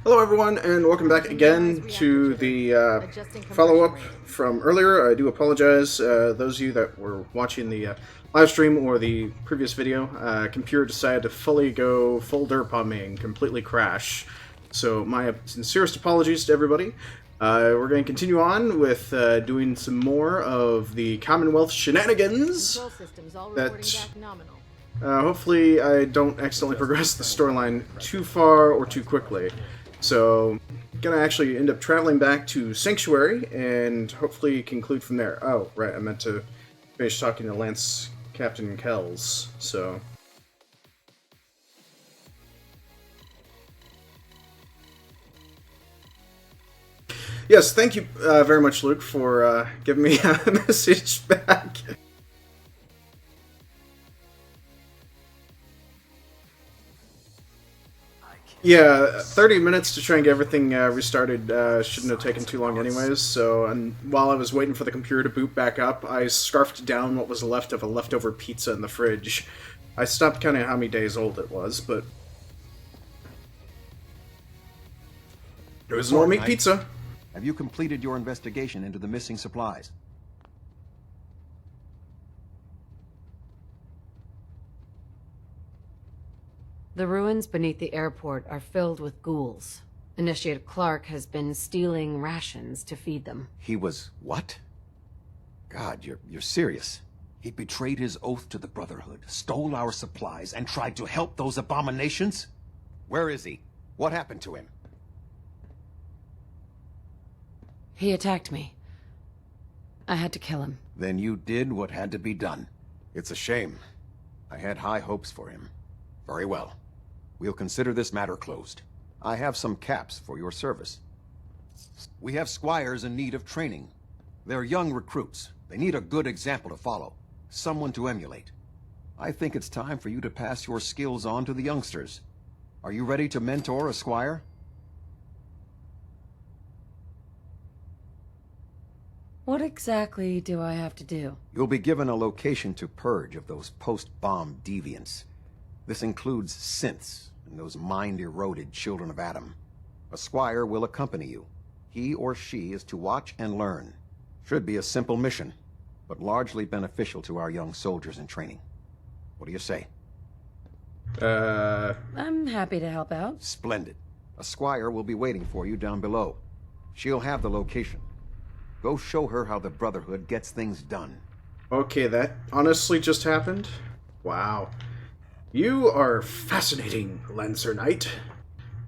Hello, everyone, and welcome back again to the follow-up from earlier. I do apologize, those of you that were watching the live stream or the previous video. Computer decided to fully go full derp on me and completely crash. So my sincerest apologies to everybody. We're going to continue on with doing some more of the Commonwealth shenanigans that hopefully I don't accidentally progress the storyline too far or too quickly. So, gonna actually end up traveling back to Sanctuary and hopefully conclude from there. Oh, right, I meant to finish talking to Lance Captain Kells, so... Yes, thank you very much, Luke, for giving me a message back. Yeah, 30 minutes to try and get everything restarted shouldn't have taken too long anyways, so and while I was waiting for the computer to boot back up, I scarfed down what was left of a leftover pizza in the fridge. I stopped counting how many days old it was, but... it was an all-meat pizza. Have you completed your investigation into the missing supplies? The ruins beneath the airport are filled with ghouls. Initiate Clark has been stealing rations to feed them. He was what? God, you're serious. He betrayed his oath to the Brotherhood, stole our supplies, and tried to help those abominations? Where is he? What happened to him? He attacked me. I had to kill him. Then you did what had to be done. It's a shame. I had high hopes for him. Very well. We'll consider this matter closed. I have some caps for your service. We have squires in need of training. They're young recruits. They need a good example to follow. Someone to emulate. I think it's time for you to pass your skills on to the youngsters. Are you ready to mentor a squire? What exactly do I have to do? You'll be given a location to purge of those post-bomb deviants. This includes synths and those mind-eroded children of Adam. A squire will accompany you. He or she is to watch and learn. Should be a simple mission, but largely beneficial to our young soldiers in training. What do you say? I'm happy to help out. Splendid. A squire will be waiting for you down below. She'll have the location. Go show her how the Brotherhood gets things done. Okay, that honestly just happened? Wow. You are fascinating, Lancer Knight.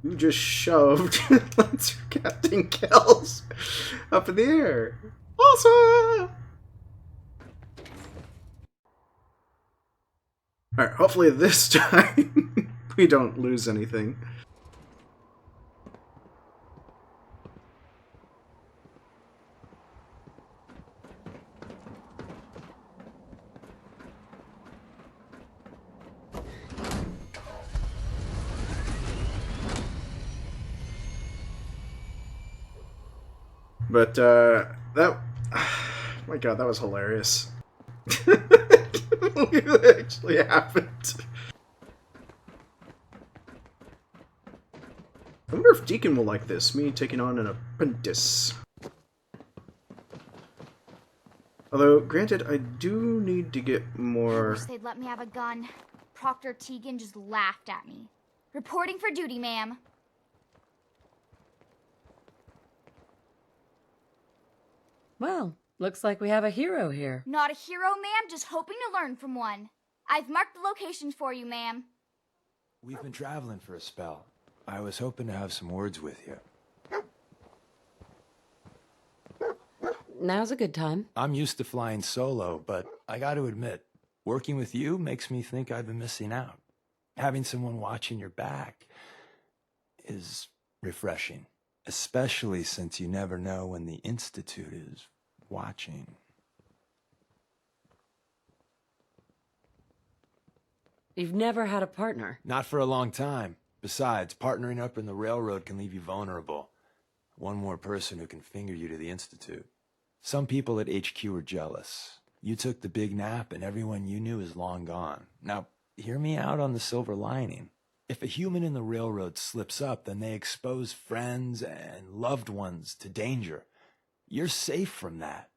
You just shoved Lancer Captain Kells up in the air. Awesome! Alright, hopefully this time we don't lose anything. But, that... my god, that was hilarious. It actually happened. I wonder if Deacon will like this, me taking on an apprentice. Although, granted, I do need to get more... I wish they'd let me have a gun. Proctor Tegan just laughed at me. Reporting for duty, ma'am. Well, looks like we have a hero here. Not a hero, ma'am, just hoping to learn from one. I've marked the locations for you, ma'am. We've been traveling for a spell. I was hoping to have some words with you. Now's a good time. I'm used to flying solo, but I gotta admit, working with you makes me think I've been missing out. Having someone watching your back is refreshing, especially since you never know when the Institute is watching. You've never had a partner. Not for a long time. Besides, partnering up in the railroad can leave you vulnerable. One more person who can finger you to the Institute. Some people at HQ are jealous. You took the big nap and everyone you knew is long gone. Now, hear me out on the silver lining. If a human in the railroad slips up, then they expose friends and loved ones to danger. You're safe from that.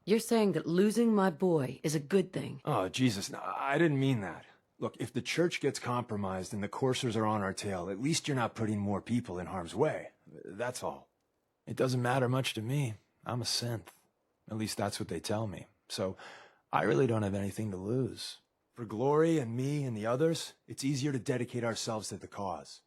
You're saying that losing my boy is a good thing? Oh, Jesus, no, I didn't mean that. Look, if the church gets compromised and the coursers are on our tail, at least you're not putting more people in harm's way. That's all. It doesn't matter much to me. I'm a synth. At least that's what they tell me. So I really don't have anything to lose. For Glory and me and the others, it's easier to dedicate ourselves to the cause.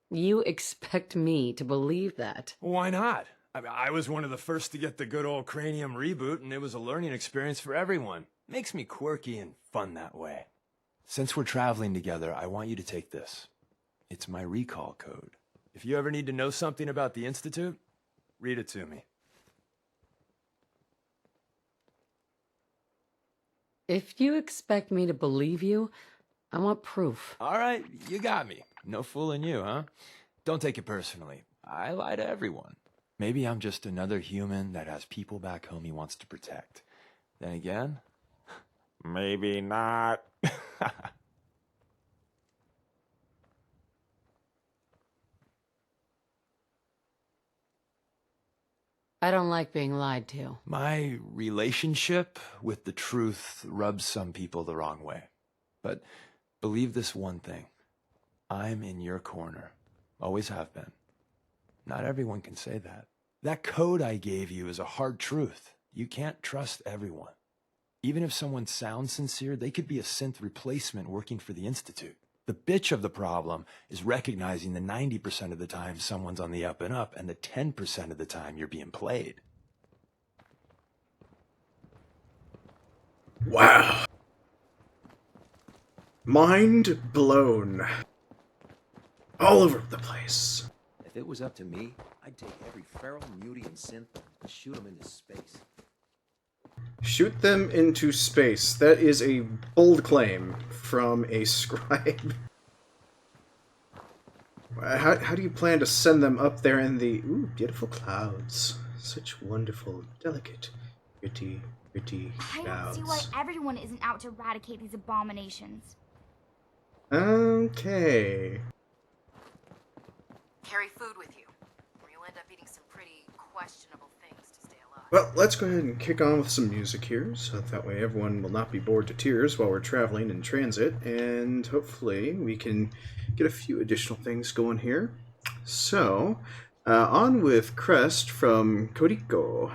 You expect me to believe that? Why not? I was one of the first to get the good old Cranium reboot, and it was a learning experience for everyone. Makes me quirky and fun that way. Since we're traveling together, I want you to take this. It's my recall code. If you ever need to know something about the Institute, read it to me. If you expect me to believe you, I want proof. All right, you got me. No fooling you, huh? Don't take it personally. I lie to everyone. Maybe I'm just another human that has people back home he wants to protect. Then again, maybe not. I don't like being lied to. My relationship with the truth rubs some people the wrong way. But believe this one thing. I'm in your corner. Always have been. Not everyone can say that. That code I gave you is a hard truth. You can't trust everyone. Even if someone sounds sincere, they could be a synth replacement working for the Institute. The bitch of the problem is recognizing the 90% of the time someone's on the up and up and the 10% of the time you're being played. Wow. Mind blown. All over the place. If it was up to me, I'd take every feral mutie and synth and shoot them into space. Shoot them into space. That is a bold claim from a scribe. How do you plan to send them up there in the... Ooh, beautiful clouds. Such wonderful, delicate, pretty I don't clouds. see why everyone isn't out to eradicate these abominations. Okay. Carry food with you, or you'll end up eating some pretty questionable things to stay alive. Well, let's go ahead and kick on with some music here, so that way everyone will not be bored to tears while we're traveling in transit, and hopefully we can get a few additional things going here. So, on with Crest from Codico.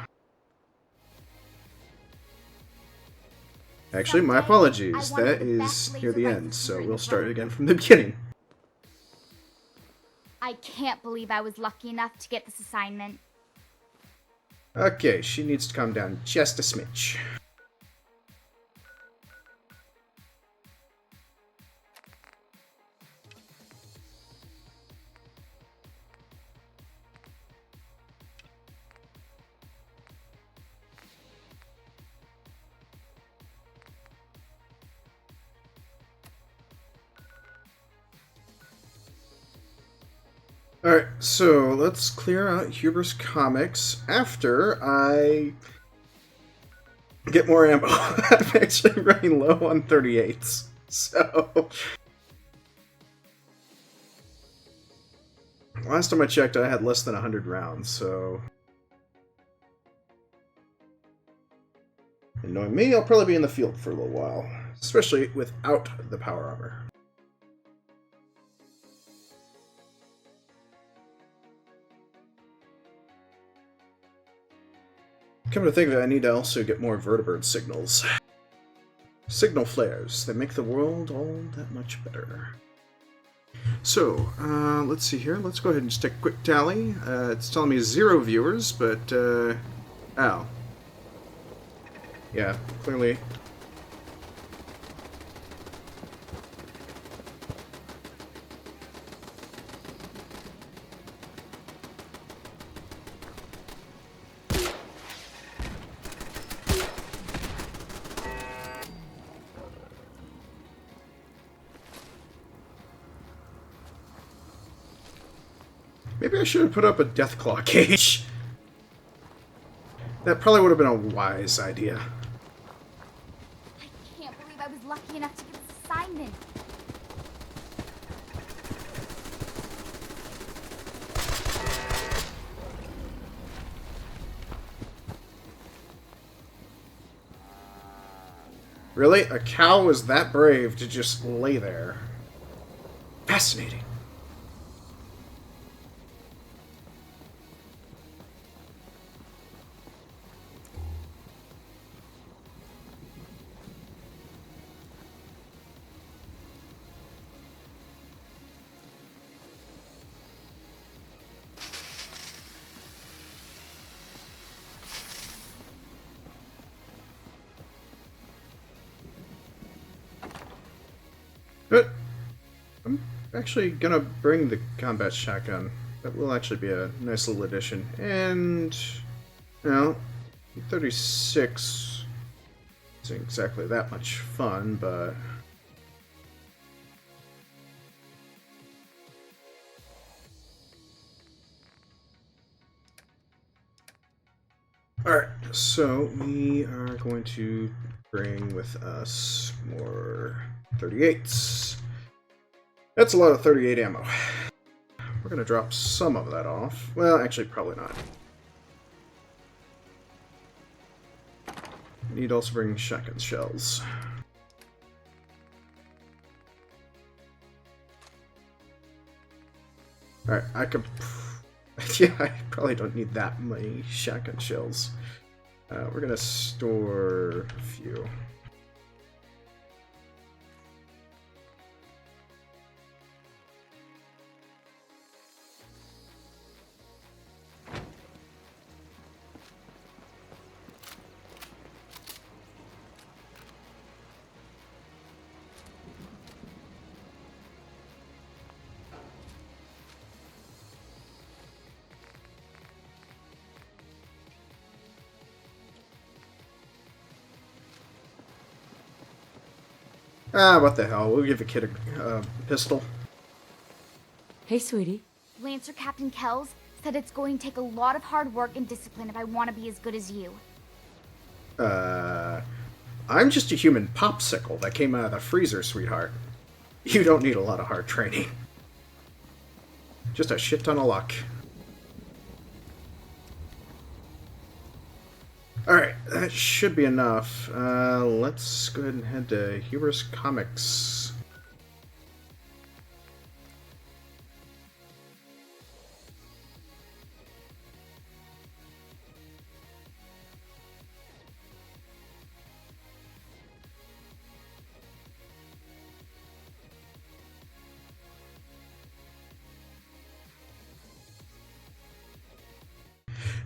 Actually, my apologies, that is near the end, so we'll start again from the beginning. I can't believe I was lucky enough to get this assignment. Okay, she needs to calm down just a smidge. Alright, so let's clear out Hubris Comics after I get more ammo. I'm actually running low on 38s, so... Last time I checked, I had less than 100 rounds, so... And knowing me, I'll probably be in the field for a little while, especially without the power armor. Come to think of it, I need to also get more vertibird signals. Signal flares. They make the world all that much better. So, let's see here. Let's go ahead and just take a quick tally. It's telling me 0 viewers, but, ow. Yeah, clearly... Maybe I should have put up a Deathclaw cage. That probably would have been a wise idea. I can't believe I was lucky enough to get this assignment. Really? A cow was that brave to just lay there? Fascinating. But I'm actually gonna bring the combat shotgun. That will actually be a nice little addition. And, you know, 36 isn't exactly that much fun, but... Alright, so we are going to bring with us more 38s. That's a lot of 38 ammo. We're going to drop some of that off. Well, actually, probably not. Need to also bring shotgun shells. Alright, I could... Yeah, I probably don't need that many shotgun shells. We're going to store a few. Ah, what the hell. We'll give a kid a pistol. Hey, sweetie. Lancer Captain Kells said it's going to take a lot of hard work and discipline if I want to be as good as you. I'm just a human popsicle that came out of the freezer, sweetheart. You don't need a lot of hard training. Just a shit ton of luck. Alright, that should be enough. Let's go ahead and head to Hubris Comics.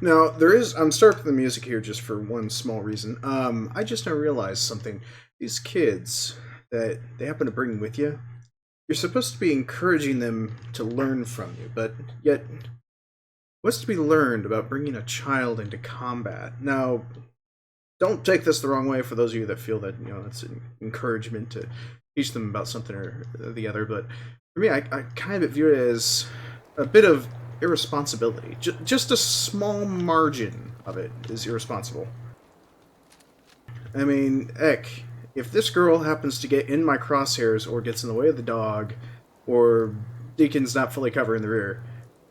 Now, I'm starting the music here just for one small reason. I just now realized something. These kids that they happen to bring with you, you're supposed to be encouraging them to learn from you, but yet, what's to be learned about bringing a child into combat? Now, don't take this the wrong way for those of you that feel that, it's an encouragement to teach them about something or the other, but for me, I kind of view it as a bit of irresponsibility. Just a small margin of it is irresponsible. I mean, heck, if this girl happens to get in my crosshairs or gets in the way of the dog, or Deacon's not fully covering the rear,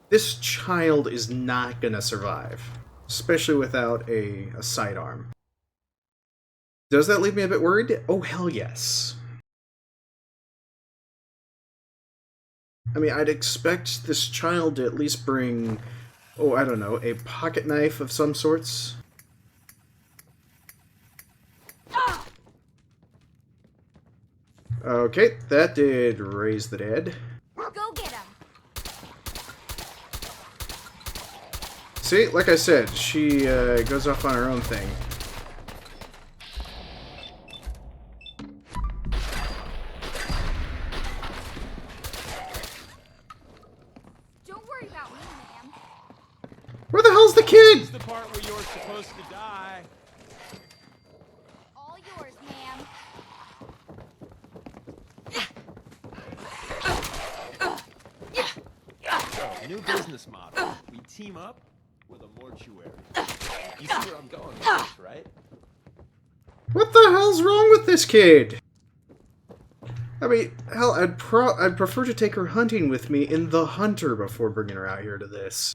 this child is not gonna survive, especially without a sidearm. Does that leave me a bit worried? Oh, hell yes. I mean, I'd expect this child to at least bring, I don't know, a pocket knife of some sorts. Okay, that did raise the dead. Go get him! See, like I said, she goes off on her own thing. Where the hell's the kid? This is the part where you're supposed to die. All yours, ma'am. So, New business model. We team up with a mortuary. You see where I'm going with this, right? What the hell's wrong with this kid? I mean, hell, I'd prefer to take her hunting with me in The Hunter before bringing her out here to this.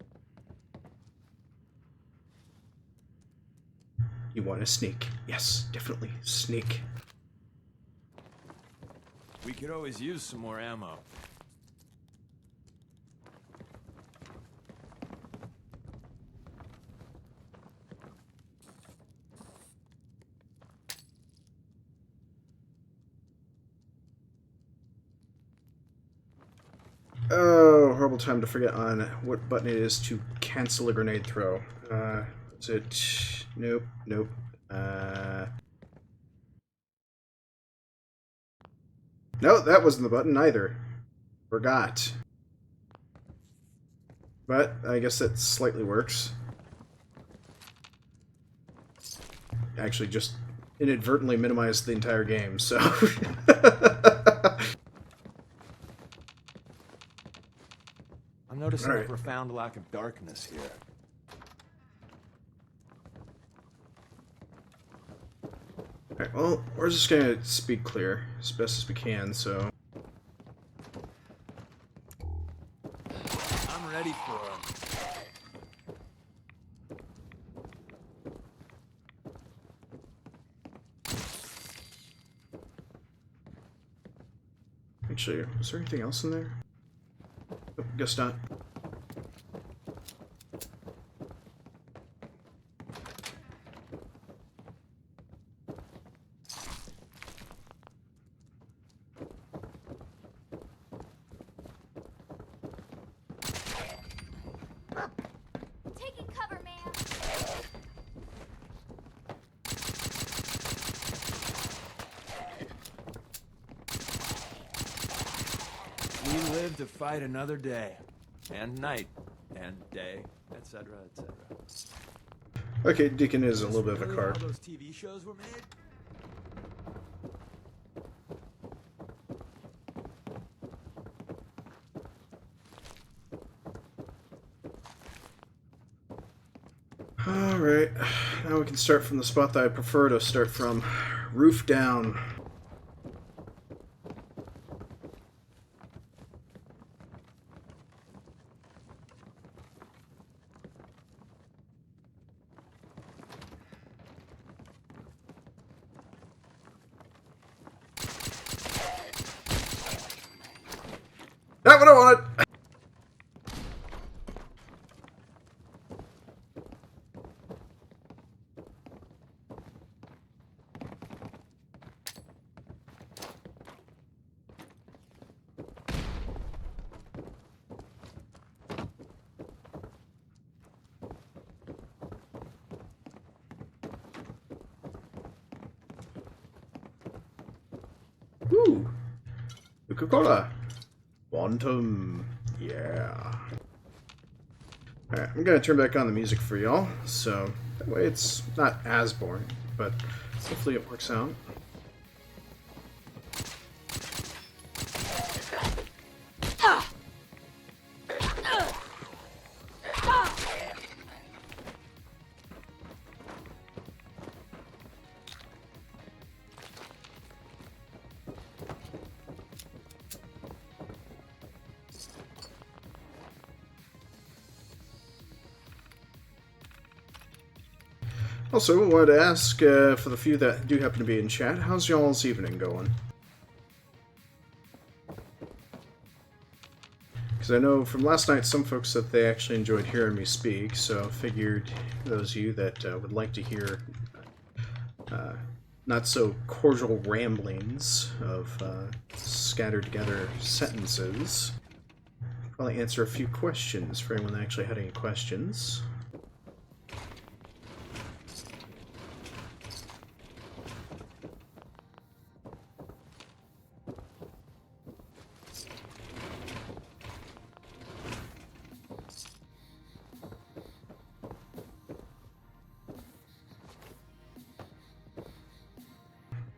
You want to sneak? Yes, definitely sneak. We could always use some more ammo. Oh, horrible time to forget on what button it is to cancel a grenade throw. Is it... Nope, nope. No, that wasn't the button either. Forgot. But I guess that slightly works. Actually, just inadvertently minimized the entire game, so... I'm noticing Alright. a profound lack of darkness here. Alright, well, we're just gonna speak clear as best as we can, so... I'm ready for him. Actually, is there anything else in there? Oh, guess not. Taking cover, man. We live to fight another day. And night. And day. Etc., etc. Okay, Deacon is a little bit of a Really card. how those TV shows were made? Alright, now we can start from the spot that I prefer to start from. Roof down. Not what I wanted! Ooh, Coca-Cola. Quantum. Yeah. Alright, I'm gonna turn back on the music for y'all, so that way it's not as boring, but hopefully it works out. Also, I wanted to ask, for the few that do happen to be in chat, how's y'all's evening going? Because I know from last night some folks that they actually enjoyed hearing me speak, so I figured those of you that would like to hear not so cordial ramblings of scattered together sentences, probably answer a few questions for anyone that actually had any questions.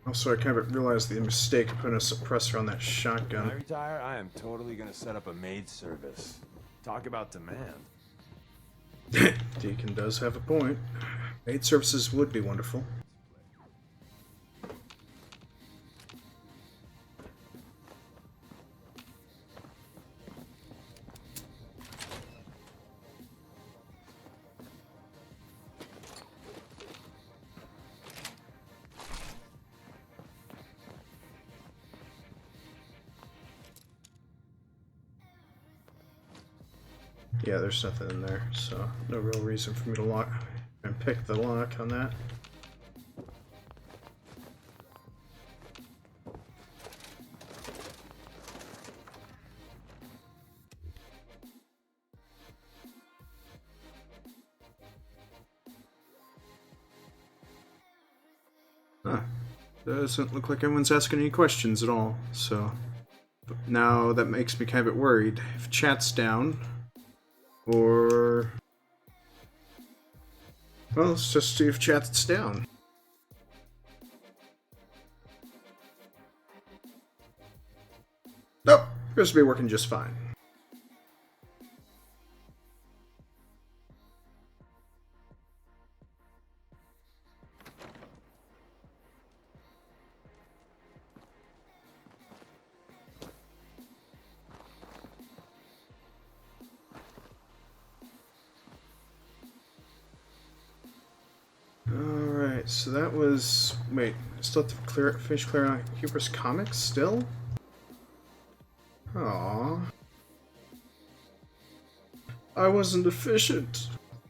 Also, I kind of realized the mistake of putting a suppressor on that When I shotgun. retire, I am totally gonna set up a maid service. Talk about demand. Deacon does have a point. Maid services would be wonderful. Yeah, there's nothing in there, so no real reason for me to lock and pick the lock on that. Huh. Doesn't look like anyone's asking any questions at all, so now that makes me kind of worried. If chat's down, or well, let's just see if chat's down. Nope, appears to be working just fine. Alright, so that was... Wait, I still have to finish clearing out Hubris Comics still? Aww. I wasn't efficient.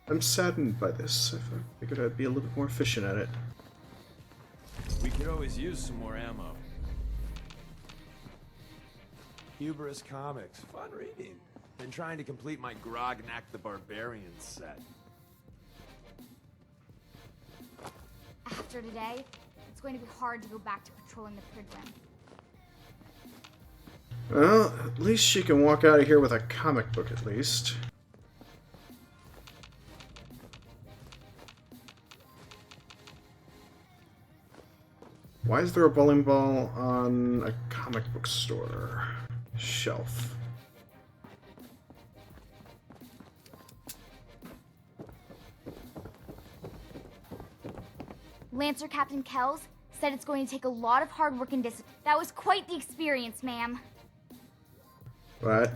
I'm saddened by this. I figured I'd be a little bit more efficient at it. We could always use some more ammo. Hubris Comics. Fun reading. Been trying to complete my Grognak the Barbarian set. After today, it's going to be hard to go back to patrolling the prison. Well, at least she can walk out of here with a comic book, at least. Why is there a bowling ball on a comic book store shelf? Lancer Captain Kells said it's going to take a lot of hard work and discipline. That was quite the experience, ma'am. What?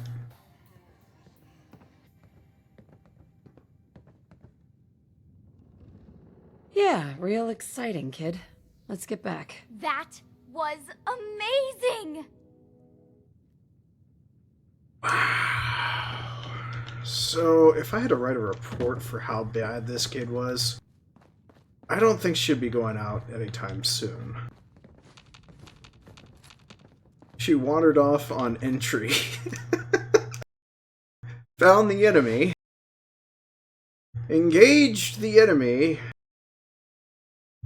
Yeah, real exciting, kid. Let's get back. That was amazing! So, if I had to write a report for how bad this kid was, I don't think she'd be going out anytime soon. She wandered off on entry, found the enemy, engaged the enemy,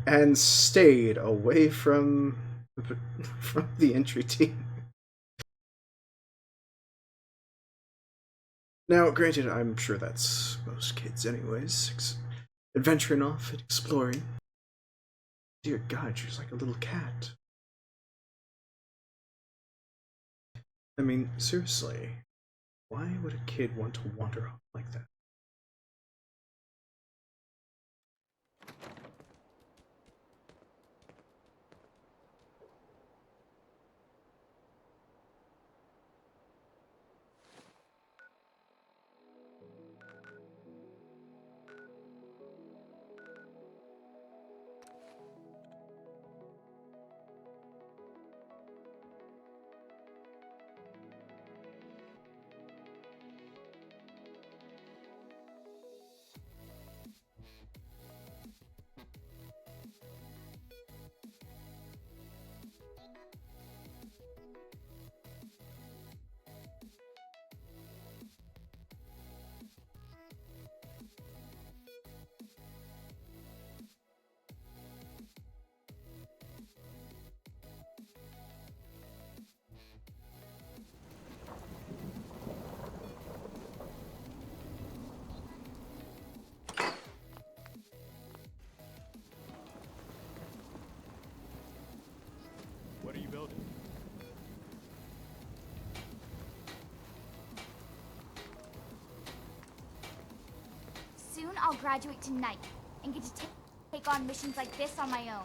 and stayed away from the entry team. Now, granted, I'm sure that's most kids anyways, adventuring off and exploring. Dear God, she's like a little cat. I mean, seriously, why would a kid want to wander off like that? What are you building? I'll graduate tonight and get to take on missions like this on my own.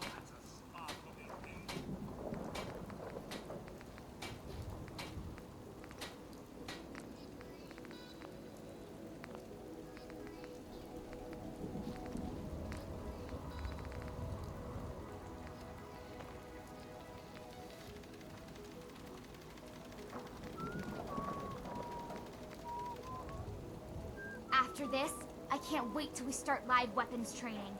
After this, I can't wait till we start live weapons training.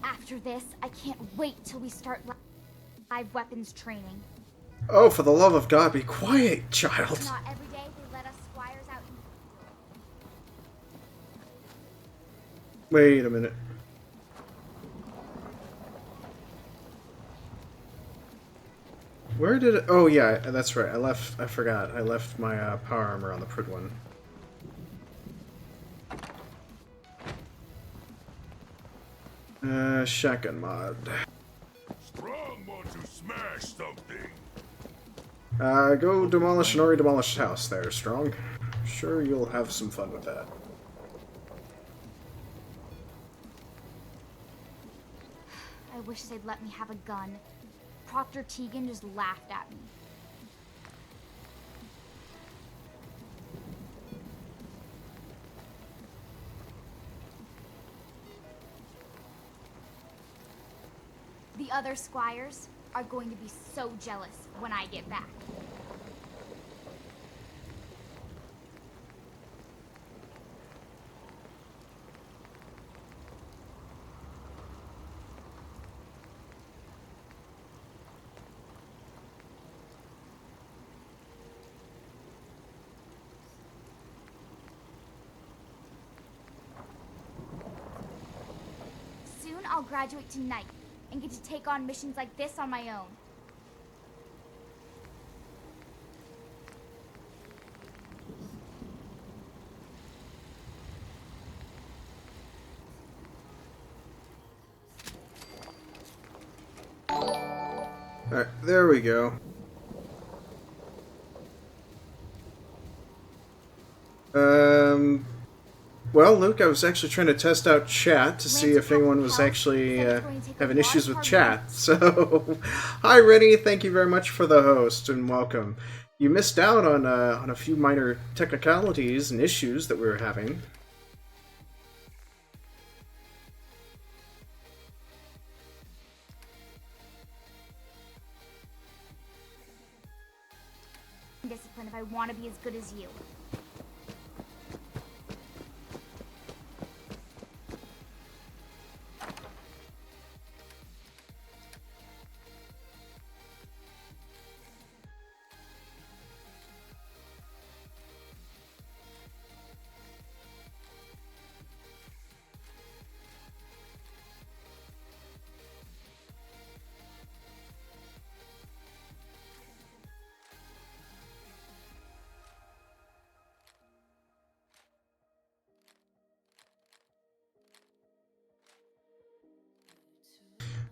After this, I can't wait till we start live weapons training. Oh, for the love of God, be quiet, child. Not every day they let us squires out in... Wait a minute. Where did it... Oh, yeah, that's right. I forgot. I left my power armor on the Prid one. Shotgun mod. Strong want to smash something. Go demolish an already demolished house there, Strong. Sure, you'll have some fun with that. I wish they'd let me have a gun. Proctor Tegan just laughed at me. The other squires are going to be so jealous when I get back. Soon I'll graduate tonight and get to take on missions like this on my own. Alright, there we go. Well, Luke, I was actually trying to test out chat to see if anyone was actually having issues with chat. So, hi Rennie, thank you very much for the host and welcome. You missed out on a few minor technicalities and issues that we were having. Discipline if I want to be as good as you.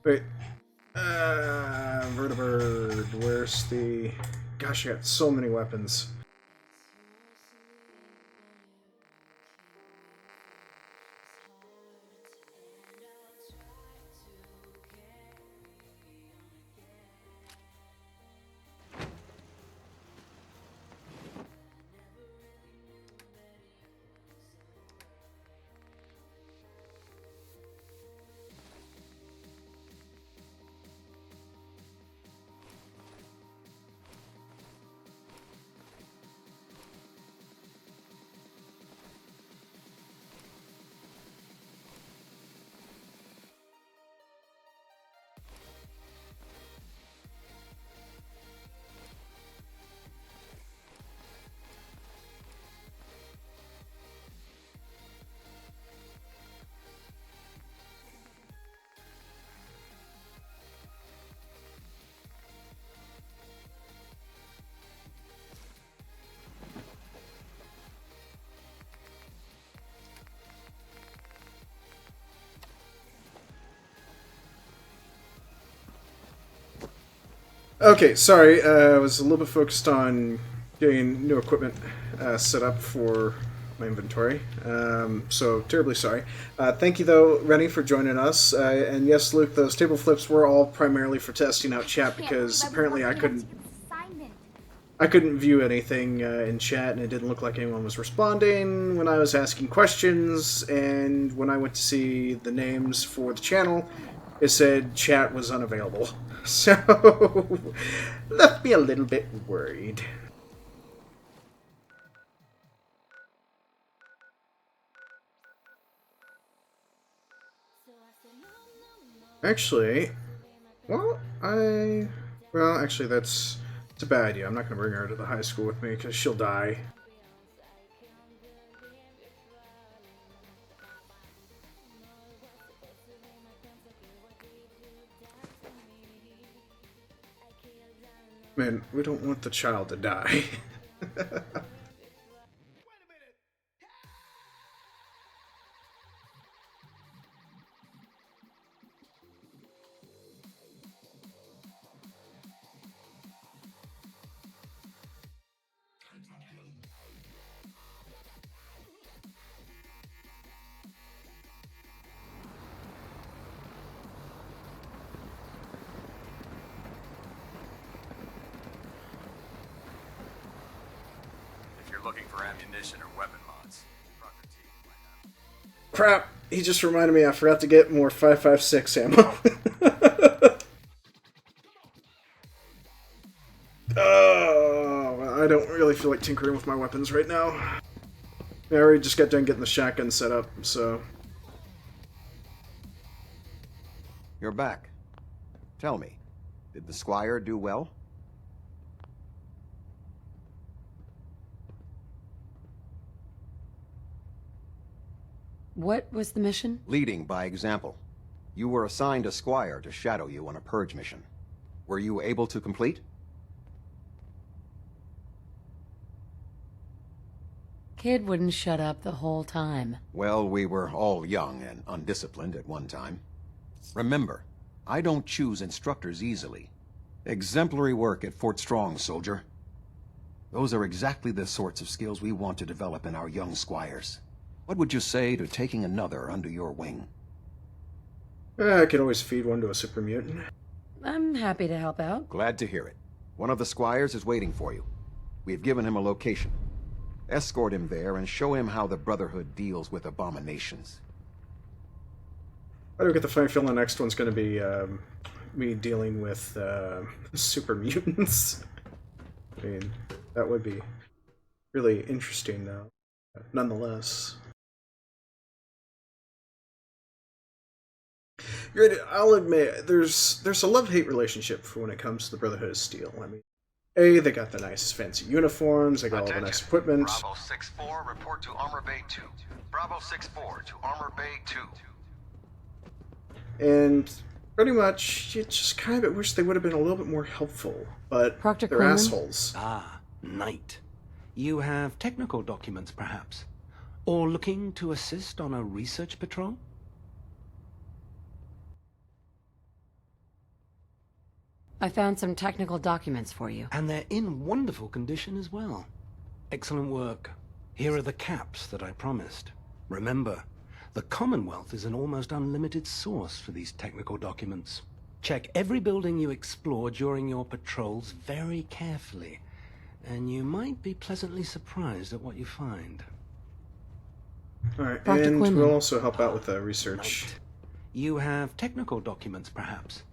Wait, Vertibird, where's the... Gosh, I got so many weapons. Okay, sorry. I was a little bit focused on getting new equipment set up for my inventory. So terribly sorry. Thank you though, Rennie, for joining us. And yes, Luke, those table flips were all primarily for testing out chat because apparently I couldn't view anything in chat, and it didn't look like anyone was responding when I was asking questions. And when I went to see the names for the channel, it said chat was unavailable. So left me a little bit worried. Actually, actually that's a bad idea. I'm not going to bring her to the high school with me because she'll die. Man, we don't want the child to die. Looking for ammunition or weapon mods. Crap! He just reminded me I forgot to get more 5.56 ammo. Oh, I don't really feel like tinkering with my weapons right now. I already just got done getting the shotgun set up, so... You're back. Tell me, did the Squire do well? What was the mission? Leading by example. You were assigned a Squire to shadow you on a purge mission. Were you able to complete? Kid wouldn't shut up the whole time. Well, we were all young and undisciplined at one time. Remember, I don't choose instructors easily. Exemplary work at Fort Strong, soldier. Those are exactly the sorts of skills we want to develop in our young Squires. What would you say to taking another under your wing? I could always feed one to a super mutant. I'm happy to help out. Glad to hear it. One of the Squires is waiting for you. We've given him a location. Escort him there and show him how the Brotherhood deals with abominations. I do get the funny feeling the next one's going to be me dealing with super mutants. I mean, that would be really interesting, though. Nonetheless. I'll admit, there's a love-hate relationship for when it comes to the Brotherhood of Steel. I mean, they got the nice fancy uniforms, they got all the nice equipment. Bravo 6-4, report to Armor Bay 2. Bravo 6-4 to Armor Bay 2. And pretty much, you just kind of wish they would have been a little bit more helpful, but Proctor they're Quinlan? assholes. Ah, Knight. You have technical documents, perhaps? Or looking to assist on a research patrol? I found some technical documents for you. And they're in wonderful condition as well. Excellent work. Here are the caps that I promised. Remember, the Commonwealth is an almost unlimited source for these technical documents. Check every building you explore during your patrols very carefully, and you might be pleasantly surprised at what you find. Alright, Dr. and Quinlan. we'll also help out with the research. Knight. You have technical documents, perhaps?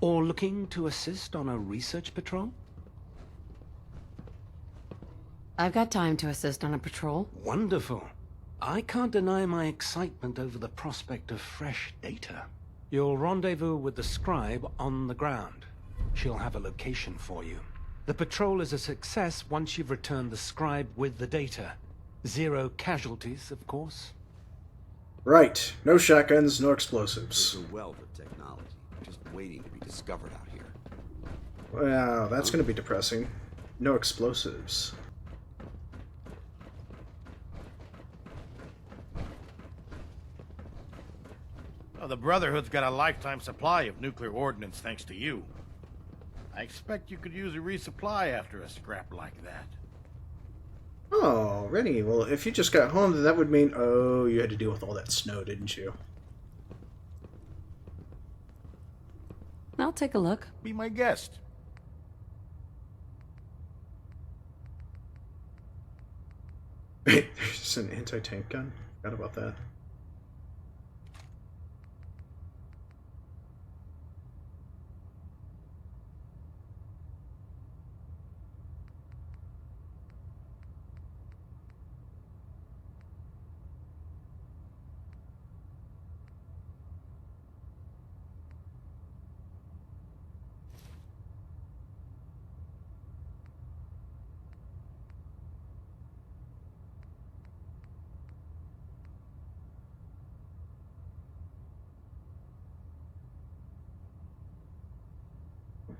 Or looking to assist on a research patrol? I've got time to assist on a patrol. Wonderful. I can't deny my excitement over the prospect of fresh data. You'll rendezvous with the scribe on the ground. She'll have a location for you. The patrol is a success once you've returned the scribe with the data. 0 casualties, of course. Right. No shotguns, no explosives. There's a wealth of technology just waiting to be discovered out here. Wow, that's going to be depressing. No explosives. Well, the Brotherhood's got a lifetime supply of nuclear ordnance thanks to you. I expect you could use a resupply after a scrap like that. Oh, Rennie. Well, if you just got home, then that would mean... Oh, you had to deal with all that snow, didn't you? I'll take a look. Be my guest. There's an anti-tank gun. Forgot about that.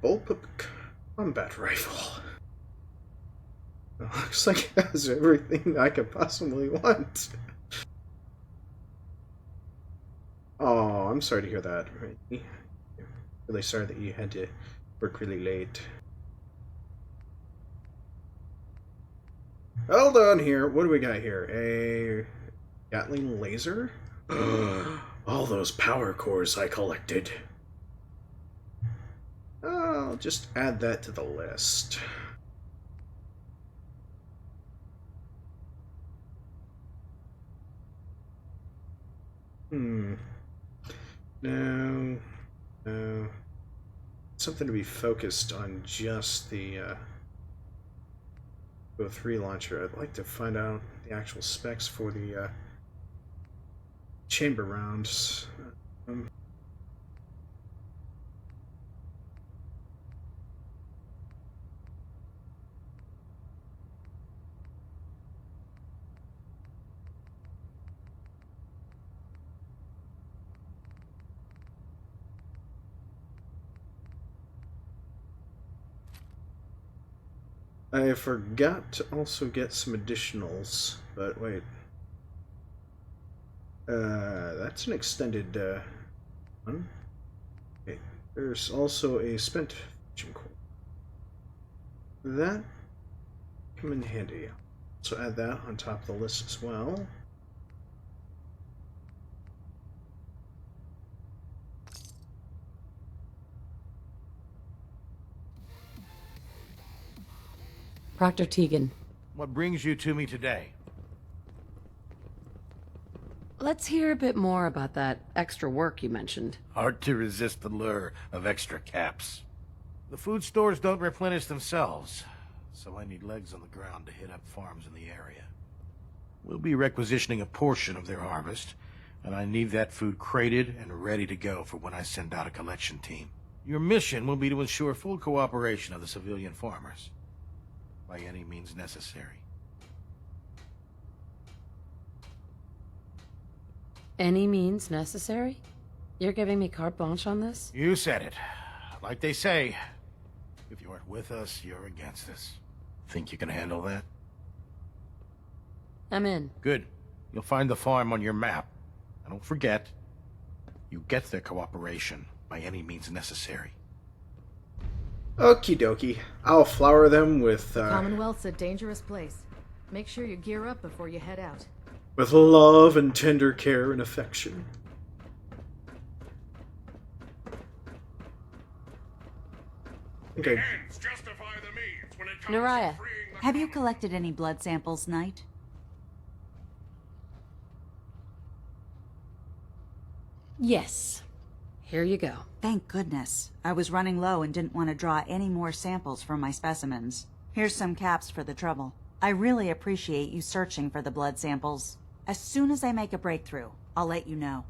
Bullpup combat rifle. It looks like it has everything I could possibly want. Oh, I'm sorry to hear that. Really sorry that you had to work really late. Hold on here. What do we got here? A Gatling laser? All those power cores I collected. I'll just add that to the list. No. Something to be focused on just the O3 launcher. I'd like to find out the actual specs for the chamber rounds. I forgot to also get some additionals, but wait. That's an extended one. Okay. There's also a spent fusion core. That come in handy. So add that on top of the list as well. Proctor Tegan. What brings you to me today? Let's hear a bit more about that extra work you mentioned. Hard to resist the lure of extra caps. The food stores don't replenish themselves, so I need legs on the ground to hit up farms in the area. We'll be requisitioning a portion of their harvest, and I need that food crated and ready to go for when I send out a collection team. Your mission will be to ensure full cooperation of the civilian farmers, by any means necessary. Any means necessary? You're giving me carte blanche on this? You said it. Like they say, if you aren't with us, you're against us. Think you can handle that? I'm in. Good. You'll find the farm on your map. And don't forget, you get their cooperation by any means necessary. Okie dokie. I'll flower them with Commonwealth's a dangerous place. Make sure you gear up before you head out. with love and tender care and affection. Okay. Ends justify the means when it comes Naraya. to freeing the Have you collected any blood samples, Knight? Yes. Here you go. Thank goodness. I was running low and didn't want to draw any more samples from my specimens. Here's some caps for the trouble. I really appreciate you searching for the blood samples. As soon as I make a breakthrough, I'll let you know.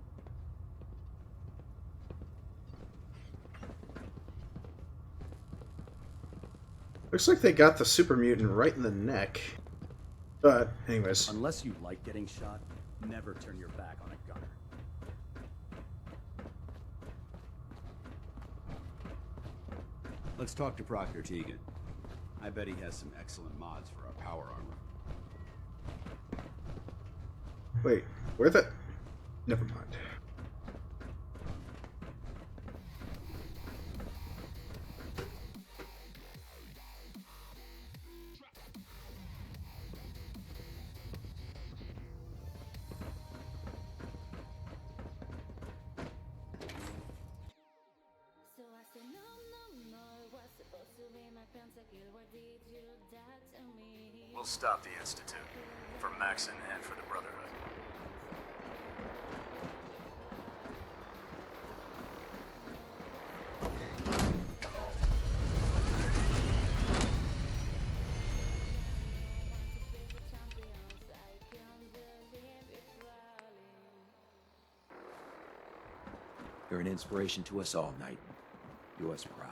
Looks like they got the super mutant right in the neck. But, anyways. Unless you like getting shot, never turn your back on a gunner. Let's talk to Proctor Tegan. I bet he has some excellent mods for our power armor. Wait, where the... Never mind. We'll stop the Institute. For Maxon and for the Brotherhood. You're an inspiration to us all, Knight. Do us proud.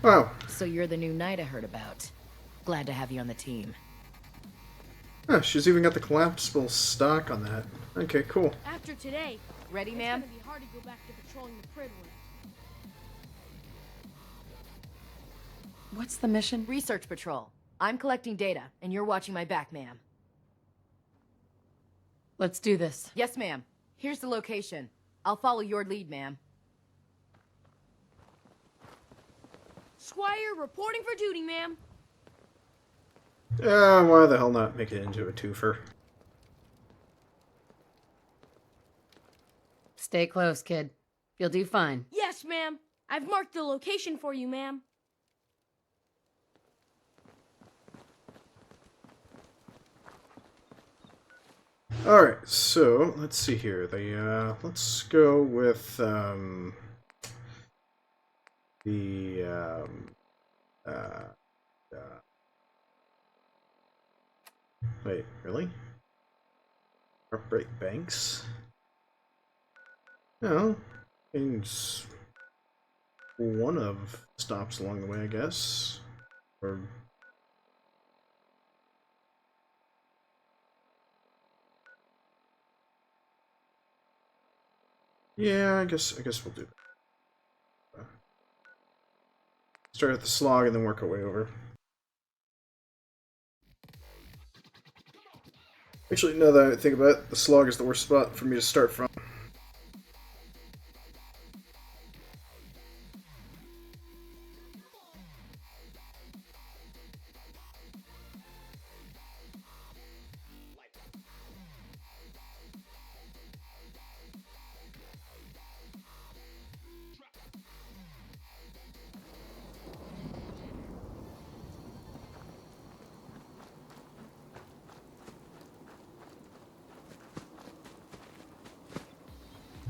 Wow. So you're the new knight I heard about. Glad to have you on the team. Oh, she's even got the collapsible stock on that. Okay, cool. After today, ready, ma'am? It's gonna be hard to go back to patrolling the privilege. What's the mission? Research patrol. I'm collecting data, and you're watching my back, ma'am. Let's do this. Yes, ma'am. Here's the location. I'll follow your lead, ma'am. Squire, reporting for duty, ma'am. Why the hell not make it into a twofer? Stay close, kid. You'll do fine. Yes, ma'am. I've marked the location for you, ma'am. Alright, so, let's see here. Let's go with, wait, really? Heartbreak Banks? No. It's one of stops along the way, I guess. Or... yeah, I guess we'll do that. Start at the slog and then work our way over. Actually, now that I think about it, the slog is the worst spot for me to start from.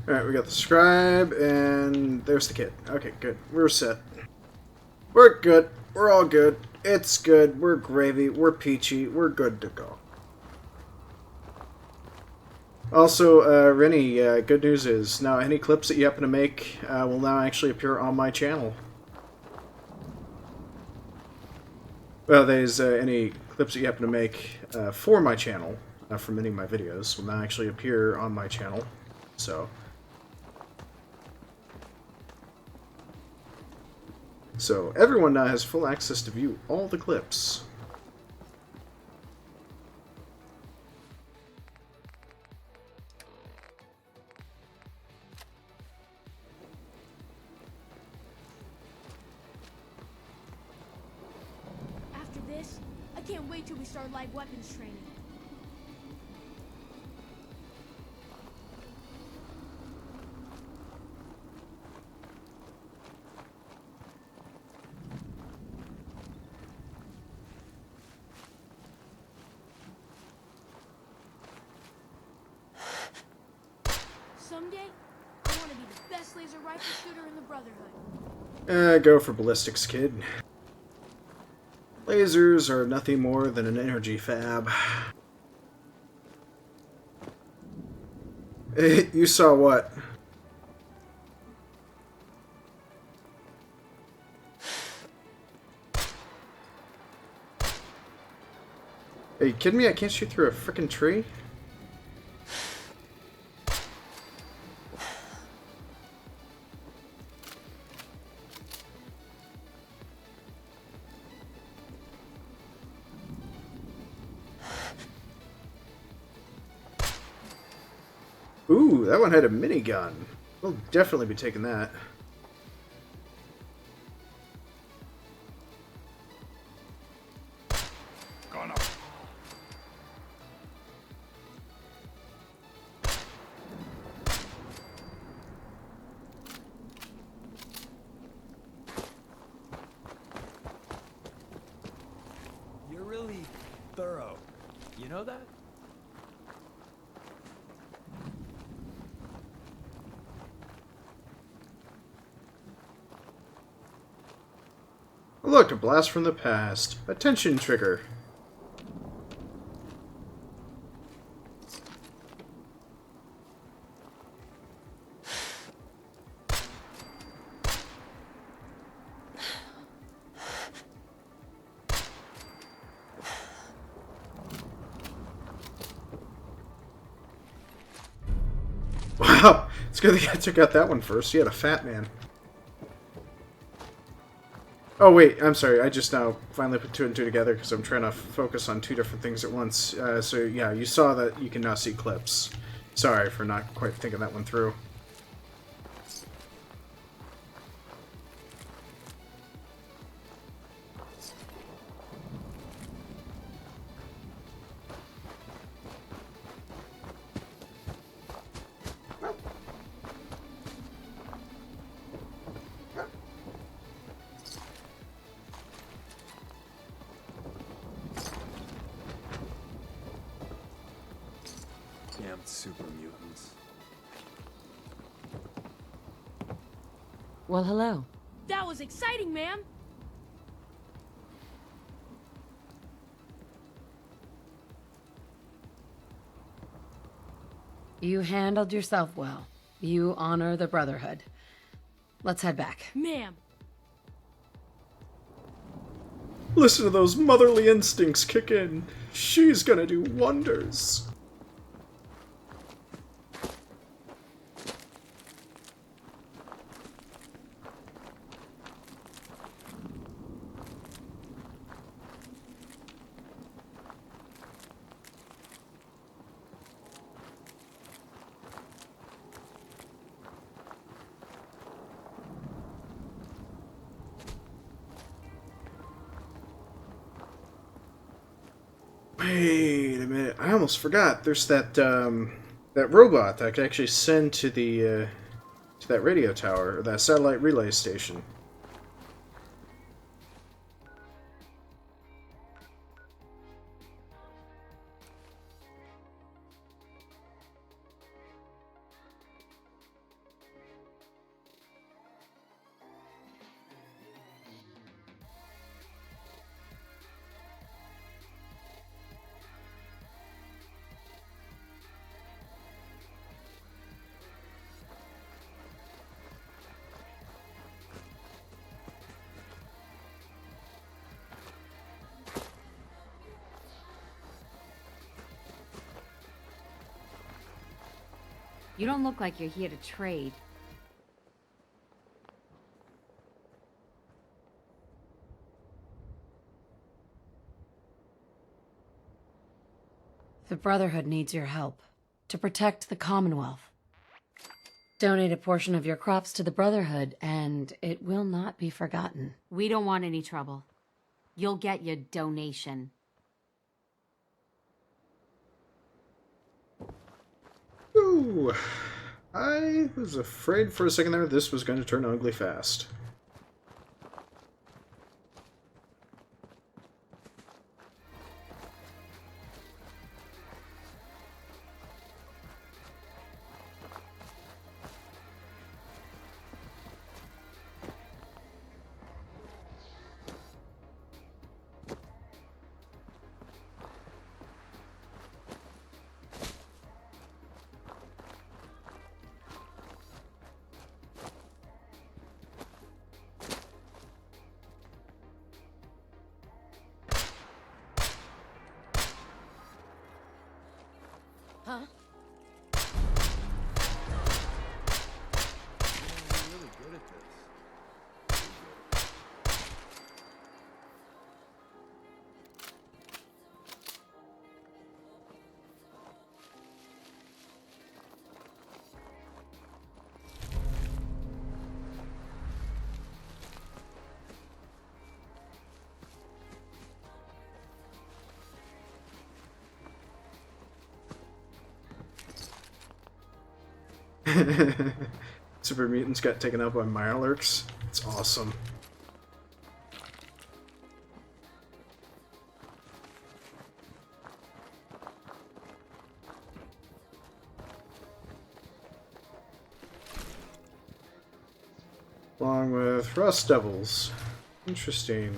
Alright, we got the scribe, and there's the kid. Okay, good. We're set. We're good. We're all good. It's good. We're gravy. We're peachy. We're good to go. Also, Rennie, good news is, now any clips that you happen to make will now actually appear on my channel. Well, there's any clips that you happen to make for my channel, from any of my videos, will now actually appear on my channel. So everyone now has full access to view all the clips. After this, I can't wait till we start live weapons training. Someday, I want to be the best laser rifle shooter in the Brotherhood. Go for ballistics, kid. Lasers are nothing more than an energy fab. You saw what? Are you kidding me? I can't shoot through a frickin' tree? Ooh, that one had a minigun. We'll definitely be taking that. know that? Look, a blast from the past. Attention trigger. Wow, it's good that I took out that one first. You had a fat man. Oh wait, I'm sorry. I just now finally put two and two together because I'm trying to focus on two different things at once. So yeah, you saw that you can now see clips. Sorry for not quite thinking that one through. Damn super mutants. Well, hello. That was exciting, ma'am. You handled yourself well. You honor the Brotherhood. Let's head back. Ma'am. Listen to those motherly instincts kick in. She's gonna do wonders. Wait a minute! I almost forgot. There's that that robot that I could actually send to the to that radio tower or that satellite relay station. You don't look like you're here to trade. The Brotherhood needs your help to protect the Commonwealth. Donate a portion of your crops to the Brotherhood, and it will not be forgotten. We don't want any trouble. You'll get your donation. Ooh, I was afraid for a second there this was going to turn ugly fast. Huh? You're really good at this. Super Mutants got taken out by Mirelurks. It's awesome. Along with Rust Devils. Interesting.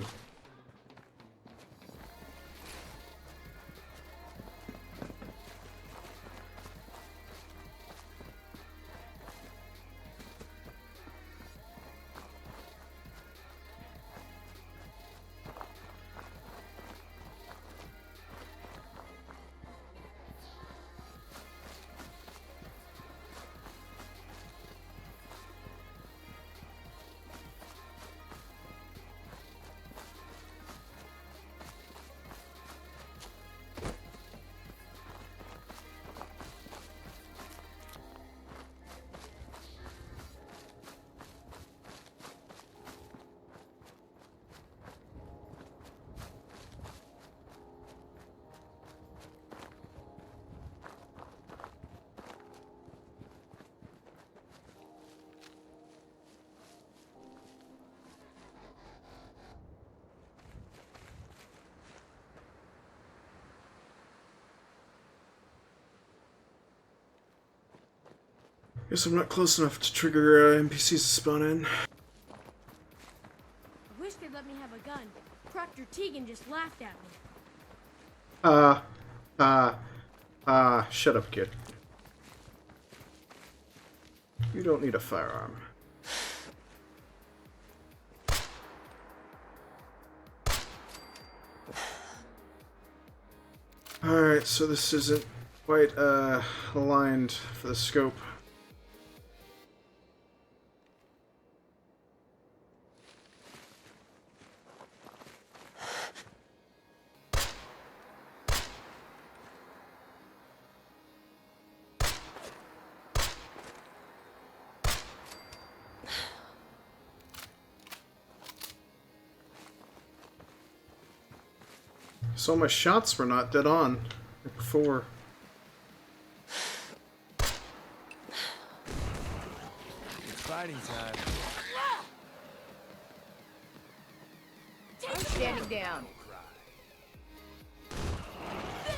Guess I'm not close enough to trigger NPCs to spawn in. I wish they'd let me have a gun. Proctor Tegan just laughed at me. Shut up, kid. You don't need a firearm. Alright, so this isn't quite aligned for the scope. So my shots were not dead on like before. It's fighting time. I'm standing down.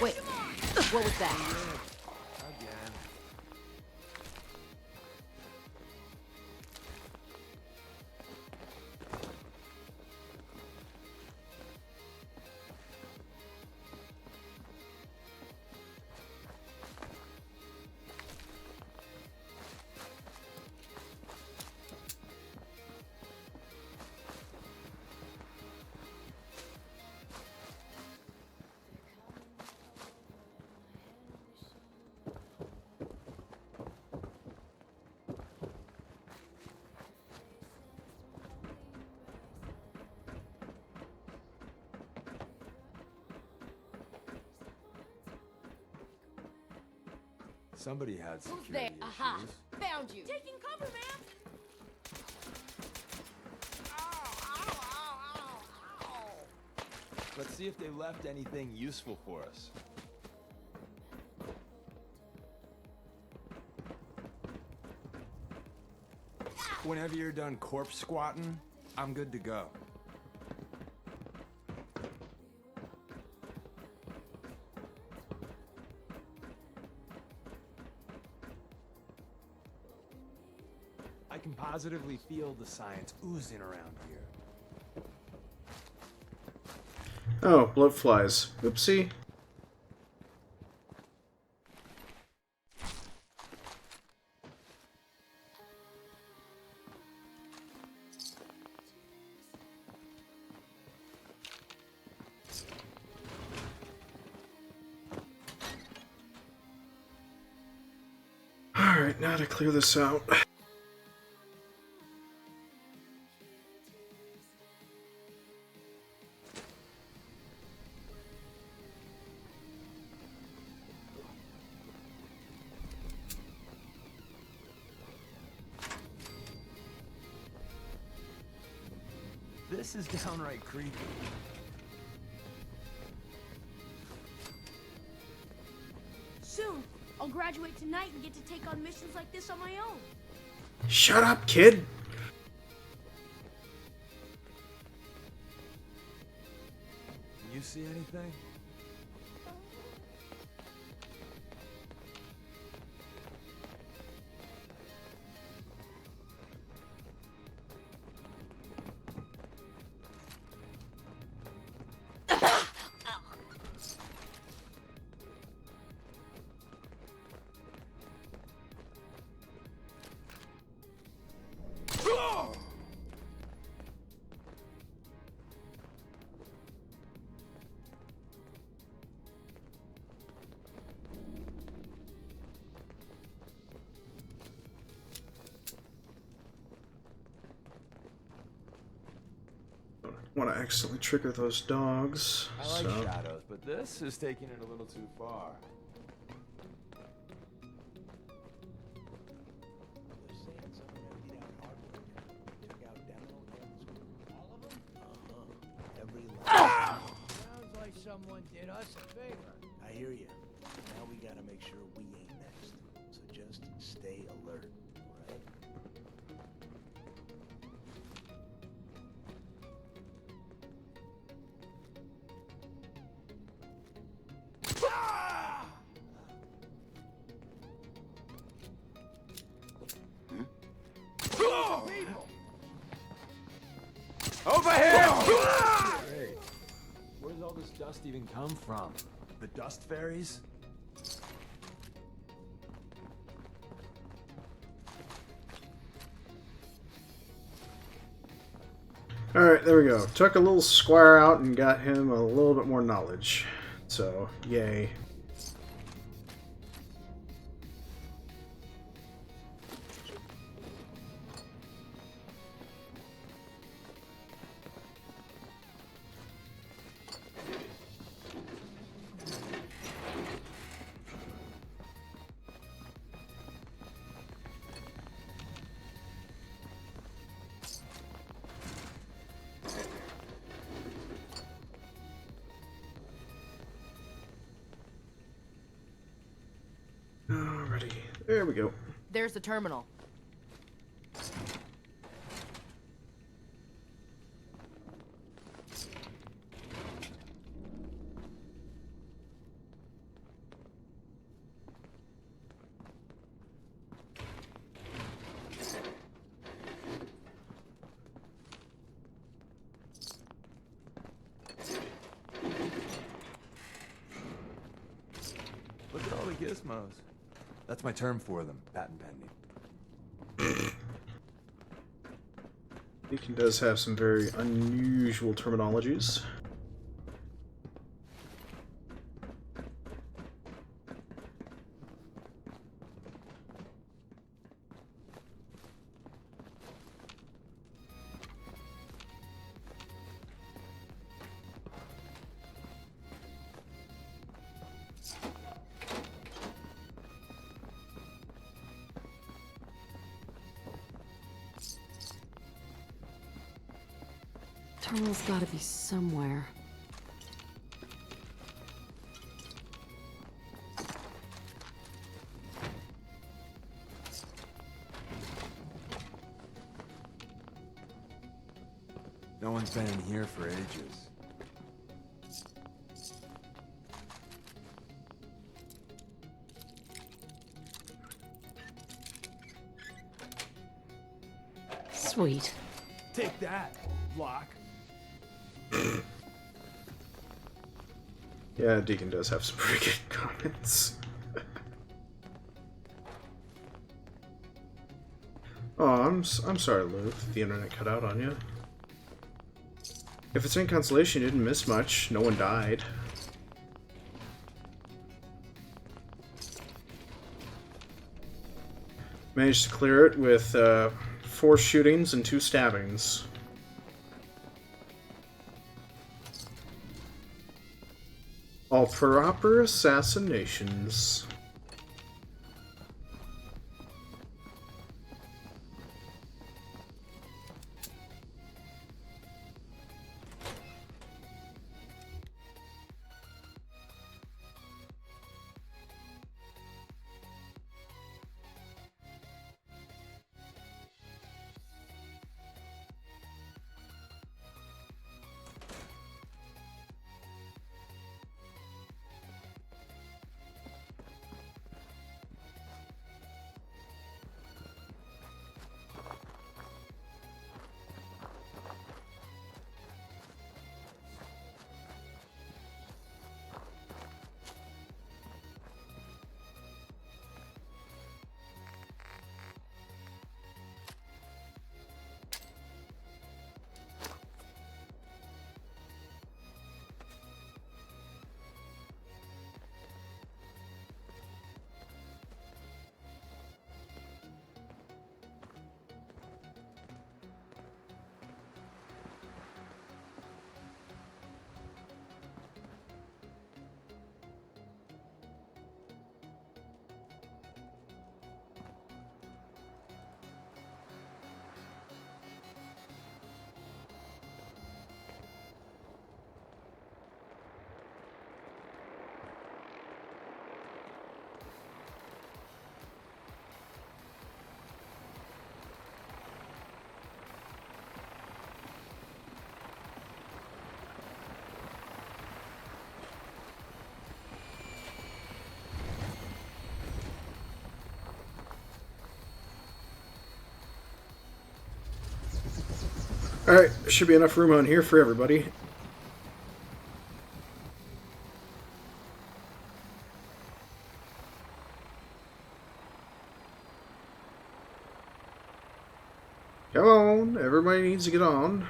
Wait, what was that? Again. Somebody had security there? issues. Aha! Found you. Taking cover, man. Let's see if they left anything useful for us. Whenever you're done corpse squatting, I'm good to go. I can positively feel the science oozing around here. Oh, bloat flies. Oopsie. Alright, now to clear this out. This is downright creepy. Soon, I'll graduate tonight and get to take on missions like this on my own. Shut up, kid! You see anything? want to accidentally trigger those dogs. I like so. shadows, but this is taking it a little too far. Sounds like someone did us a favor. I hear you. Now we gotta make sure we ain't next. So just stay alert, alright? Over here! Great. Where does all this dust even come from? The dust fairies? Alright, there we go. Took a little squire out and got him a little bit more knowledge. So, yay. Alrighty, there we go. There's the terminal. Look at all the gizmos. That's my term for them, patent pending. Deacon does have some very unusual terminologies. Terminal's gotta be somewhere. No one's been in here for ages. Sweet. Take that, Locke. Yeah, Deacon does have some pretty good comments. Oh, I'm sorry, Lou. The internet cut out on you. If it's any consolation, you didn't miss much. No one died. Managed to clear it with 4 shootings and 2 stabbings. All proper assassinations. Alright, should be enough room on here for everybody. Come on, everybody needs to get on.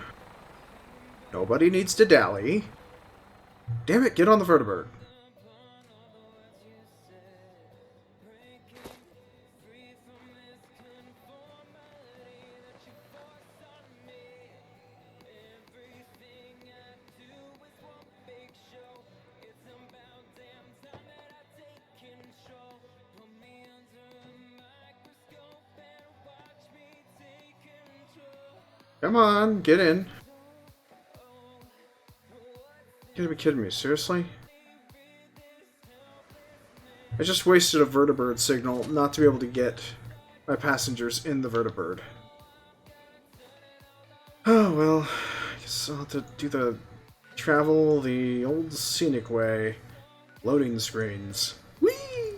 Nobody needs to dally. Damn it, get on the vertibird. Come on, get in. You gotta be kidding me, seriously? I just wasted a vertibird signal not to be able to get my passengers in the vertibird. Oh well, I guess I'll have to do the travel the old scenic way. Loading screens. Whee!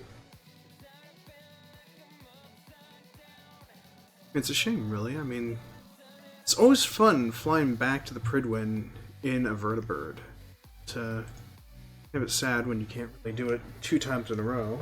It's a shame, really. I mean, it's always fun flying back to the Prydwen in a vertibird. It's a bit sad when you can't really do it 2 times in a row.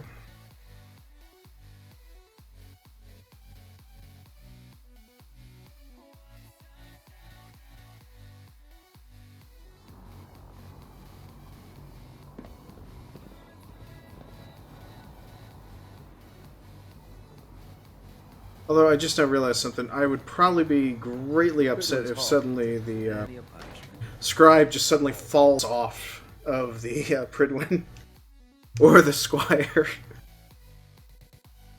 Although I just now realized something, I would probably be greatly upset if suddenly the scribe just suddenly falls off of the Prydwen or the squire.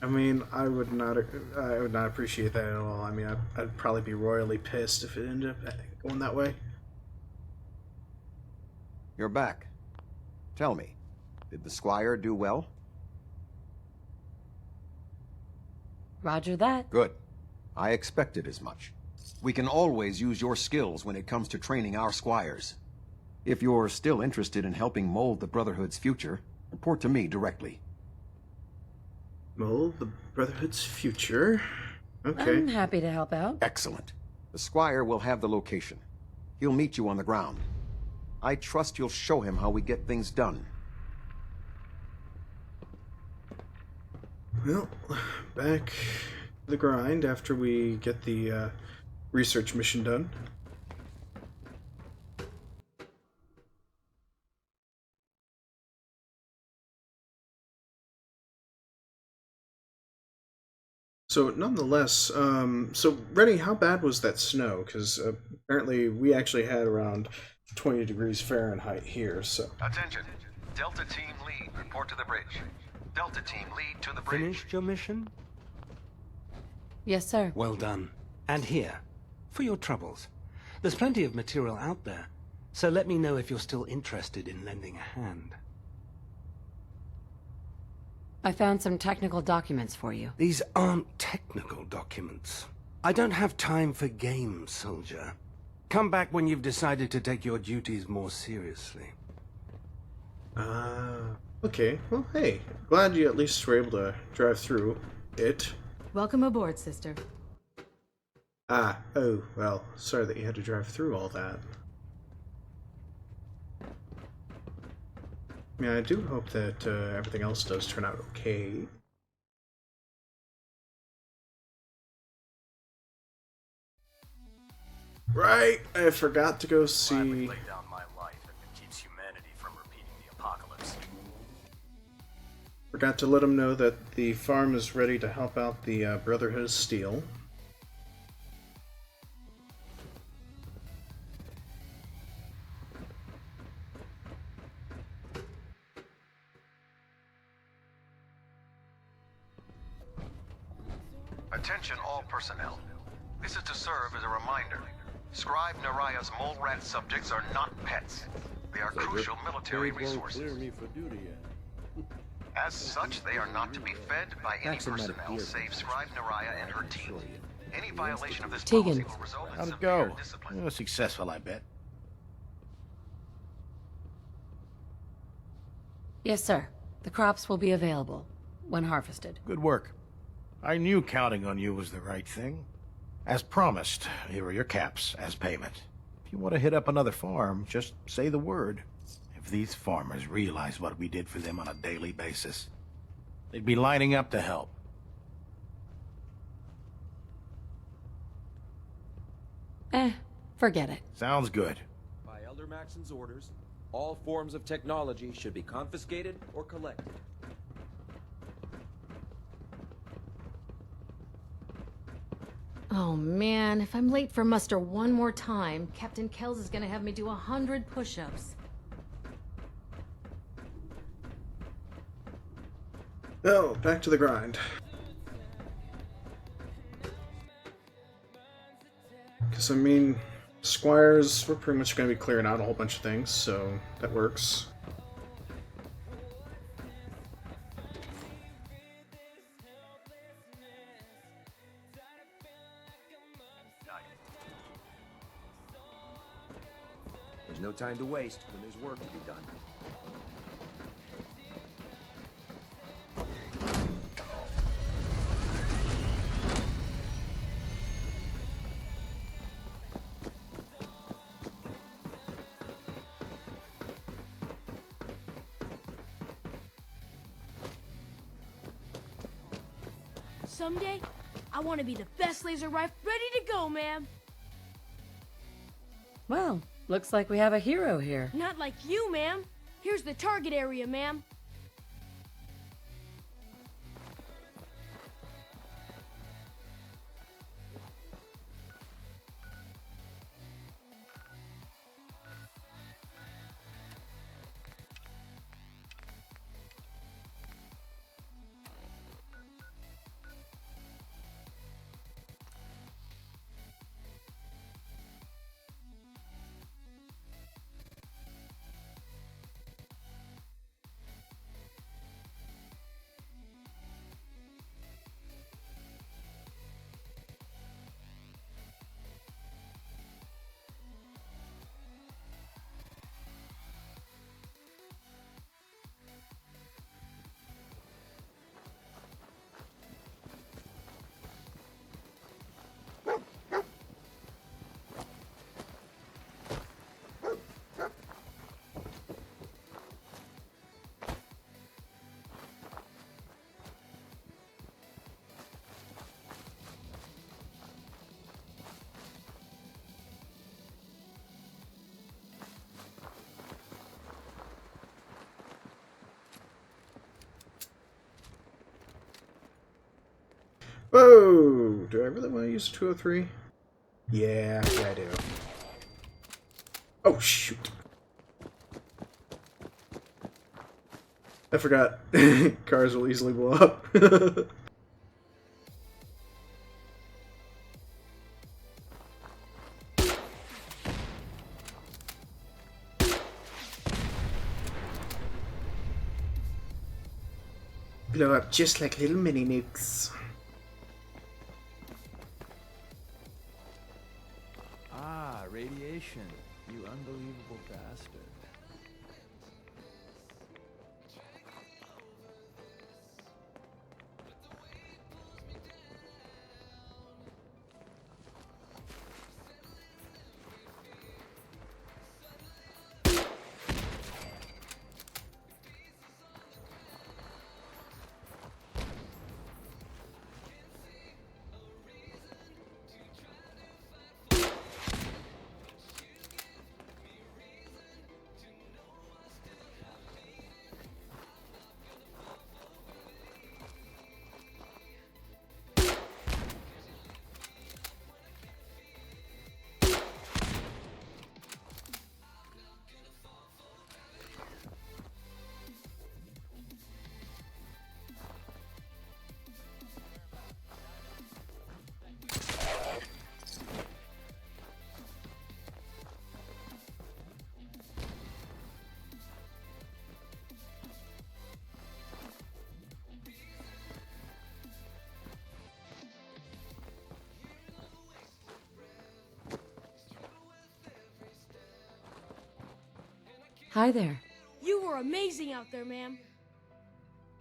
I mean, I would not appreciate that at all. I mean, I'd probably be royally pissed if it ended up going that way. You're back. Tell me, did the squire do well? Roger that. Good. I expected as much. We can always use your skills when it comes to training our squires. If you're still interested in helping mold the Brotherhood's future, report to me directly. Mold the Brotherhood's future? Okay. I'm happy to help out. Excellent. The squire will have the location. He'll meet you on the ground. I trust you'll show him how we get things done. Well, back to the grind after we get the research mission done. So, nonetheless, so Rennie, how bad was that snow? Because apparently we actually had around 20 degrees Fahrenheit here, so... Attention! Delta Team Lead, report to the bridge. Delta Team Lead to the bridge. Finished your mission? Yes, sir. Well done. And here, for your troubles. There's plenty of material out there, so let me know if you're still interested in lending a hand. I found some technical documents for you. These aren't technical documents. I don't have time for games, soldier. Come back when you've decided to take your duties more seriously. Okay. Well, hey, glad you at least were able to drive through it. Welcome aboard, sister. Oh, well, sorry that you had to drive through all that. I mean, I do hope that everything else does turn out okay. Right, I forgot to go see... Lay down my life if it keeps humanity from repeating the apocalypse. Forgot to let him know that the farm is ready to help out the Brotherhood of Steel. Attention all personnel. This is to serve as a reminder. Scribe Naraya's mole rat subjects are not pets. They are crucial military resources. As such, they are not to be fed by any personnel save Scribe Naraya and her team. Any violation of this policy will result in How'd it severe go? discipline. Successful, I bet. Yes, sir. The crops will be available when harvested. Good work. I knew counting on you was the right thing. As promised, here are your caps as payment. If you want to hit up another farm, just say the word. If these farmers realized what we did for them on a daily basis, they'd be lining up to help. Forget it. Sounds good. By Elder Maxon's orders, all forms of technology should be confiscated or collected. Oh man, if I'm late for muster one more time, Captain Kells is gonna have me do 100 push-ups. Oh, back to the grind. Because, I mean, Squires, we're pretty much going to be clearing out a whole bunch of things, so that works. There's no time to waste when there's work to be done. Someday, I want to be the best laser rifle ready to go, ma'am. Well, looks like we have a hero here. Not like you, ma'am. Here's the target area, ma'am. Whoa! Do I really want to use 203? Yeah, I do. Oh, shoot. I forgot. Cars will easily blow up. Blow up just like little mini nukes. Radiation, you unbelievable bastard. Hi there. You were amazing out there, ma'am.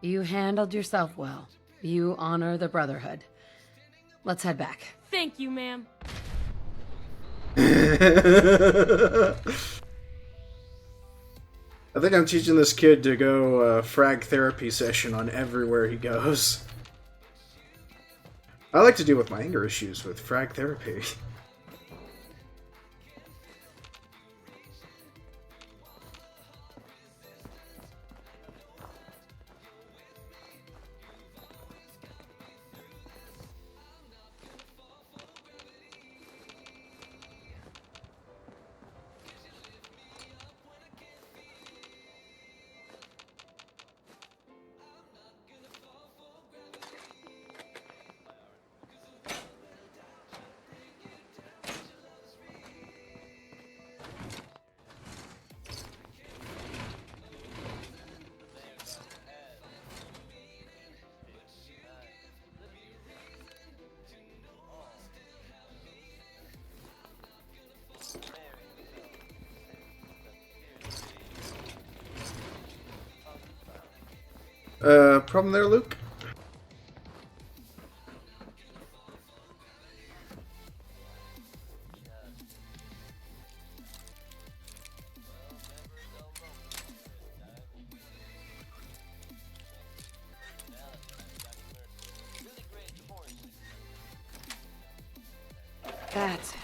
You handled yourself well. You honor the Brotherhood. Let's head back. Thank you, ma'am. I think I'm teaching this kid to go frag therapy session on everywhere he goes. I like to deal with my anger issues with frag therapy. Problem there, Luke? That's it.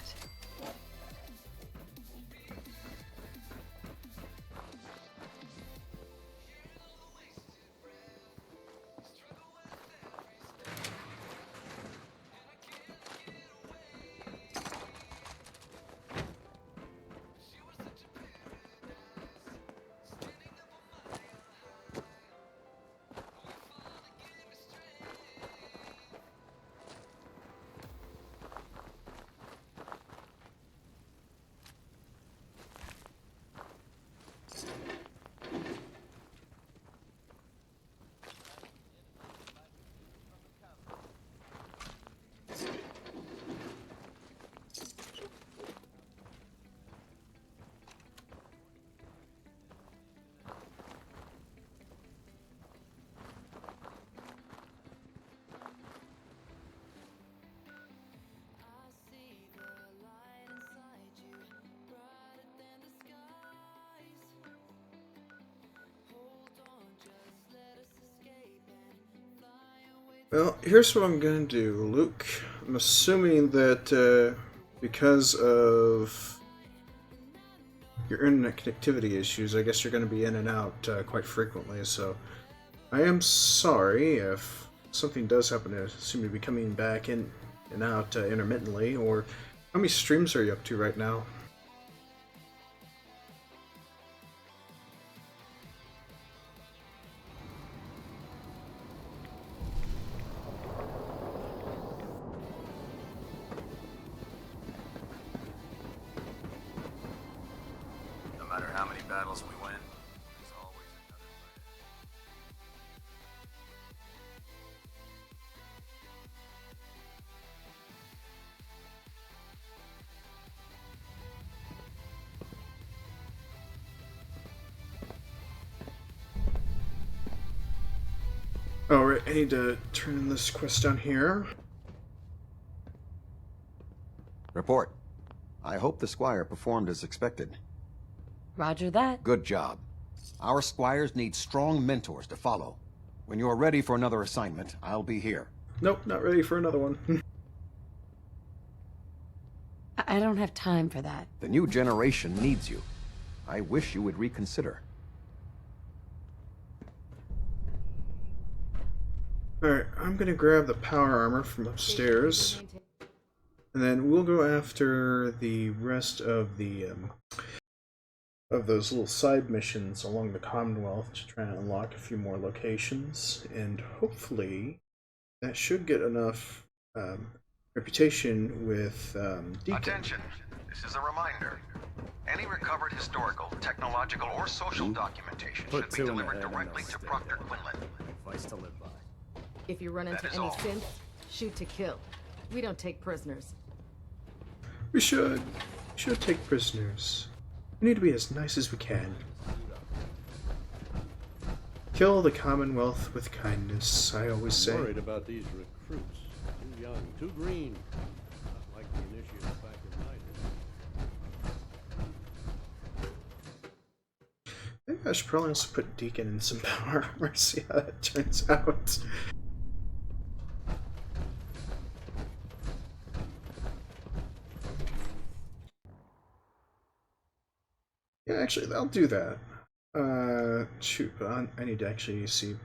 Well, here's what I'm gonna do, Luke. I'm assuming that because of your internet connectivity issues, I guess you're gonna be in and out quite frequently, so I am sorry if something does happen to seem to be coming back in and out intermittently, or how many streams are you up to right now? No matter how many battles we win, there's always another fight. Alright, I need to turn this quest down here. Report. I hope the Squire performed as expected. Roger that. Good job. Our Squires need strong mentors to follow. When you're ready for another assignment, I'll be here. Nope, not ready for another one. I don't have time for that. The new generation needs you. I wish you would reconsider. Alright, I'm gonna grab the power armor from upstairs, and then we'll go after the rest of the of those little side missions along the Commonwealth to try and unlock a few more locations, and hopefully that should get enough reputation with Deacon. Attention! This is a reminder. Any recovered historical, technological, or social documentation should be delivered directly to Proctor Quinlan. Advice to live by. If you run into That is any all. synths, shoot to kill. We don't take prisoners. We should take prisoners. We need to be as nice as we can. Kill the Commonwealth with kindness, I always say. Worried about these recruits. young, too green. Not like the initiates back in my day. Maybe I should probably also put Deacon in some power armor, see how that turns out. Yeah, actually, I'll do that. Shoot, but I need to actually see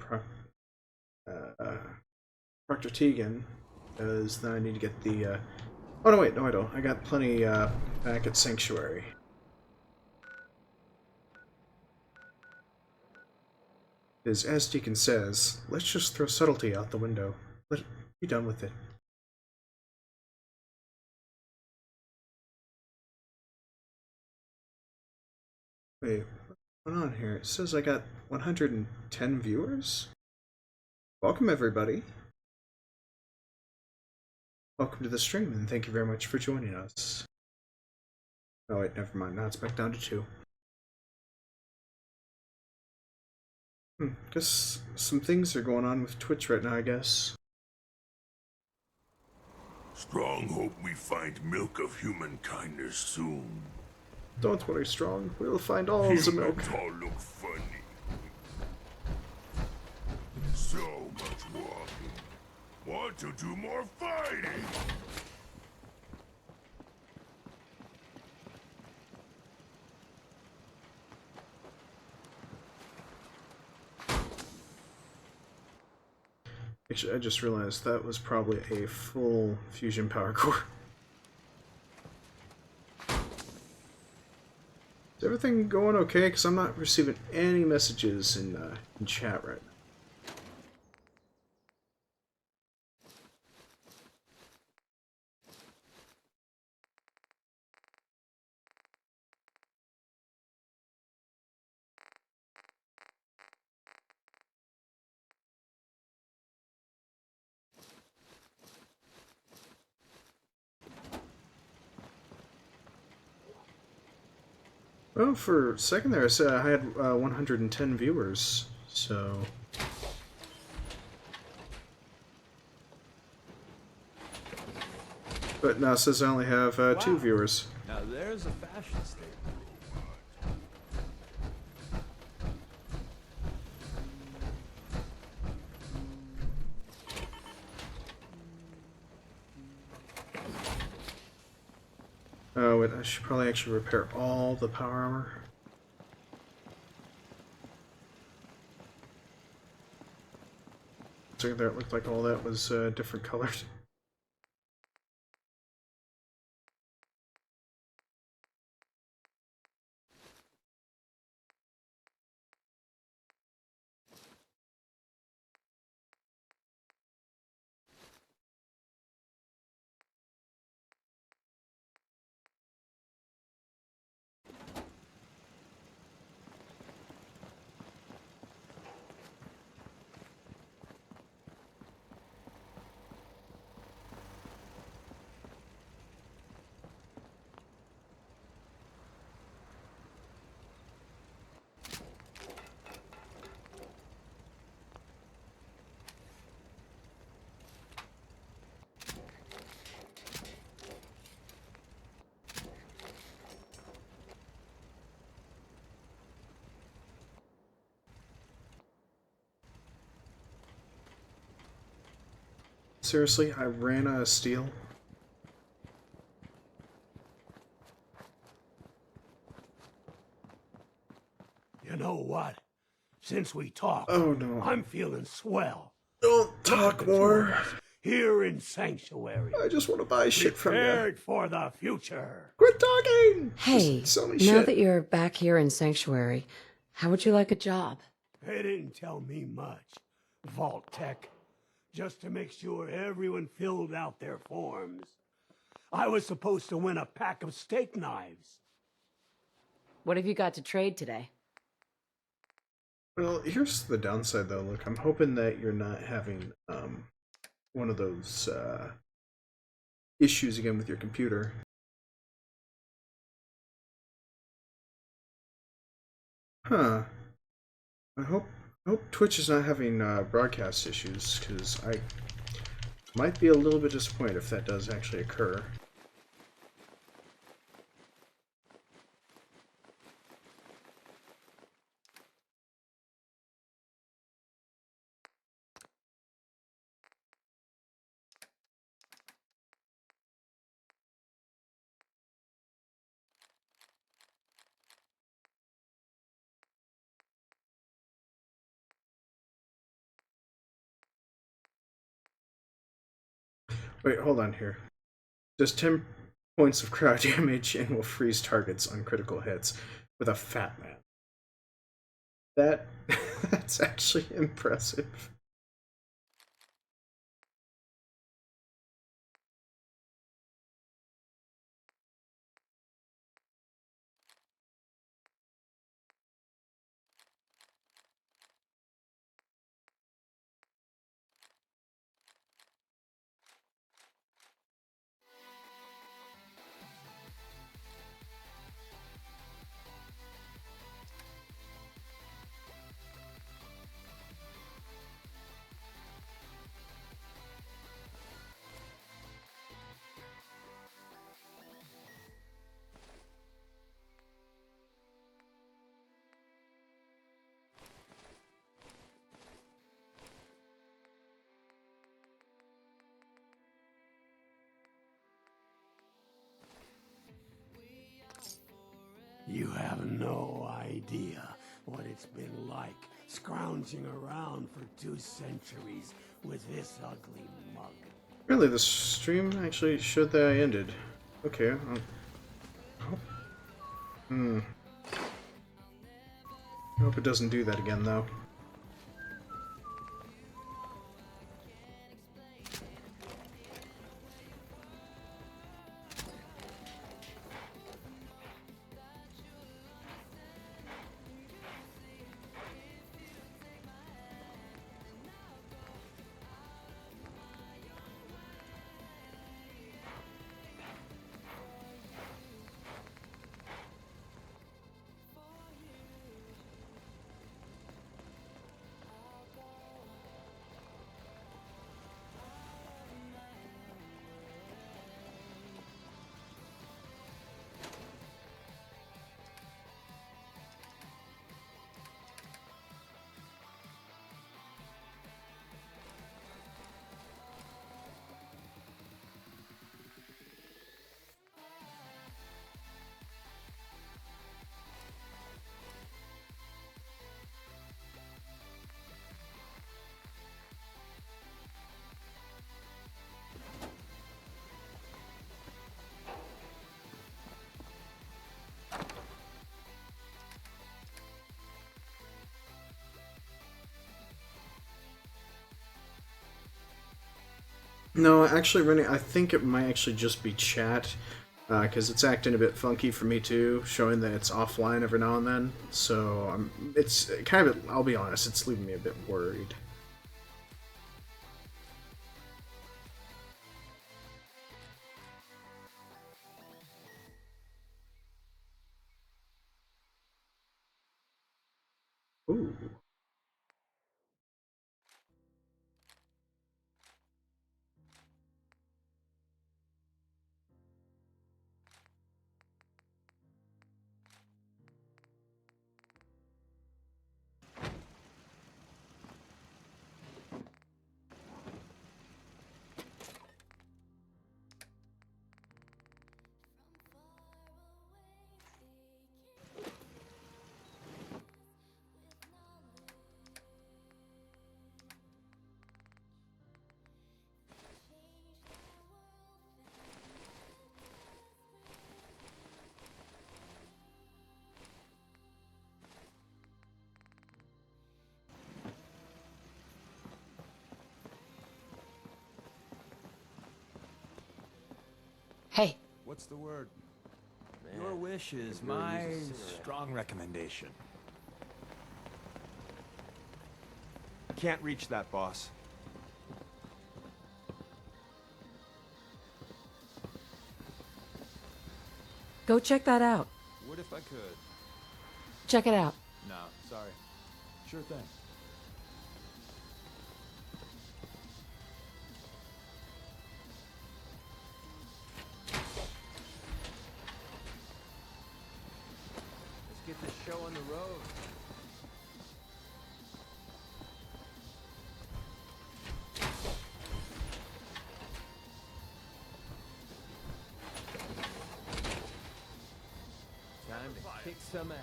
Proctor Tegan, because then I need to get the, oh no wait, no I don't. I got plenty back at Sanctuary. As Deacon says, let's just throw subtlety out the window. Let it be done with it. Wait, what's going on here? It says I got 110 viewers? Welcome everybody. Welcome to the stream, and thank you very much for joining us. Oh wait, never mind. Now it's back down to 2. Guess some things are going on with Twitch right now, I guess. Strong hope we find milk of human kindness soon. Don't worry, Strong. We'll find all the milk. Humans all look funny. So much walking. Want to do more fighting? Actually, I just realized that was probably a full fusion power core. Is everything going okay? Because I'm not receiving any messages in chat right now. Well, for a second there, I said I had 110 viewers, so... But now it says I only have 2 viewers. Now there's a fashion statement. Oh, wait, I should probably actually repair all the power armor. So there, it looked like all that was different colors. Seriously, I ran out of steel. You know what? Since we talked, oh no, I'm feeling swell. Don't talk more. Here in Sanctuary. I just want to buy shit from you. Prepared for the future. Quit talking! Hey, just sell me now shit. that you're back here in Sanctuary, how would you like a job? They didn't tell me much. Vault Tech. Just to make sure everyone filled out their forms. I was supposed to win a pack of steak knives. What have you got to trade today? Well, here's the downside though. Look, I'm hoping that you're not having one of those issues again with your computer. Huh. I hope Twitch is not having broadcast issues, because Might be a little bit disappointed if that does actually occur. Wait, hold on here. Does 10 points of crowd damage and will freeze targets on critical hits with a fat man. That's actually impressive. You have no idea what it's been like scrounging around for 2 centuries with this ugly mug. Really, the stream actually showed that I ended. Okay. I hope it doesn't do that again, though. No, actually, Rennie, I think it might actually just be chat, because it's acting a bit funky for me too, showing that it's offline every now and then. So it's kind of, I'll be honest, it's leaving me a bit worried. Ooh. Hey. What's the word? Your wish is my strong recommendation. Can't reach that, boss. Go check that out. What if I could? Check it out. No, sorry. Sure thing. get the show on the road. Time to kick some ass.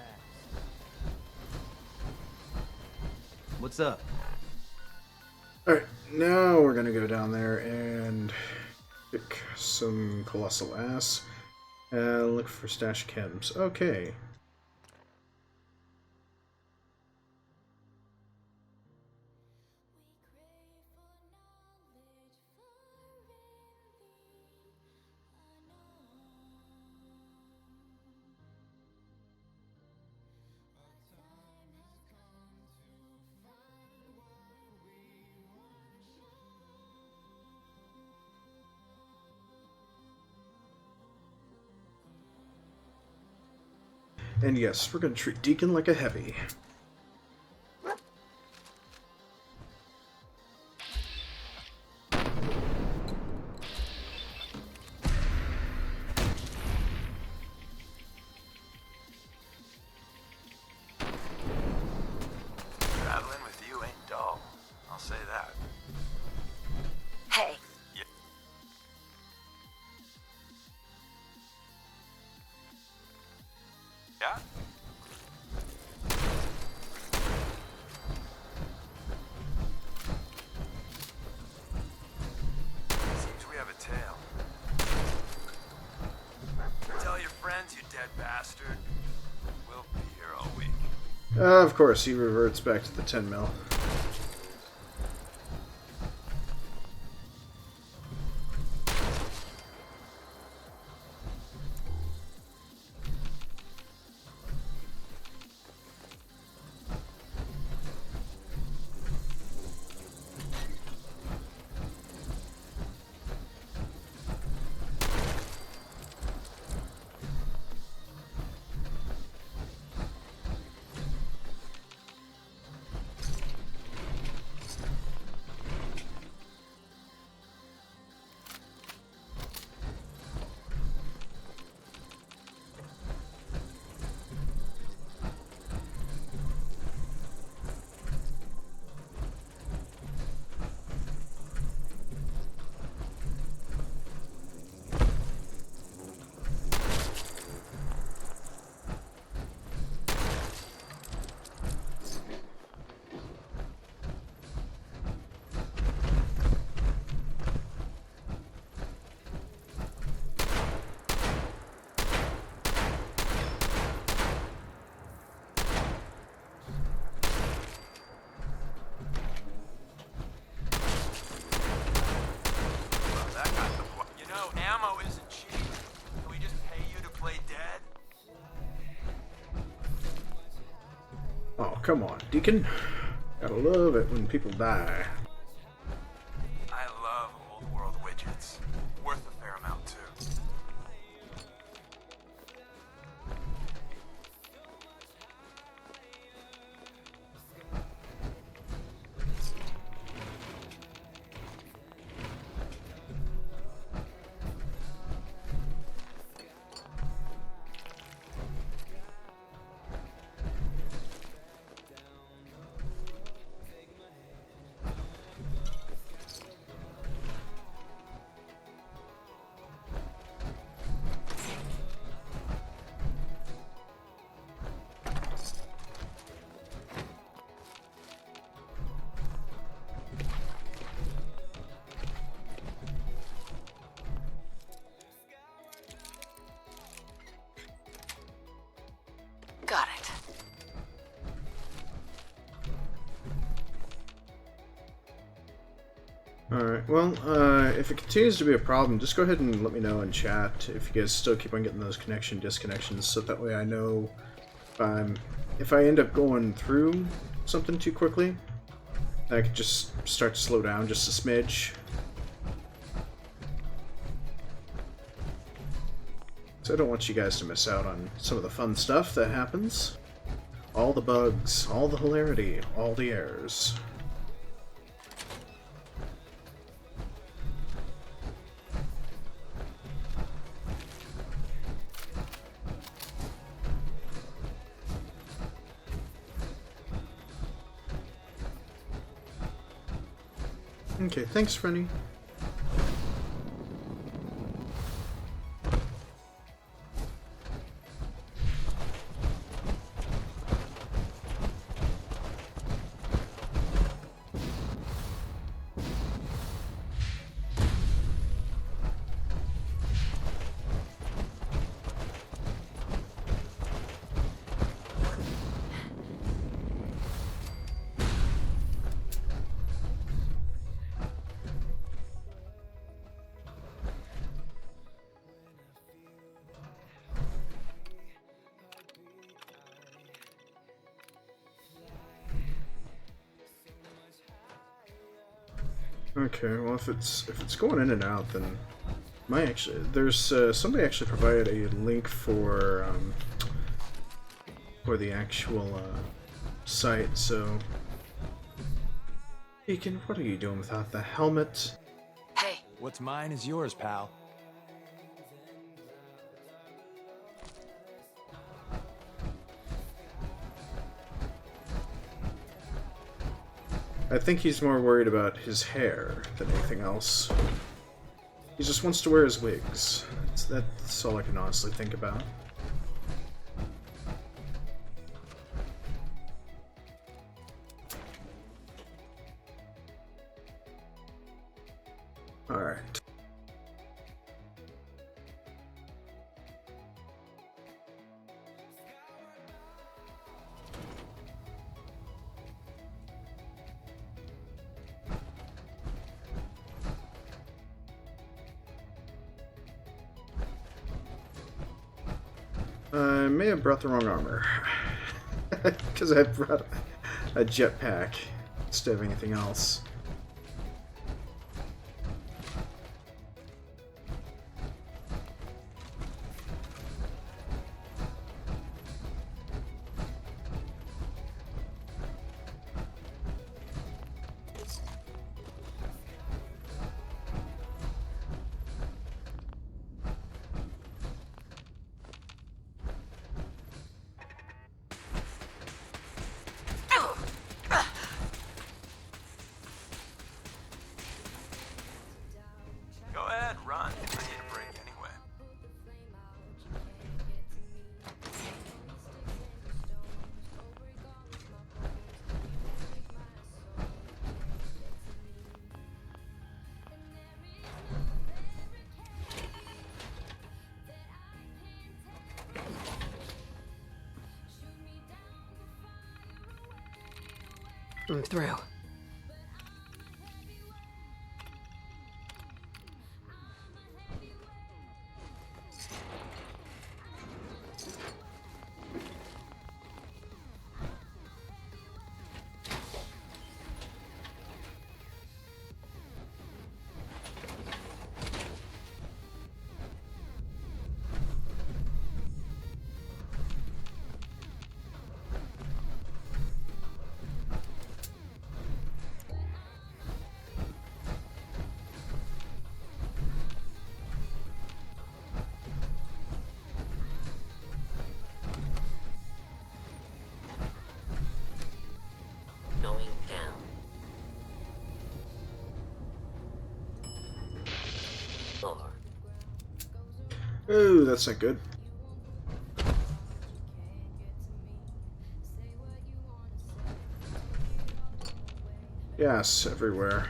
What's up? Alright, now we're gonna go down there and kick some colossal ass. Look for stash chems. Okay. And yes, we're going to treat Deacon like a heavy. Traveling with you ain't dull. I'll say that. Hey. Yeah? Seems we have a tail. Tell your friends, you dead bastard. We'll be here all week. Of course, he reverts back to the 10 mil. Ammo isn't cheap. Can we just pay you to play dead? Oh, come on, Deacon. Gotta love it when people die. I love old world widgets. Worth a fair amount, too. Got it. Alright, well, if it continues to be a problem, just go ahead and let me know in chat if you guys still keep on getting those connection disconnections, so that way I know if I end up going through something too quickly, I could just start to slow down just a smidge. So I don't want you guys to miss out on some of the fun stuff that happens. All the bugs, all the hilarity, all the errors. Okay, thanks, Frenny. Okay, well if it's going in and out, then there's somebody actually provided a link for the actual site. So, Deacon, what are you doing without the helmet? Hey, what's mine is yours, pal. I think he's more worried about his hair than anything else. He just wants to wear his wigs. That's all I can honestly think about. Alright. I may have brought the wrong armor. Because I brought a jetpack instead of anything else. Go ahead, run. I need a break anyway. I'm through. Going down. Floor. Oh, that's not good. Yes, everywhere.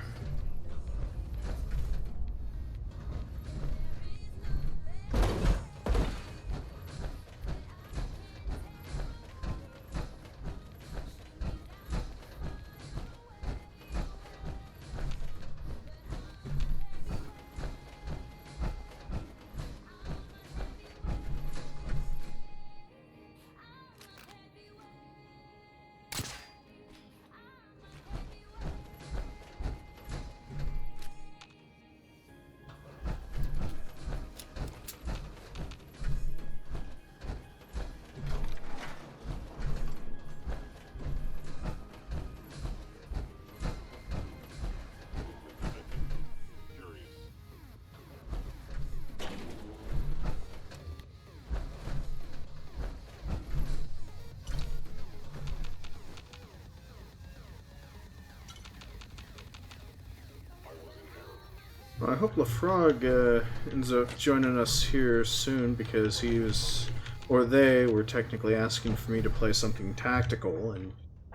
Well, I hope LaFrog ends up joining us here soon, because he was, or they were technically asking for me to play something tactical, and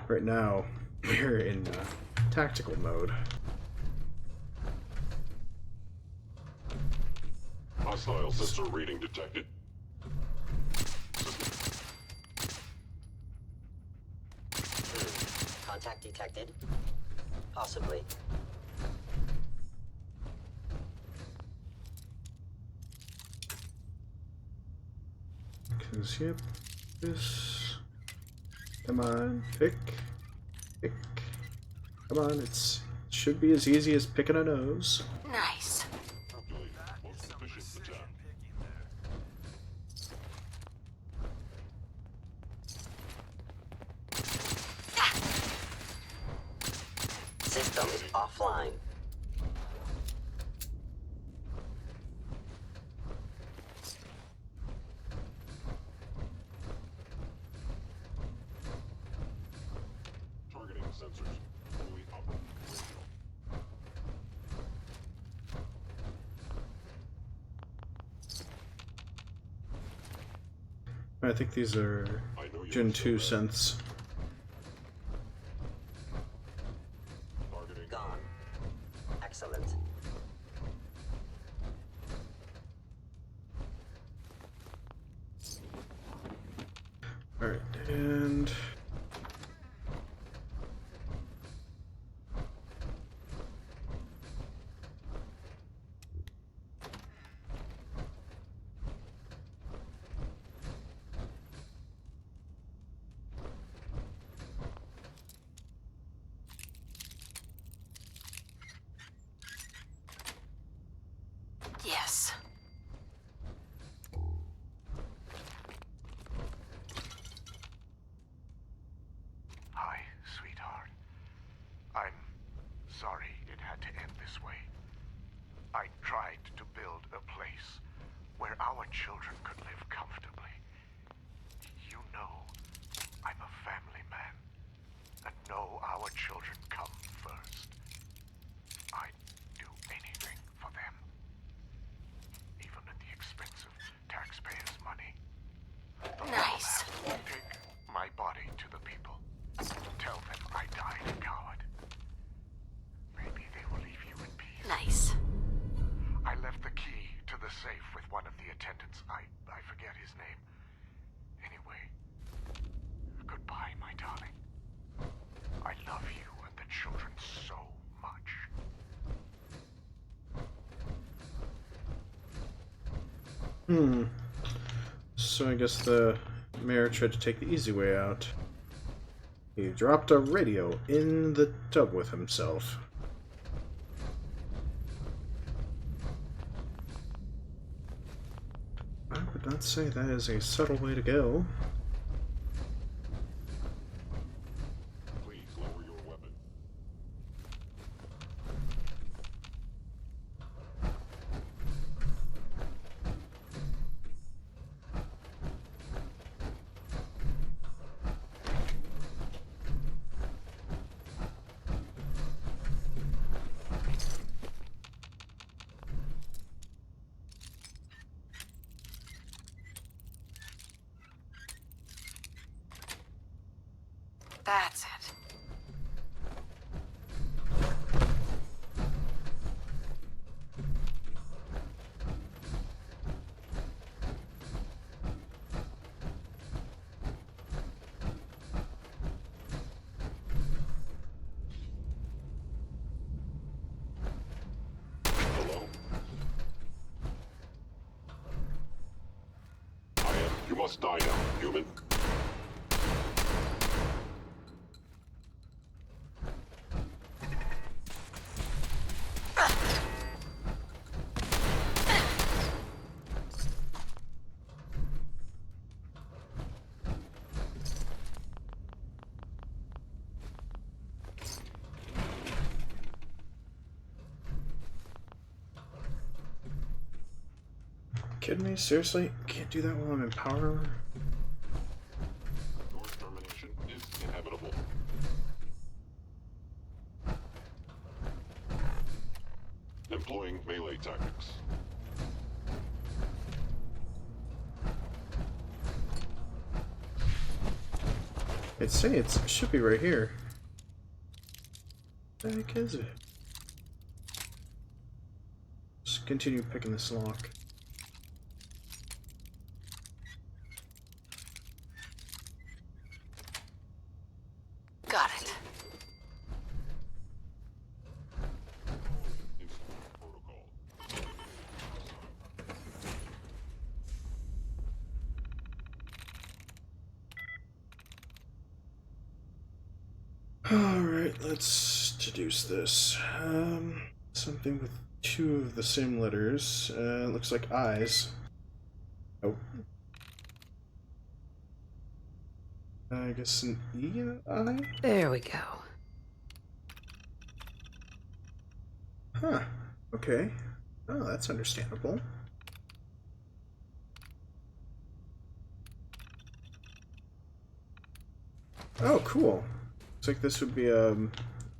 right now we're in tactical mode. Hostile sensor reading detected. Contact detected. Possibly. Because, yep, this... Come on, pick. Come on, it should be as easy as picking a nose. Nice. Systems offline. Targeting sensors fully operational. I think these are Gen 2 synths. Gone. Excellent. Alright, and... Yes. Hi, sweetheart. I'm sorry it had to end this way. I tried to build a place where our children could live comfortably. You know, I'm a family man, and know our children come first. I'd do anything for them, even at the expense of taxpayers' money. Nice. Take my body to the people. Tell them I died a coward. Maybe they will leave you in peace. Nice. I left the key to the safe with one of the attendants. I forget his name. Anyway, goodbye, my darling. I love you and the children so much. So I guess the mayor tried to take the easy way out. He dropped a radio in the tub with himself. I would not say that is a subtle way to go. Please lower your weapon. That's it. You must die now, human. Kidding me? Seriously? Can't do that while I'm in power? Your extermination is inevitable. Deploying melee tactics. I'd say it should be right here. What the heck is it? Just continue picking this lock. Got it. Alright, let's deduce this. Something with two of the same letters. Looks like eyes. Oh. I guess an E eye? There we go. Huh. Okay. Oh, that's understandable. Oh, cool. Looks like this would be a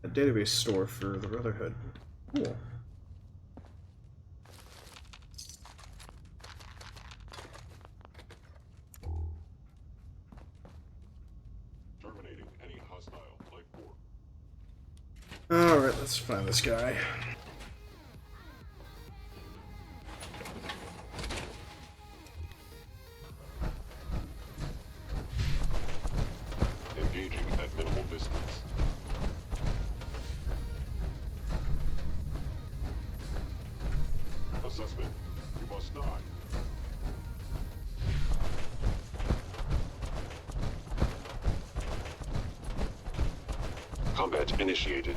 database store for the Brotherhood. Cool. Terminating any hostile life form. Alright, let's find this guy. Engaging at minimal distance. Assessment. You must die. Combat initiated.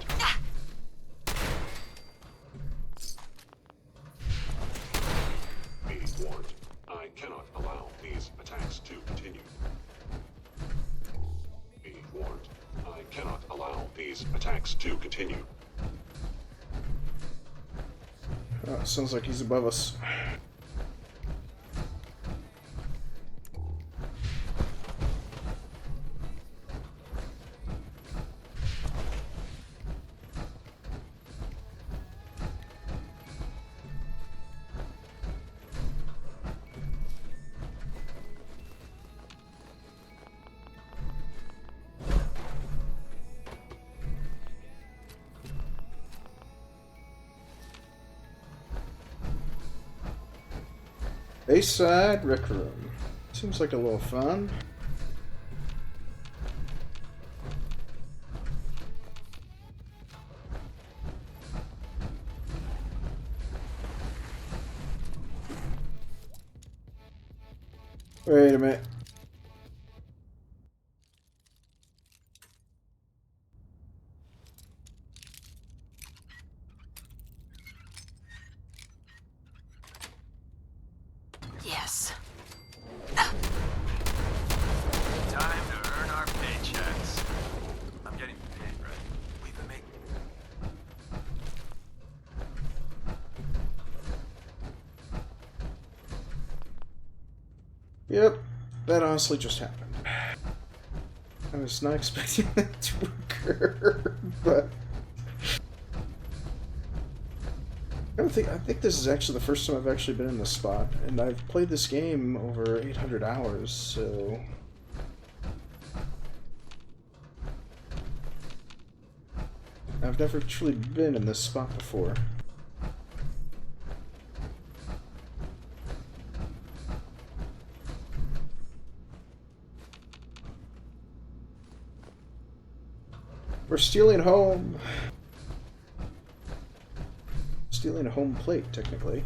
Be warned. I cannot allow these attacks to continue. Be warned. I cannot allow these attacks to continue. Oh, sounds like he's above us. Bayside Rec Room. Seems like a little fun. Wait a minute. Yes. Time to earn our paychecks. I'm getting paid, right? We've been making... Yep, that honestly just happened. I was not expecting that to occur, but I think this is actually the first time I've actually been in this spot, and I've played this game over 800 hours, so I've never truly been in this spot before. We're stealing home. Stealing a home plate, technically.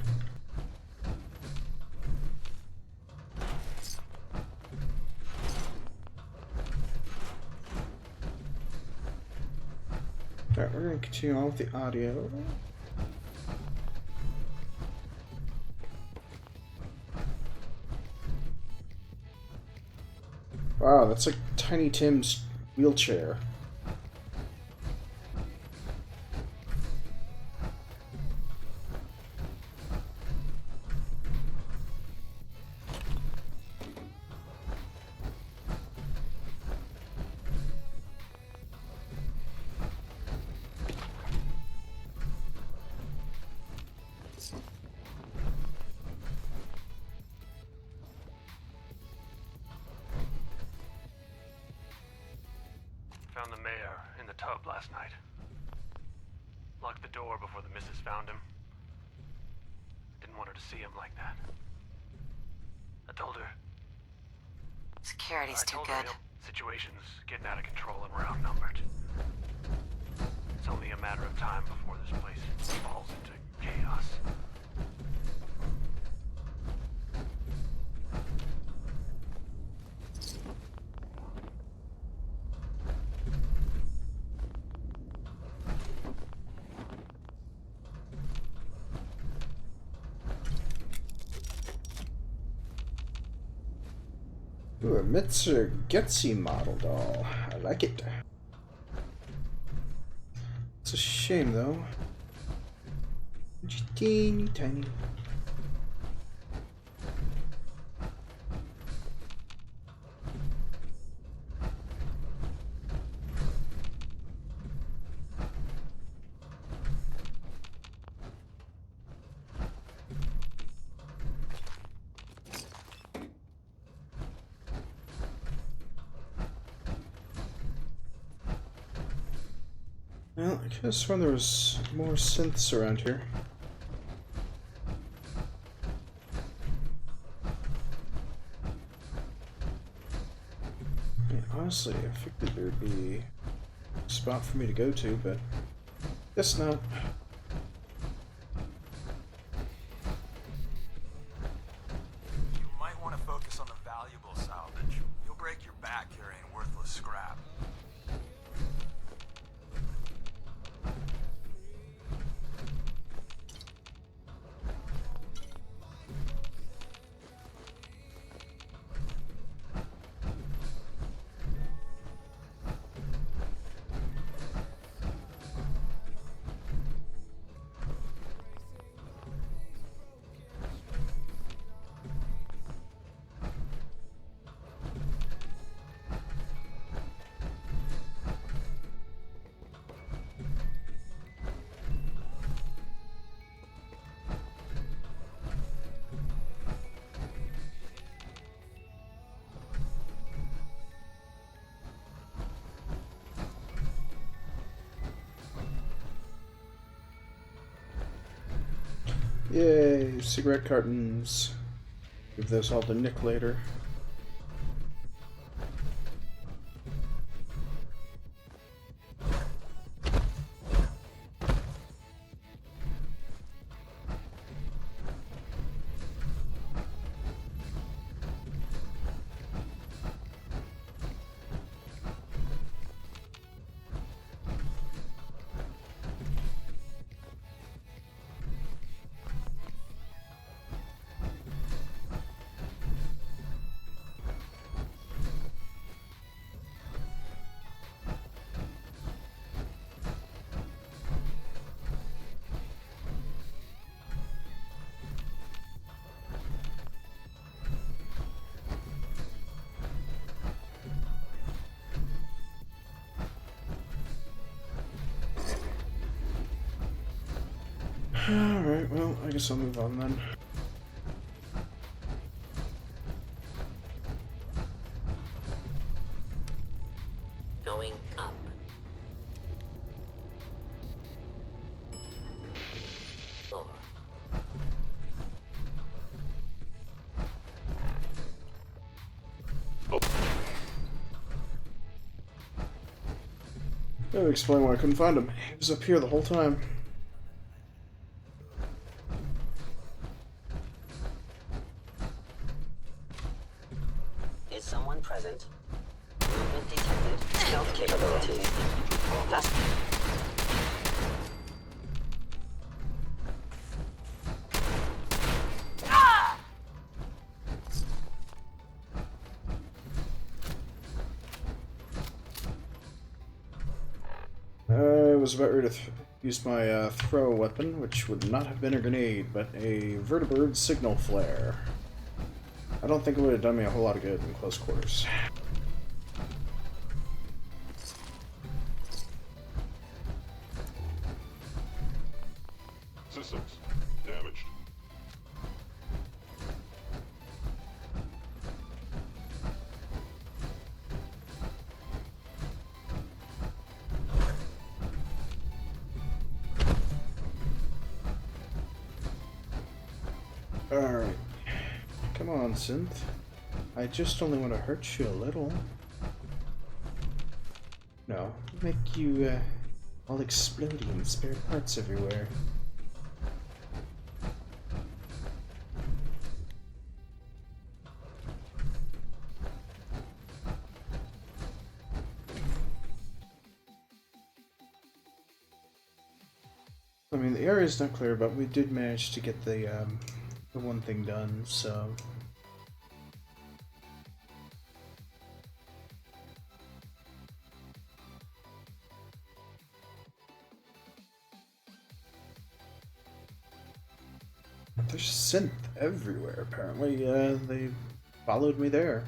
Alright, we're going to continue on with the audio. Wow, that's like Tiny Tim's wheelchair. the tub last night. Locked the door before the missus found him. Didn't want her to see him like that. I told her. Security's too good. Situation's getting out of control and we're outnumbered. It's only a matter of time before this place falls into chaos. Ooh, a Mitsugetsu model doll. I like it. It's a shame, though. Just teeny tiny. Well, I could have sworn there was more synths around here. I mean, honestly, I figured there'd be a spot for me to go to, but guess not. You might want to focus on the valuable salvage. You'll break your back carrying worthless scrap. Yay, cigarette cartons. Give those all to Nick later. Alright, well, I guess I'll move on then. Going up. Floor. That would explain why I couldn't find him. He was up here the whole time. Is someone present? Movement detected. Stealth capabilities. That's... I was about ready to use my throw weapon, which would not have been a grenade, but a vertibird signal flare. I don't think it would have done me a whole lot of good in close quarters. Systems damaged. Alright. Come on, Synth. I just only want to hurt you a little. No, make you all exploding and spare parts everywhere. I mean, the area's not clear, but we did manage to get the one thing done, so... There's synth everywhere, apparently. They followed me there.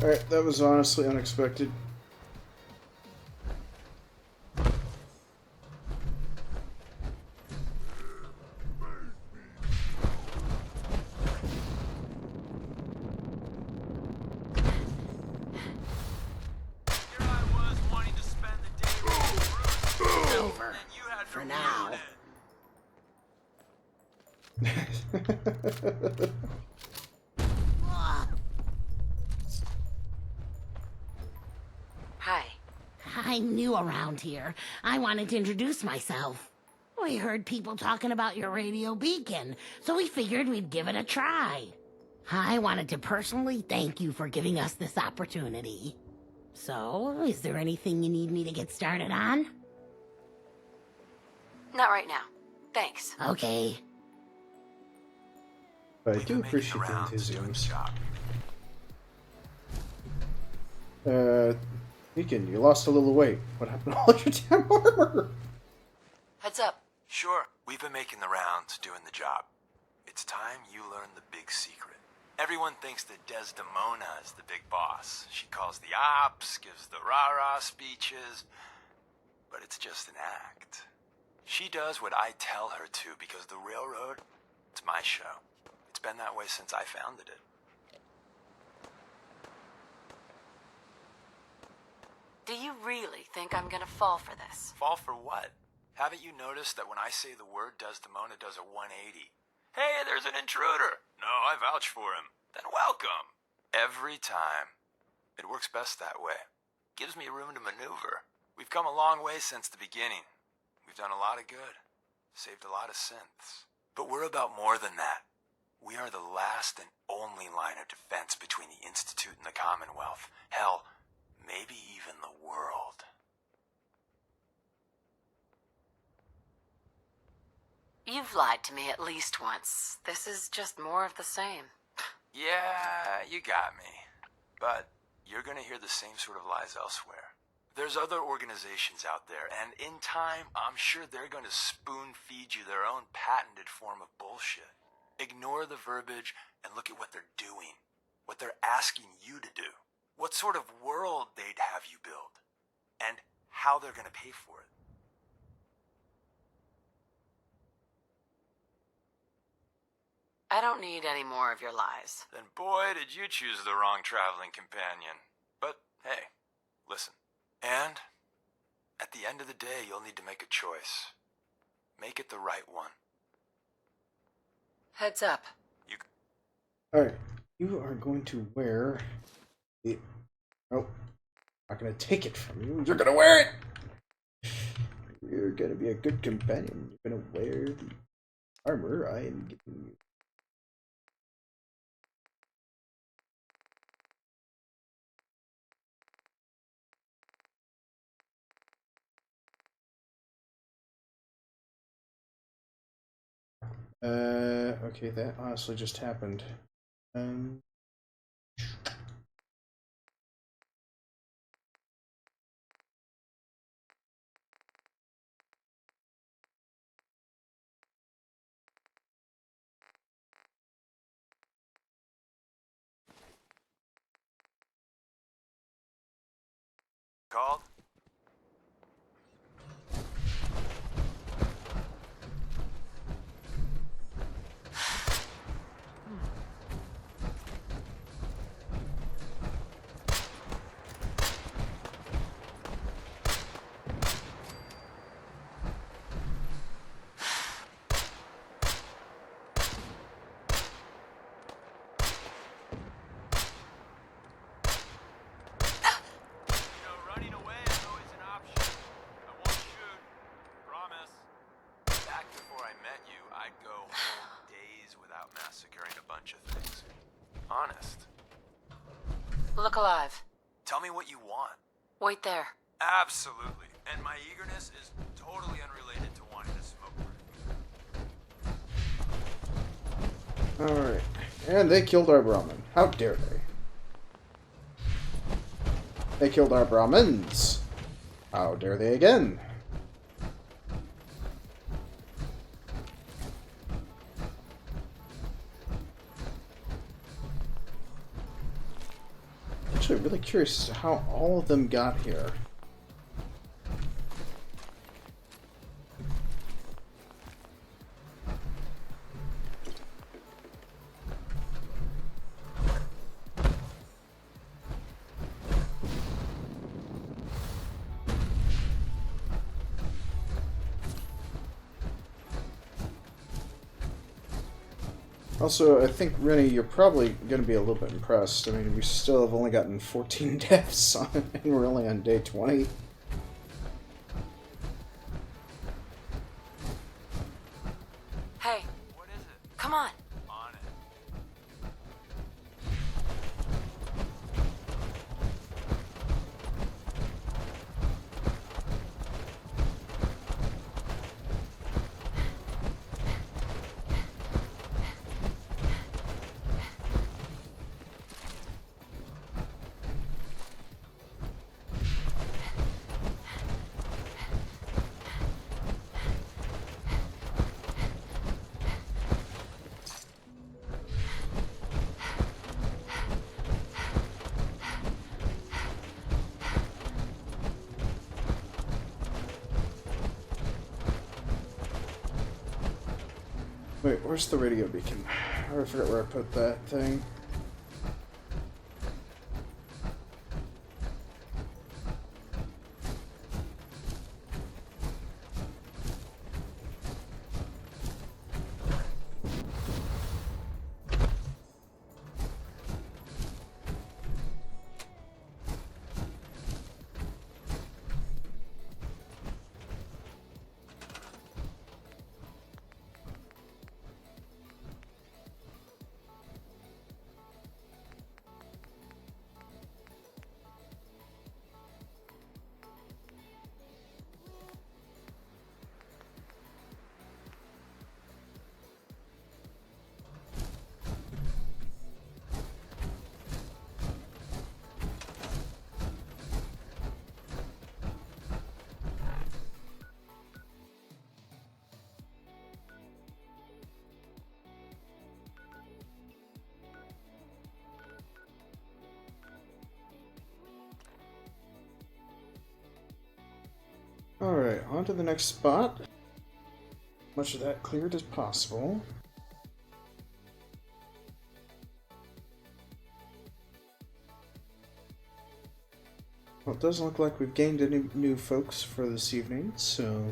Alright, that was honestly unexpected. For now. Hi. I'm new around here. I wanted to introduce myself. We heard people talking about your radio beacon, so we figured we'd give it a try. I wanted to personally thank you for giving us this opportunity. So, is there anything you need me to get started on? Not right now. Thanks. Okay. But I do appreciate the enthusiasm. Deacon, you lost a little weight. What happened to all your damn armor? Heads up. Sure, we've been making the rounds, doing the job. It's time you learn the big secret. Everyone thinks that Desdemona is the big boss. She calls the ops, gives the rah-rah speeches, but it's just an act. She does what I tell her to because the railroad, it's my show. It's been that way since I founded it. Do you really think I'm gonna fall for this? Fall for what? Haven't you noticed that when I say the word, Desdemona does a 180? Hey, there's an intruder! No, I vouch for him. Then welcome! Every time. It works best that way. Gives me room to maneuver. We've come a long way since the beginning. We've done a lot of good. Saved a lot of synths. But we're about more than that. We are the last and only line of defense between the Institute and the Commonwealth. Hell, maybe even the world. You've lied to me at least once. This is just more of the same. Yeah, you got me. But you're gonna hear the same sort of lies elsewhere. There's other organizations out there, and in time, I'm sure they're gonna spoon-feed you their own patented form of bullshit. Ignore the verbiage and look at what they're doing. What they're asking you to do. What sort of world they'd have you build. And how they're gonna pay for it. I don't need any more of your lies. Then boy, did you choose the wrong traveling companion. But hey, listen. And at the end of the day, you'll need to make a choice. Make it the right one. Heads up. Alright, you are going to wear the... Oh, I'm not going to take it from you. You're going to wear it! You're going to be a good companion. You're going to wear the armor I am giving you. Okay, that honestly just happened. Called? Honest. Look alive. Tell me what you want. Wait there. Absolutely. And my eagerness is totally unrelated to wanting to smoke. Alright. And they killed our Brahmin. How dare they? They killed our Brahmins. How dare they again? I'm really curious as to how all of them got here. Also, I think, Rennie, you're probably going to be a little bit impressed. I mean, we still have only gotten 14 deaths on, and we're only on day 20. Hey. What is it? Come on. On it. Wait, where's the radio beacon? I forgot where I put that thing. Alright, on to the next spot. Much of that cleared as possible. Well, it doesn't look like we've gained any new folks for this evening, so...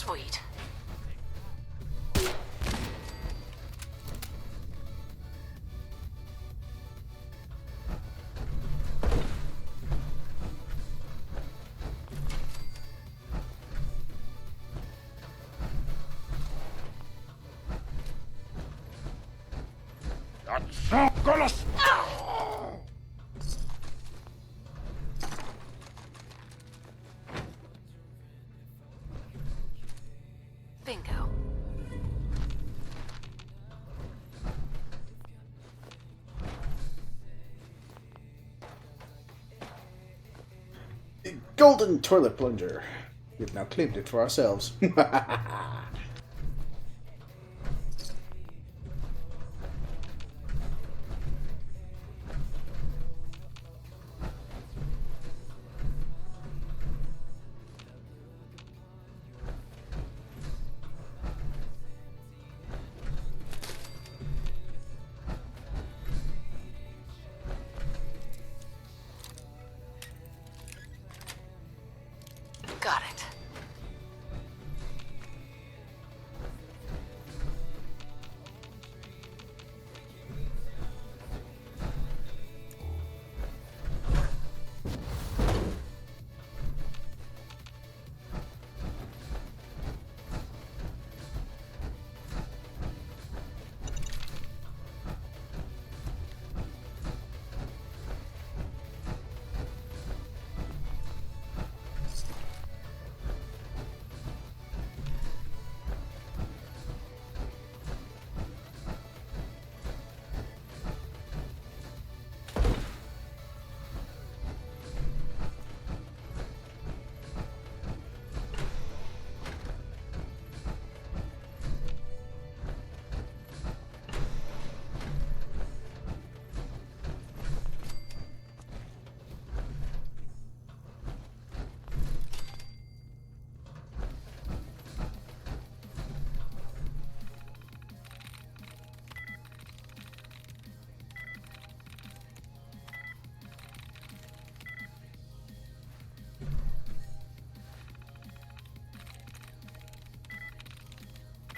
Sweet. That's so gonna Bingo. The golden toilet plunger. We've now claimed it for ourselves. Got it.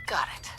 Got it.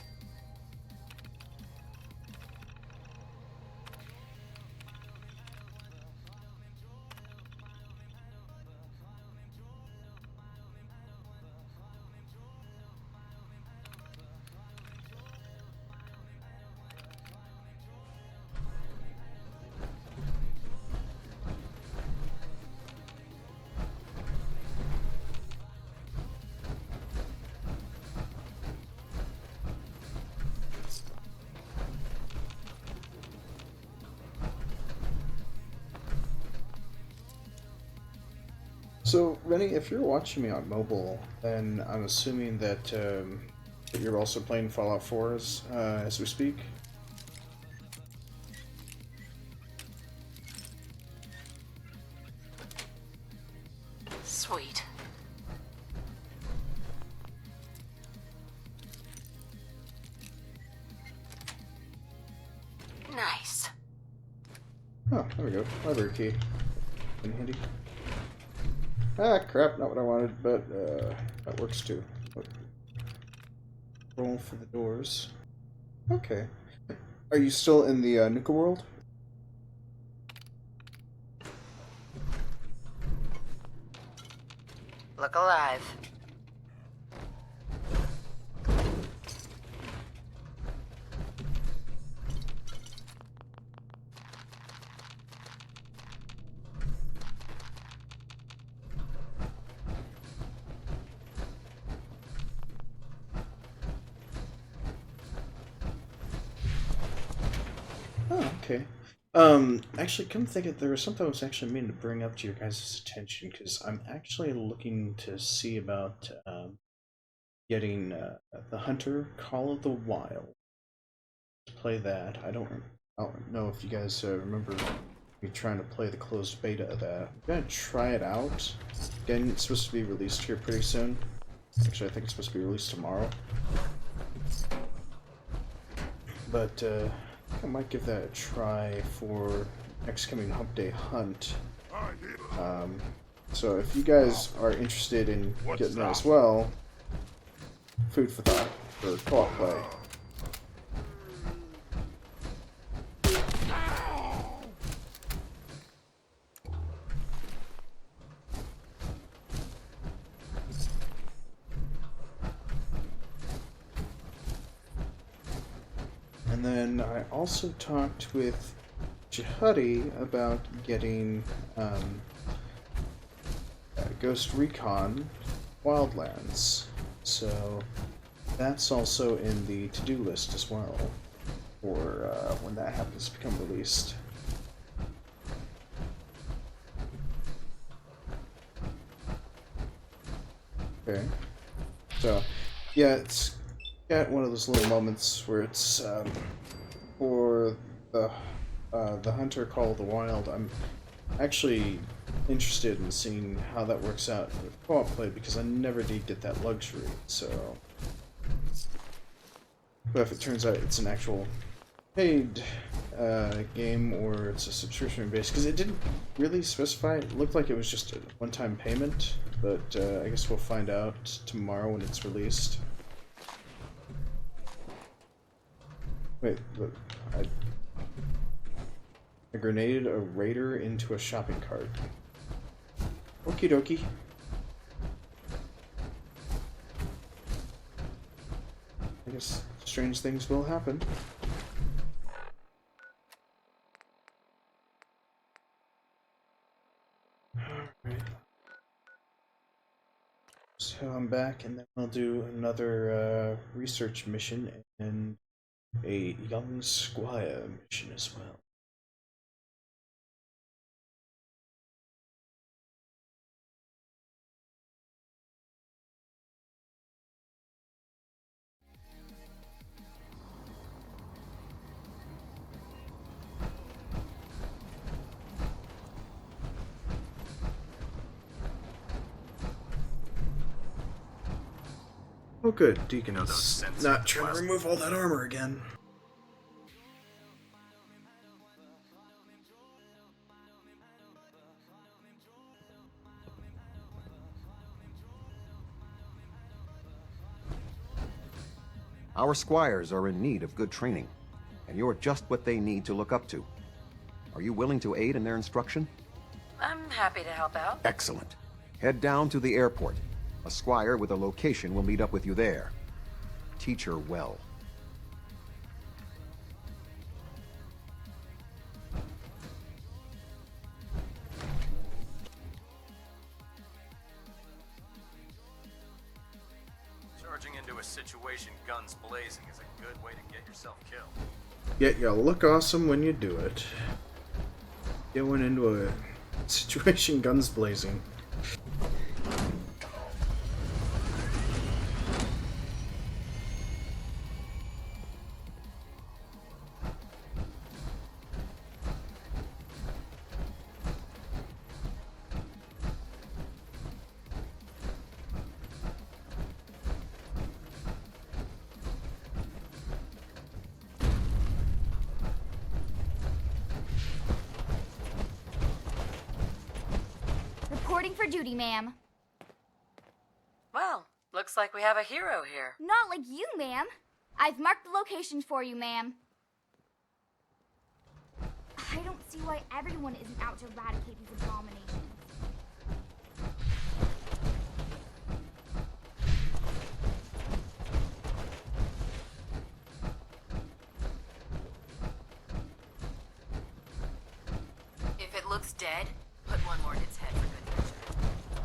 So, Rennie, if you're watching me on mobile, then I'm assuming that, that you're also playing Fallout 4 as we speak? Sweet. Nice. Oh, there we go. Library key. In handy. Ah, crap, not what I wanted, but that works too. Roll for the doors. Okay. Are you still in the Nuka world? Look alive. Oh, okay. Actually, come think it, there was something I was actually meaning to bring up to your guys' attention, because I'm actually looking to see about getting the Hunter Call of the Wild. To play that. I don't know if you guys remember me trying to play the closed beta of that. I'm gonna try it out. Again, it's supposed to be released here pretty soon. Actually, I think it's supposed to be released tomorrow. But I might give that a try for next coming Hump Day Hunt. So if you guys are interested in getting that as well, food for thought for co-op play. And then I also talked with Jihadi about getting Ghost Recon Wildlands. So that's also in the to-do list as well for when that happens to become released. Okay. So, yeah, it's got one of those little moments where it's for the Hunter Call of the Wild. I'm actually interested in seeing how that works out with co-op play because I never did get that luxury. So, but if it turns out it's an actual paid game or it's a subscription based, because it didn't really specify. It looked like it was just a one-time payment, but I guess we'll find out tomorrow when it's released. Wait, look, I grenaded a raider into a shopping cart. Okie dokie. I guess strange things will happen. Alright. So I'm back, and then I'll do another research mission and a young squire mission as well. Oh good, Deacon is not trying to remove all that armor again. Our squires are in need of good training, and you're just what they need to look up to. Are you willing to aid in their instruction? I'm happy to help out. Excellent. Head down to the airport. A squire with a location will meet up with you there. Teach her well. Charging into a situation guns blazing is a good way to get yourself killed. Yet you'll look awesome when you do it. Going into a situation guns blazing. Reporting for duty, ma'am. Well, looks like we have a hero here. Not like you, ma'am. I've marked the location for you, ma'am. I don't see why everyone isn't out to eradicate these abominations. If it looks dead, put one more in its head for good measure.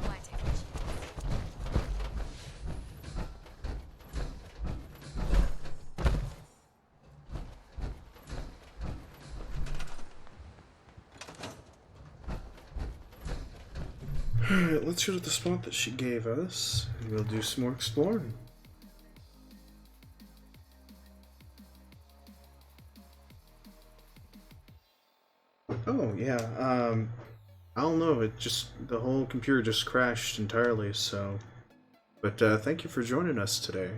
Why take a chance? Alright, let's go to the spot that she gave us, and we'll do some more exploring. Oh, yeah, I don't know, the whole computer just crashed entirely, so... But, thank you for joining us today.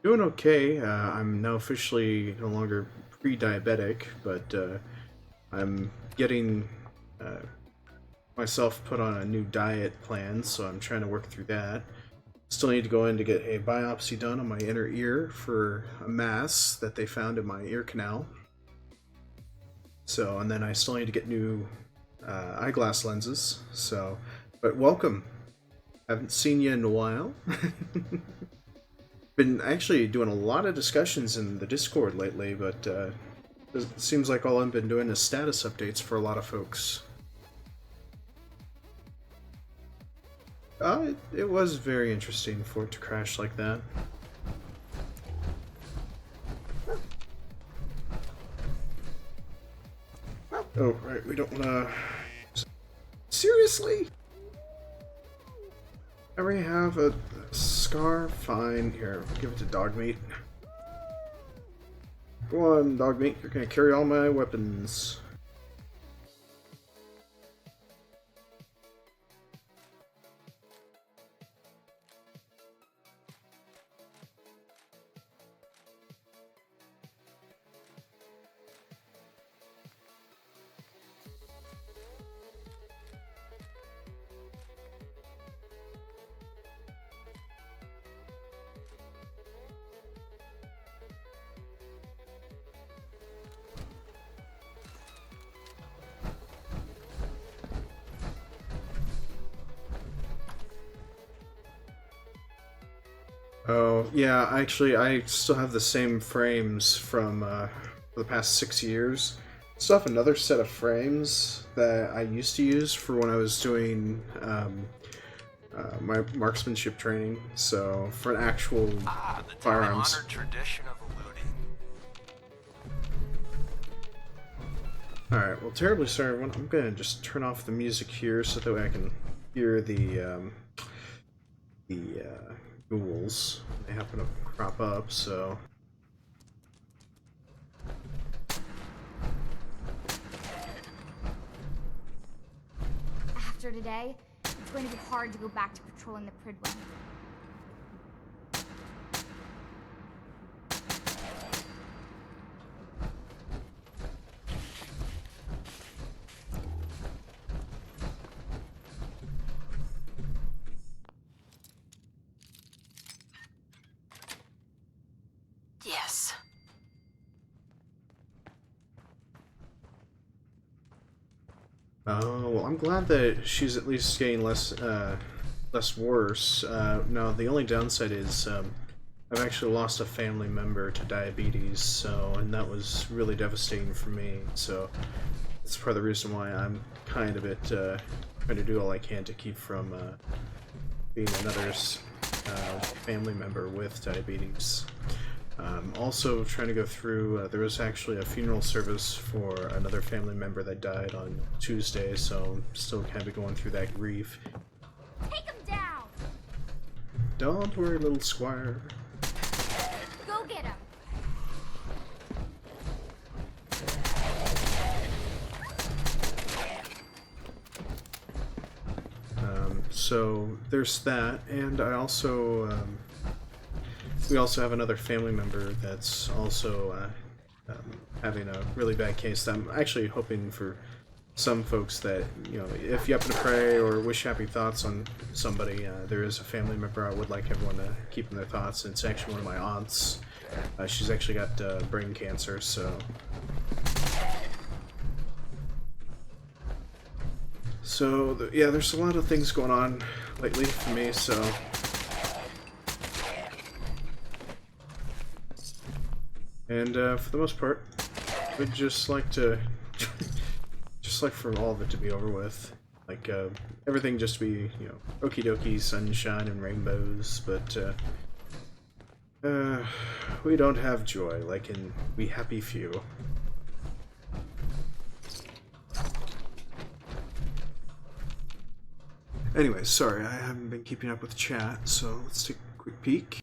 Doing okay, I'm now officially no longer pre-diabetic, but, I'm getting, myself put on a new diet plan, so I'm trying to work through that. Still need to go in to get a biopsy done on my inner ear for a mass that they found in my ear canal. So, and then I still need to get new eyeglass lenses. So, but welcome. Haven't seen you in a while. Been actually doing a lot of discussions in the Discord lately, but it seems like all I've been doing is status updates for a lot of folks. It was very interesting for it to crash like that. Oh, right, we don't wanna... Seriously? I already have a scar? Fine, here, give it to Dogmeat. Go on, Dogmeat, you're gonna carry all my weapons. Oh, yeah, actually, I still have the same frames from the past 6 years. Still have another set of frames that I used to use for when I was doing my marksmanship training, so for an actual firearms. The time-honored tradition of eluding. Alright, well, terribly sorry everyone. I'm gonna just turn off the music here so that way I can hear the ghouls. They happen to crop up, so... After today, it's going to be hard to go back to patrolling the Pridwell. Yes. Oh, well, I'm glad that she's at least getting less worse. No, the only downside is I've actually lost a family member to diabetes, so, and that was really devastating for me, so that's part of the reason why I'm kind of trying to do all I can to keep from being another family member with diabetes. Also trying to go through, there was actually a funeral service for another family member that died on Tuesday, so I'm still kind of going through that grief. Take him down! Don't worry, little squire. Go get him! So there's that, and I also, we also have another family member that's also having a really bad case. I'm actually hoping for some folks that, you know, if you happen to pray or wish happy thoughts on somebody, there is a family member I would like everyone to keep in their thoughts. It's actually one of my aunts. She's actually got brain cancer, so... So, yeah, there's a lot of things going on lately for me, so... And for the most part, we'd just like to, just like for all of it to be over with. Like, everything just to be, you know, okie dokie, sunshine and rainbows, but, we don't have joy, like in We Happy Few. Anyways, sorry, I haven't been keeping up with the chat, so let's take a quick peek.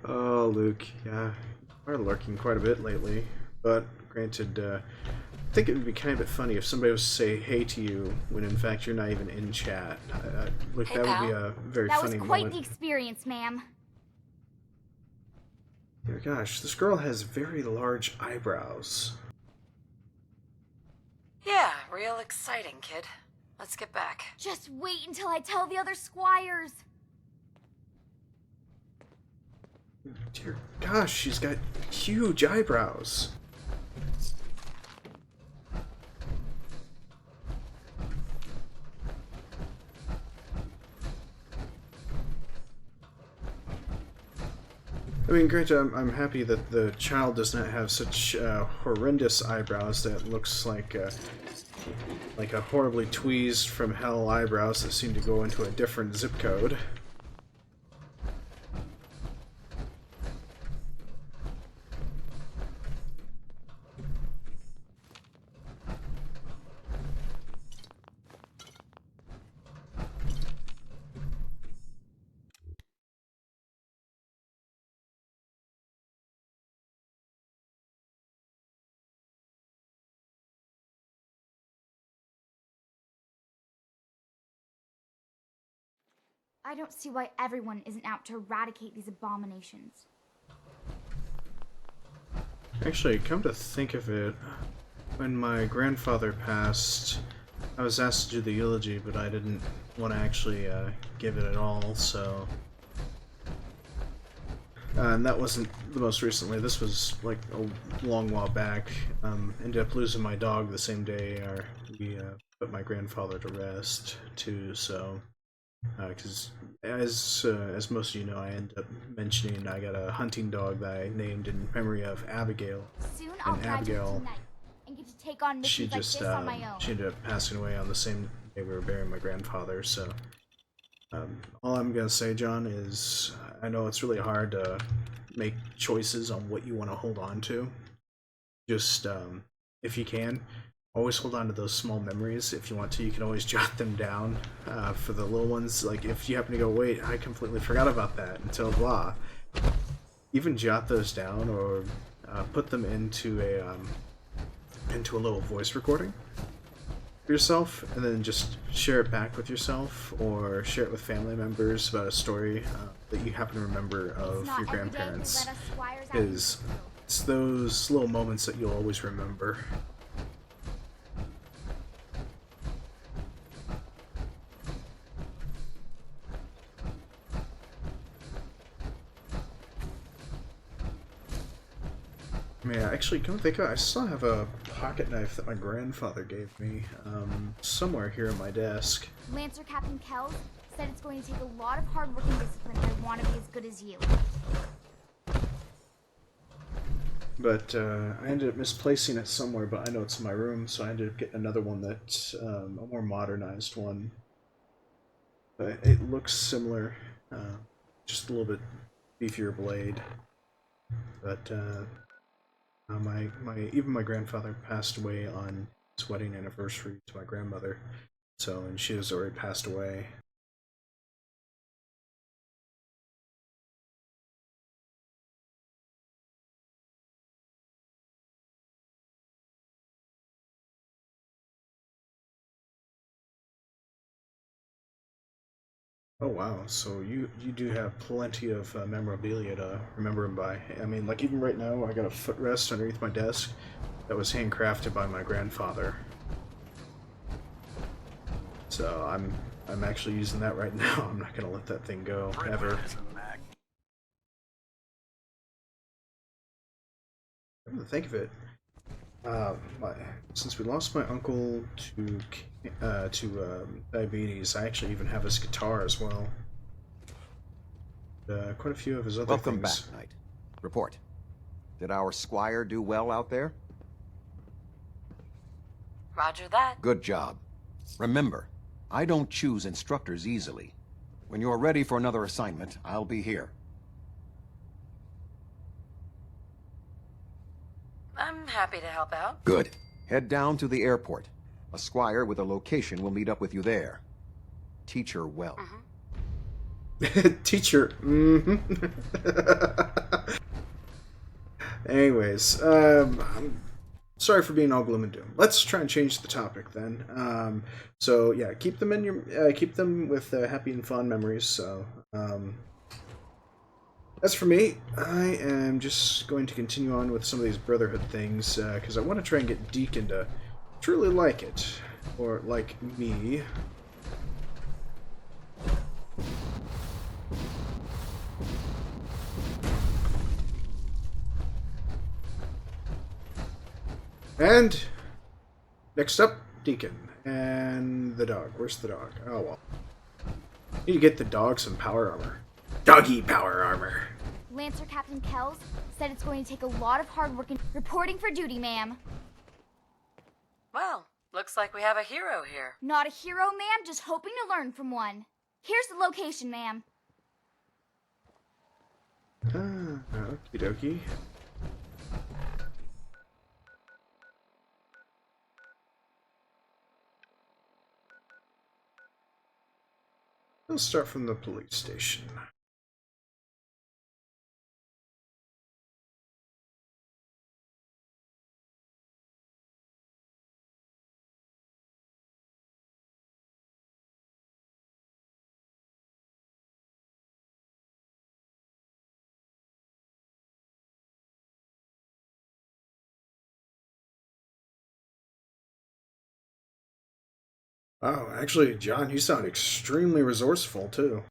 Oh, Luke, yeah, you are lurking quite a bit lately, but Granted, I think it would be kind of a bit funny if somebody was to say hey to you when in fact you're not even in chat. Look, that would be a very funny That was quite moment. the experience, ma'am. Dear gosh, this girl has very large eyebrows. Yeah, real exciting, kid. Let's get back. Just wait until I tell the other squires. Dear gosh, she's got huge eyebrows. I mean, granted, I'm happy that the child does not have such horrendous eyebrows that looks like a horribly tweezed from hell eyebrows that seem to go into a different zip code. I don't see why everyone isn't out to eradicate these abominations. Actually, come to think of it, when my grandfather passed, I was asked to do the eulogy, but I didn't want to actually give it at all, so... and that wasn't the most recently, this was like a long while back. Ended up losing my dog the same day we put my grandfather to rest, too, so... because as most of you know, I ended up mentioning I got a hunting dog that I named in memory of Abigail. Soon I'll And graduate Abigail, tonight and get to take on she missions like just this on my own. she ended up passing away on the same day we were burying my grandfather. So all I'm gonna say, John, is I know it's really hard to make choices on what you want to hold on to. Just if you can, always hold on to those small memories. If you want to, you can always jot them down for the little ones. Like if you happen to go, wait, I completely forgot about that until blah. Even jot those down or put them into a little voice recording for yourself, and then just share it back with yourself or share it with family members about a story that you happen to remember of your grandparents. It's those little moments that you'll always remember. Yeah, actually, come think of it, I still have a pocket knife that my grandfather gave me, somewhere here on my desk. Lancer Captain Kells said it's going to take a lot of hard work and discipline if I want to be as good as you. But I ended up misplacing it somewhere, but I know it's in my room, so I ended up getting another one that's a more modernized one. But it looks similar, just a little bit beefier blade. But even my grandfather passed away on his wedding anniversary to my grandmother, so, and she has already passed away. Oh wow, so you do have plenty of memorabilia to remember him by. I mean, like even right now, I got a footrest underneath my desk that was handcrafted by my grandfather. So I'm actually using that right now. I'm not gonna let that thing go ever. Come to think of it, since we lost my uncle to diabetes, I actually even have his guitar as well. Quite a few of his other Welcome things. back, Knight. Report. Did our squire do well out there? Roger that. Good job. Remember, I don't choose instructors easily. When you're ready for another assignment, I'll be here. I'm happy to help out. Good. Head down to the airport. A squire with a location will meet up with you there. Teach her well. Teacher. Anyways, sorry for being all gloom and doom. Let's try and change the topic then. So yeah, keep them in your keep them with happy and fond memories. So as for me, I am just going to continue on with some of these Brotherhood things because I want to try and get Deacon to truly like it, or like me. And next up, Deacon and the dog. Where's the dog? Oh well. Need to get the dog some power armor. Doggy power armor. Lancer Captain Kells said it's going to take a lot of hard work and reporting for duty, ma'am. Well, looks like we have a hero here. Not a hero, ma'am, just hoping to learn from one. Here's the location, ma'am. Okie dokie. We'll start from the police station. Wow, actually, John, you sound extremely resourceful, too.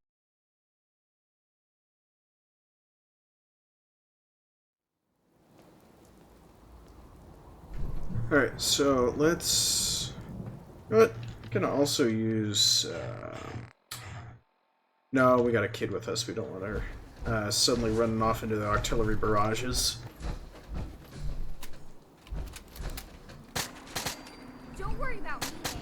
Alright, so let's... You know what? I'm gonna also use... No, we got a kid with us. We don't want her suddenly running off into the artillery barrages. Don't worry about me, ma'am.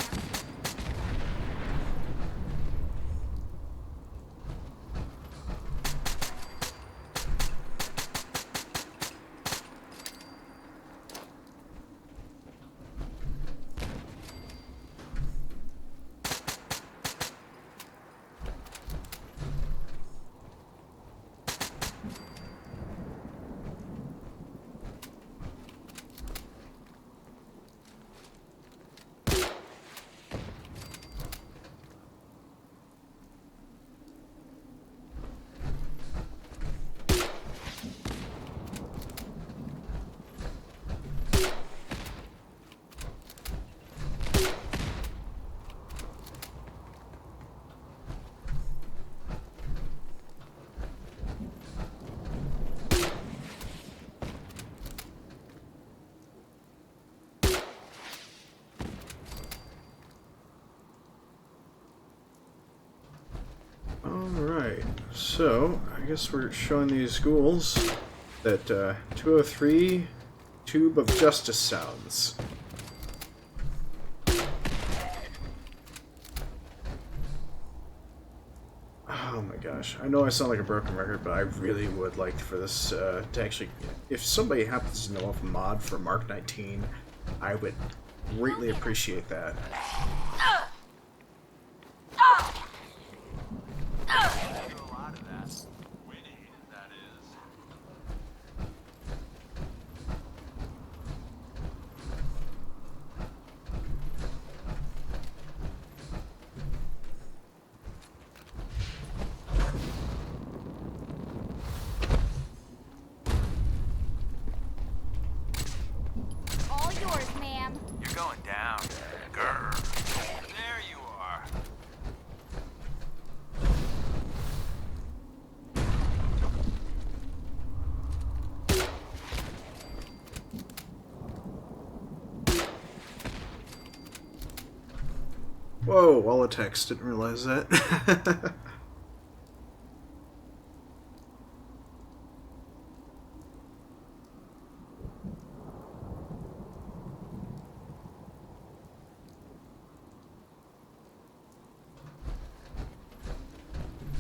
Alright, so I guess we're showing these ghouls that 203 Tube of Justice sounds. Oh my gosh, I know I sound like a broken record, but I really would like for this to actually... If somebody happens to know of a mod for Mark 19, I would greatly appreciate that. All yours, ma'am. You're going down. Grr. There you are. Whoa, wall of text, didn't realize that.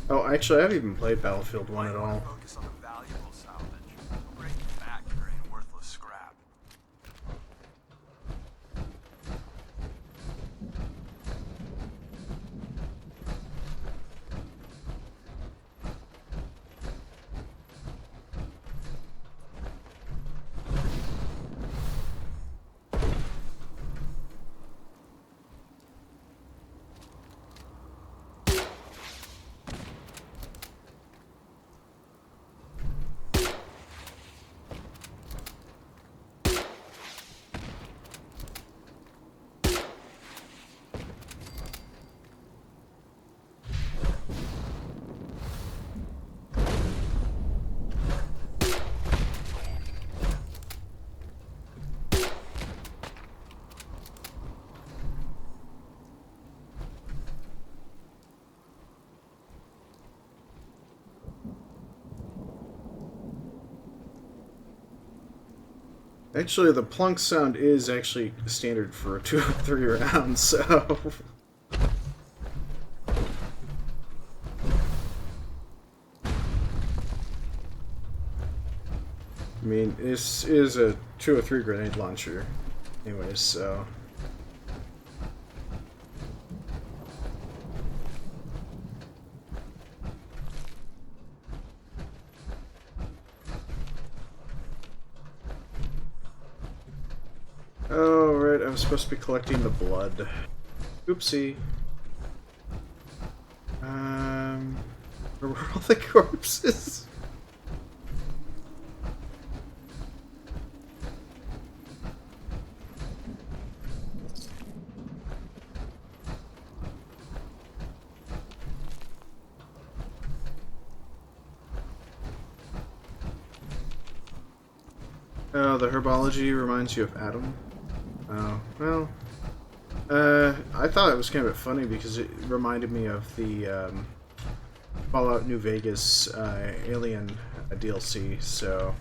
Oh, actually, I haven't even played Battlefield 1 at all. Focus on the valuable salvage. Break the back carrying worthless scrap. Actually, the plunk sound is actually standard for 2 or 3 rounds, so... I mean, this is a 203 grenade launcher, anyways, so... Oh, right, I was supposed to be collecting the blood. Oopsie. Where were all the corpses? Oh, the herbology reminds you of Adam. Oh, well, I thought it was kind of a bit funny because it reminded me of the Fallout New Vegas Alien DLC, so...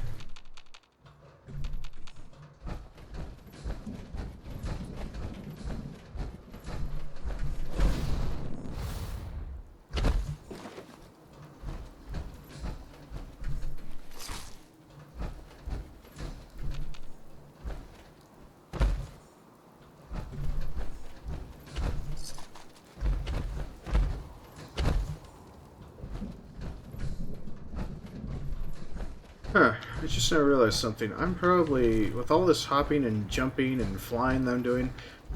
Huh, I just now realized something. I'm probably, with all this hopping and jumping and flying that I'm doing,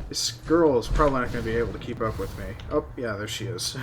this girl is probably not going to be able to keep up with me. Oh, yeah, there she is.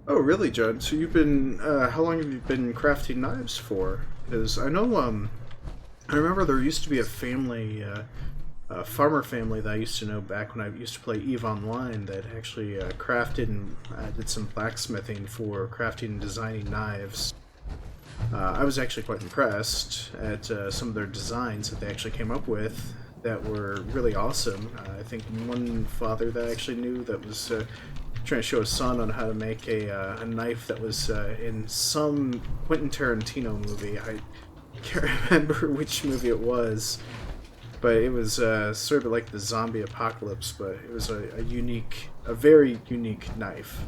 Oh, really, Judd? So you've been, how long have you been crafting knives for? Because I know, I remember there used to be a family, a farmer family that I used to know back when I used to play EVE Online that actually crafted and did some blacksmithing for crafting and designing knives. I was actually quite impressed at some of their designs that they actually came up with that were really awesome. I think one father that I actually knew that was trying to show his son on how to make a knife that was in some Quentin Tarantino movie. I can't remember which movie it was, but it was sort of like the zombie apocalypse, but it was a very unique knife.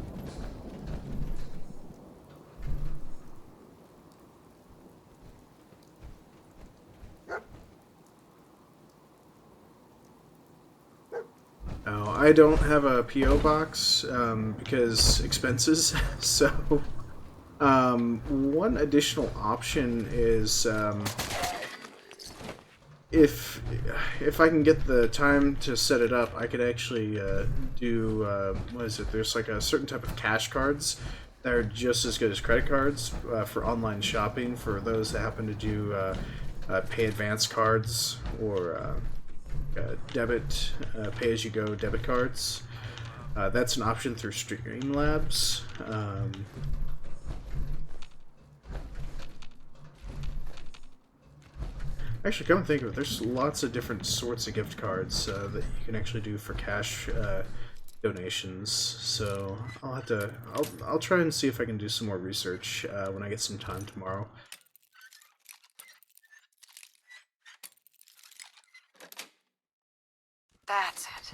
Oh, I don't have a P.O. box because expenses, so one additional option is if I can get the time to set it up, I could actually do, what is it, there's like a certain type of cash cards that are just as good as credit cards for online shopping for those that happen to do pay advance cards or debit, pay-as-you-go debit cards. That's an option through Streamlabs. Actually, come and think of it, there's lots of different sorts of gift cards that you can actually do for cash donations. So I'll try and see if I can do some more research when I get some time tomorrow. That's it.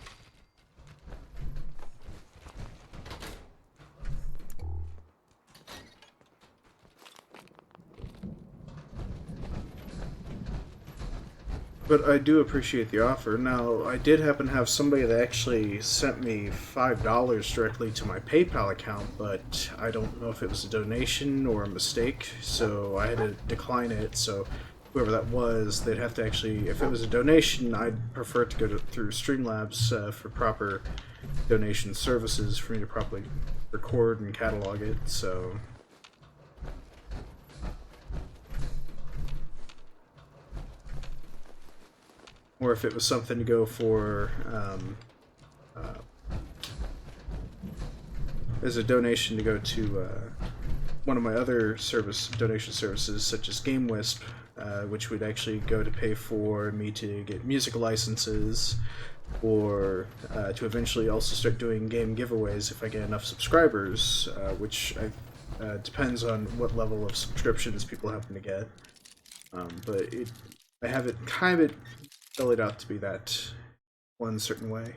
But I do appreciate the offer. Now, I did happen to have somebody that actually sent me $5 directly to my PayPal account, but I don't know if it was a donation or a mistake, so I had to decline it. So whoever that was, they'd have to actually, if it was a donation, I'd prefer to go through Streamlabs for proper donation services for me to properly record and catalog it, so... Or if it was something to go for as a donation to go to one of my other donation services, such as GameWisp, which would actually go to pay for me to get music licenses, or to eventually also start doing game giveaways if I get enough subscribers, which depends on what level of subscriptions people happen to get. But I have it kind of spelled out to be that one certain way.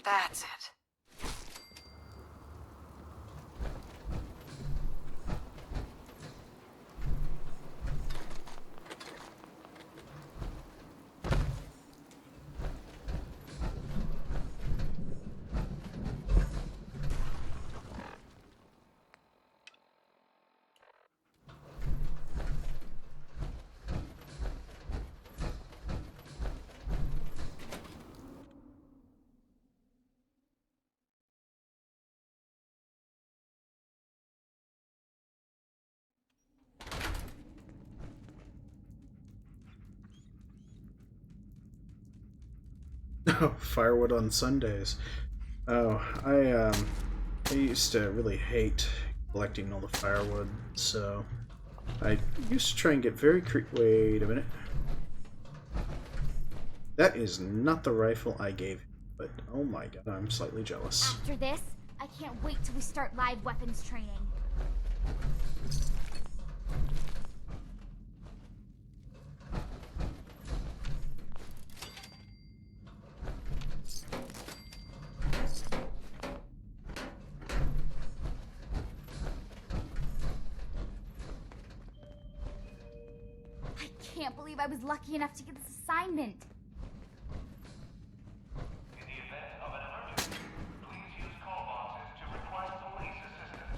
That's it. Oh, firewood on Sundays. Oh, I used to really hate collecting all the firewood, so I used to try and get very wait a minute. That is not the rifle I gave him, but oh my god, I'm slightly jealous. After this, I can't wait till we start live weapons training. I can't believe I was lucky enough to get this assignment. In the event of an emergency, please use call boxes to request police assistance.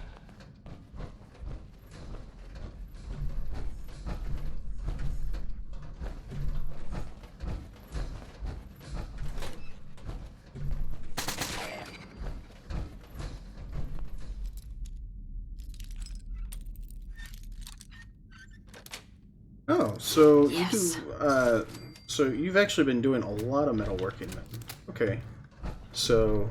Oh, so Yes. you do, so you've actually been doing a lot of metalworking then. Okay. So,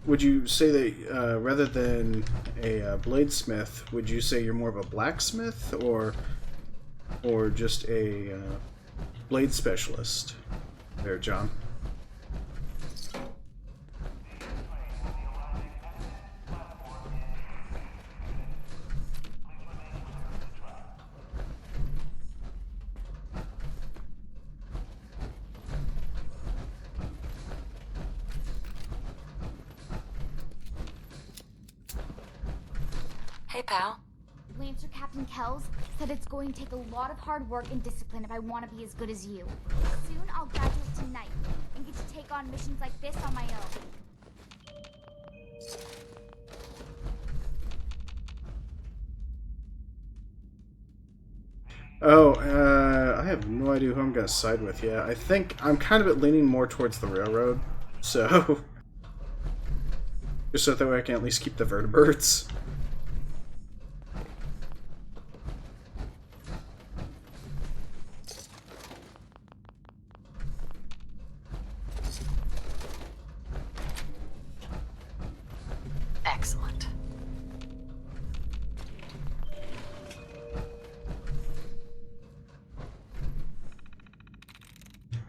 would you say that, rather than a bladesmith, would you say you're more of a blacksmith, or just a blade specialist there, John? Hey, pal. Lancer Captain Kells said it's going to take a lot of hard work and discipline if I want to be as good as you. Soon I'll graduate tonight and get to take on missions like this on my own. Oh, I have no idea who I'm gonna side with yet. I think I'm kind of leaning more towards the railroad, so just so that way I can at least keep the vertebrates. Excellent.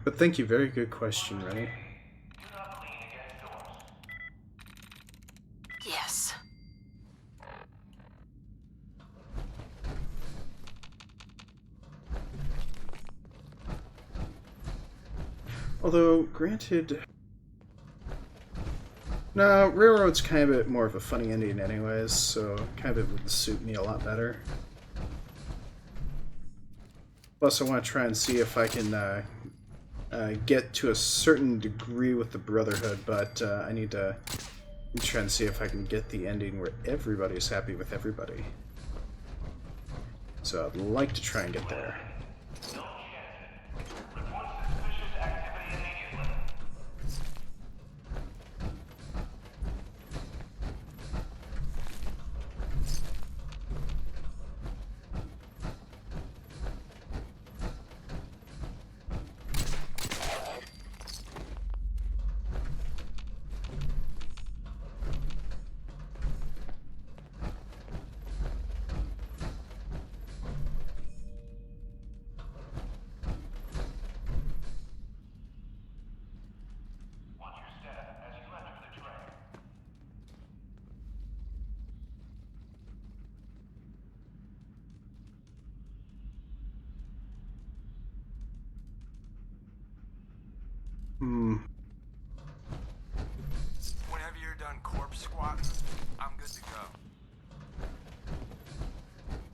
But thank you, very good question, right? Yes. Although, granted, No, Railroad's kind of a bit more of a funny ending anyways, so kind of would suit me a lot better. Plus, I want to try and see if I can get to a certain degree with the Brotherhood, but I need to try and see if I can get the ending where everybody's happy with everybody. So I'd like to try and get there. Whenever you're done corpse squatting, I'm good to go.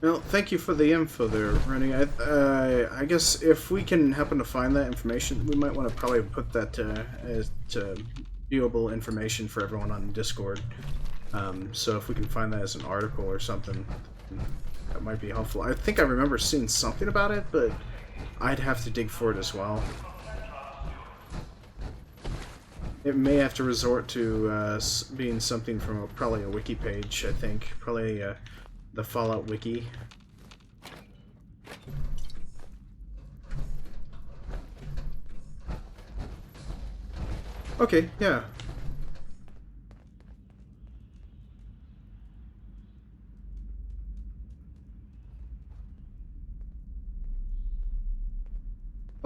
Well, thank you for the info there, Rennie. I guess if we can happen to find that information, we might want to probably put that as viewable information for everyone on Discord. So if we can find that as an article or something, that might be helpful. I think I remember seeing something about it, but I'd have to dig for it as well. It may have to resort to being something from probably a wiki page, I think. Probably the Fallout wiki. Okay, yeah.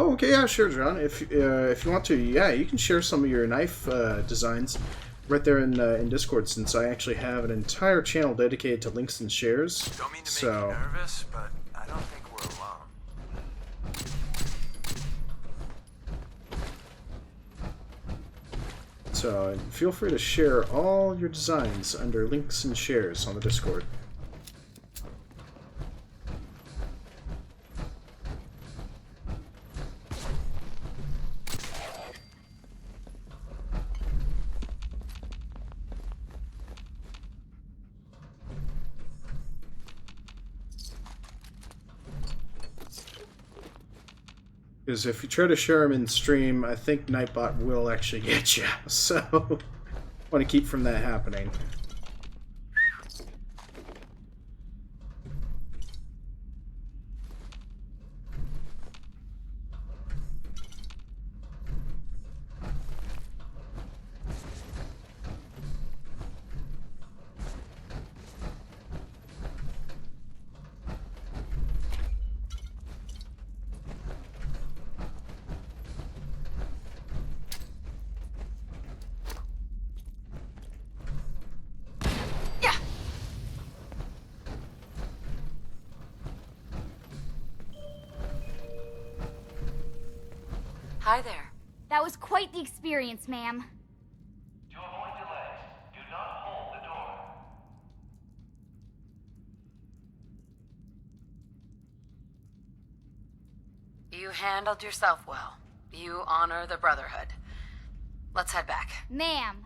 Oh, okay, yeah, sure, John. If you want to, yeah, you can share some of your knife designs right there in Discord, since I actually have an entire channel dedicated to links and shares. Don't mean to make you nervous, but I don't think we're alone. So feel free to share all your designs under links and shares on the Discord. Because if you try to share them in stream, I think Nightbot will actually get you. So, want to keep from that happening. Hi there. That was quite the experience, ma'am. To avoid delays, do not hold the door. You handled yourself well. You honor the Brotherhood. Let's head back. Ma'am.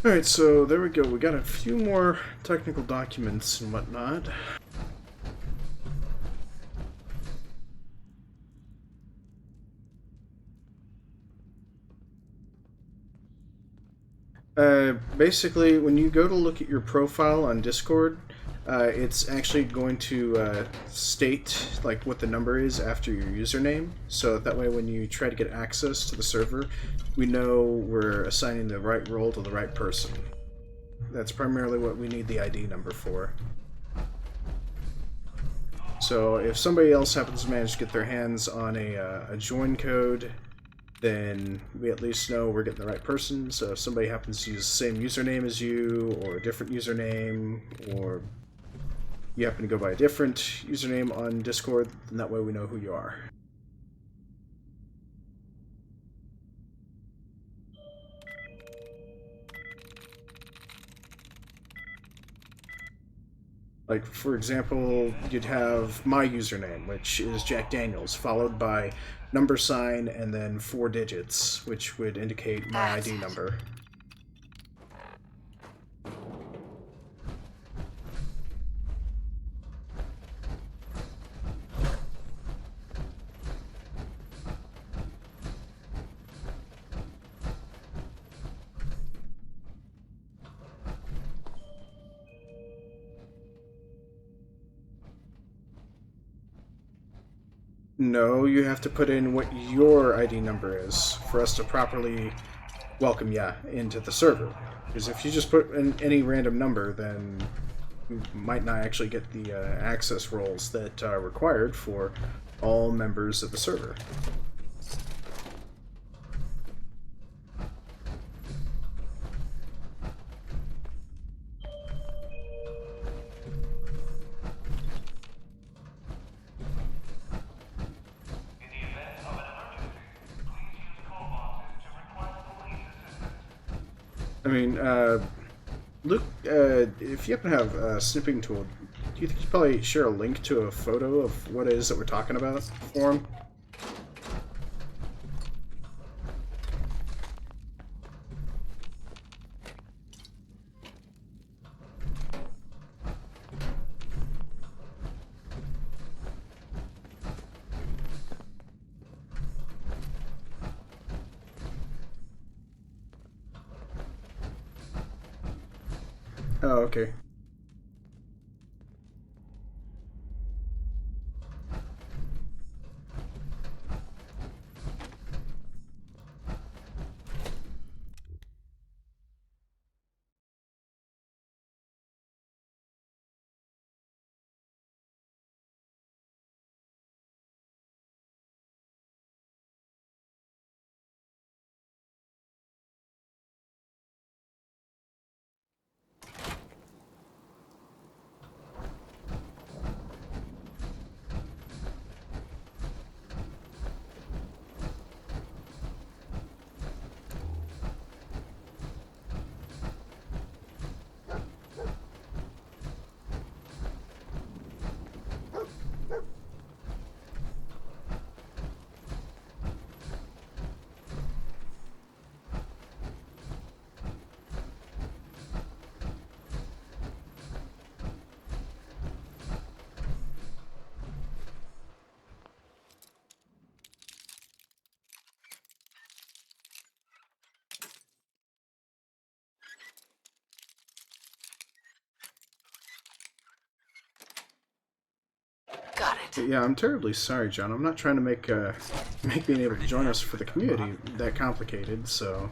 Alright, so there we go. We got a few more technical documents and whatnot. Basically, when you go to look at your profile on Discord, it's actually going to state like what the number is after your username, so that way when you try to get access to the server, we know we're assigning the right role to the right person. That's primarily what we need the ID number for. So if somebody else happens to manage to get their hands on a join code, then we at least know we're getting the right person. So if somebody happens to use the same username as you, or a different username, or you happen to go by a different username on Discord, then that way we know who you are. Like, for example, you'd have my username, which is Jack Daniels, followed by $, and then 4 digits, which would indicate my ID number. No, you have to put in what your ID number is for us to properly welcome ya into the server. Because if you just put in any random number, then you might not actually get the access roles that are required for all members of the server. I mean, Luke, if you happen to have a snipping tool, do you think you'd probably share a link to a photo of what it is that we're talking about for him? Oh, okay. Got it. Yeah, I'm terribly sorry, John. I'm not trying to make being able to join us for the community that complicated, so...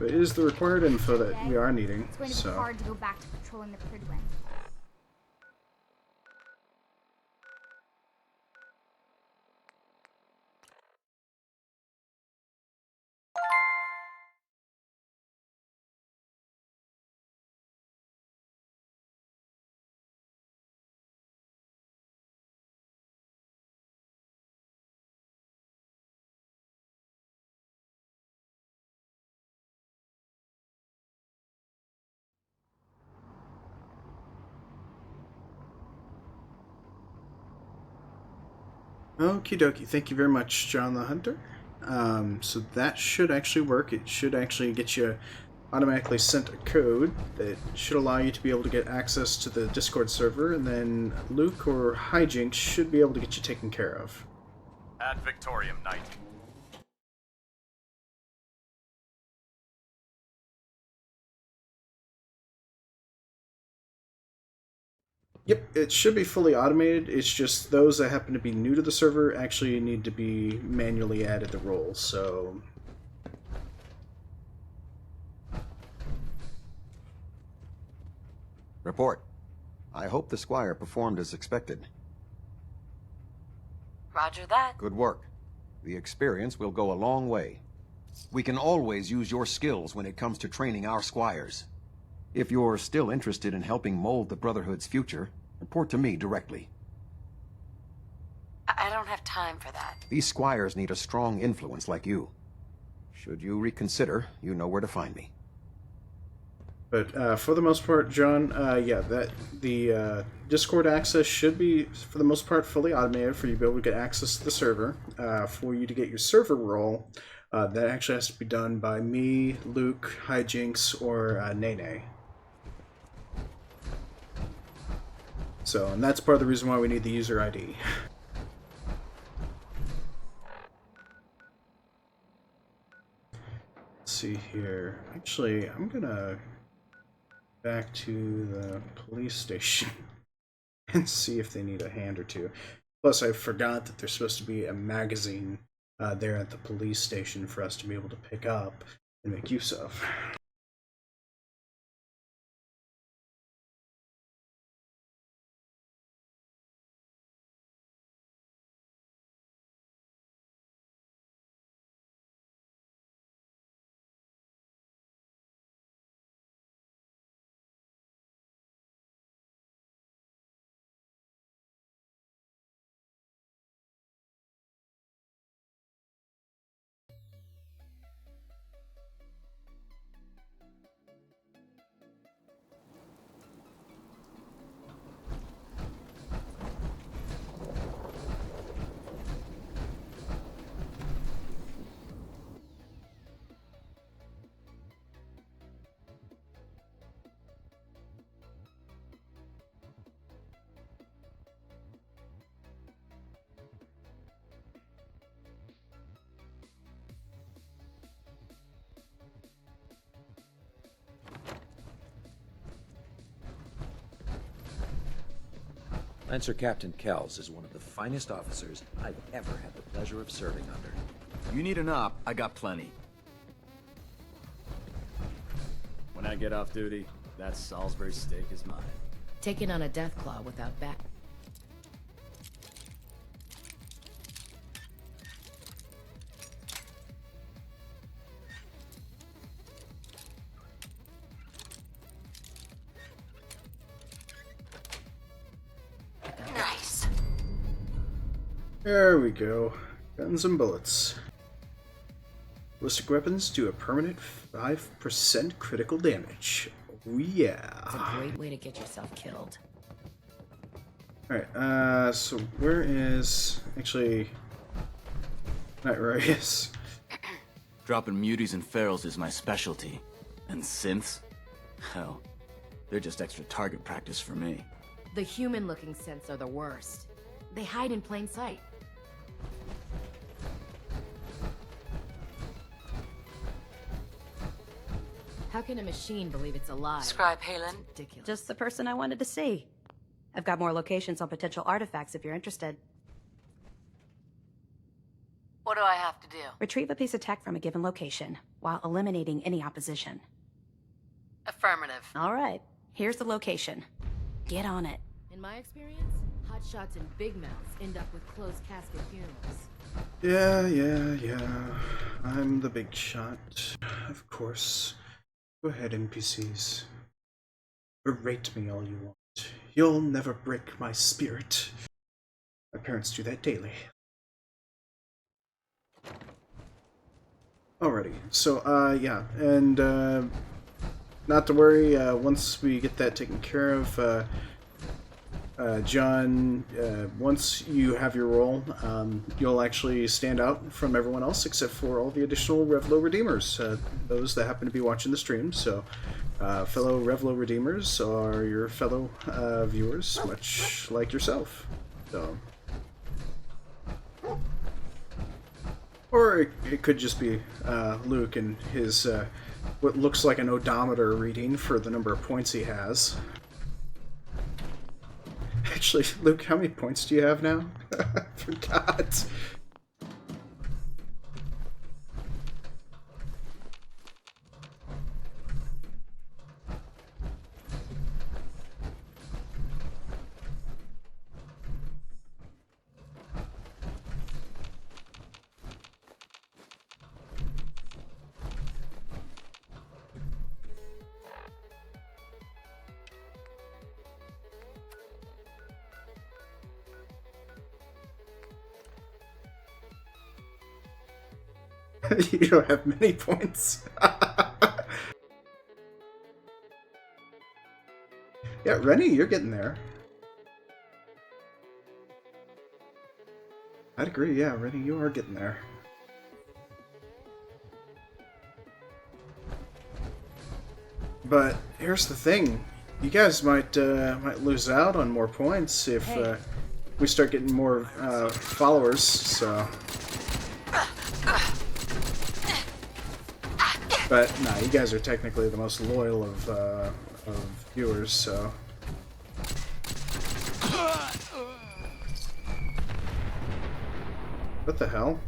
But it is the required info that we are needing, It's going to be hard to go back to patrolling the Prydwen. Okie dokie, thank you very much, John the Hunter. So that should actually work. It should actually get you automatically sent a code that should allow you to be able to get access to the Discord server, and then Luke or Hijinks should be able to get you taken care of. Ad Victoriam, Knight. Yep, it should be fully automated. It's just those that happen to be new to the server actually need to be manually added the roles, so... Report. I hope the Squire performed as expected. Roger that. Good work. The experience will go a long way. We can always use your skills when it comes to training our Squires. If you're still interested in helping mold the Brotherhood's future, report to me directly. I don't have time for that. These Squires need a strong influence like you. Should you reconsider, you know where to find me. But for the most part, John, yeah, the Discord access should be, for the most part, fully automated for you to be able to get access to the server. For you to get your server role, that actually has to be done by me, Luke, Hijinks, or Nene. So, and that's part of the reason why we need the user ID. Let's see here. Actually, I'm gonna back to the police station and see if they need a hand or two. Plus, I forgot that there's supposed to be a magazine there at the police station for us to be able to pick up and make use of. Lancer Captain Kells is one of the finest officers I've ever had the pleasure of serving under. You need an op, I got plenty. When I get off duty, that Salisbury steak is mine. Taking on a Deathclaw without back. Nice. There we go. Guns and bullets. Ballistic weapons do a permanent 5% critical damage. Oh yeah. It's a great way to get yourself killed. Alright, so where is... Actually... Not where he is. Dropping muties and ferals is my specialty. And synths? Hell, they're just extra target practice for me. The human-looking synths are the worst. They hide in plain sight. How can a machine believe it's alive? Scribe Halen. Ridiculous. Just the person I wanted to see. I've got more locations on potential artifacts if you're interested. What do I have to do? Retrieve a piece of tech from a given location, while eliminating any opposition. Affirmative. All right, here's the location. Get on it. In my experience, hotshots and big mouths end up with closed casket funerals. Yeah. I'm the big shot. Of course. Go ahead, NPCs. Berate me all you want. You'll never break my spirit. My parents do that daily. Alrighty, so, yeah, and, not to worry, once we get that taken care of, John, once you have your role, you'll actually stand out from everyone else except for all the additional Revlo Redeemers, those that happen to be watching the stream. So, fellow Revlo Redeemers are your fellow viewers, much like yourself. So, or it could just be Luke and his what looks like an odometer reading for the number of points he has. Actually, Luke, how many points do you have now? I forgot. You don't have many points. Yeah, Rennie, you're getting there. I'd agree, yeah, Rennie, you are getting there. But here's the thing. You guys might lose out on more points if we start getting more followers, so... But, nah, you guys are technically the most loyal of viewers, so... What the hell?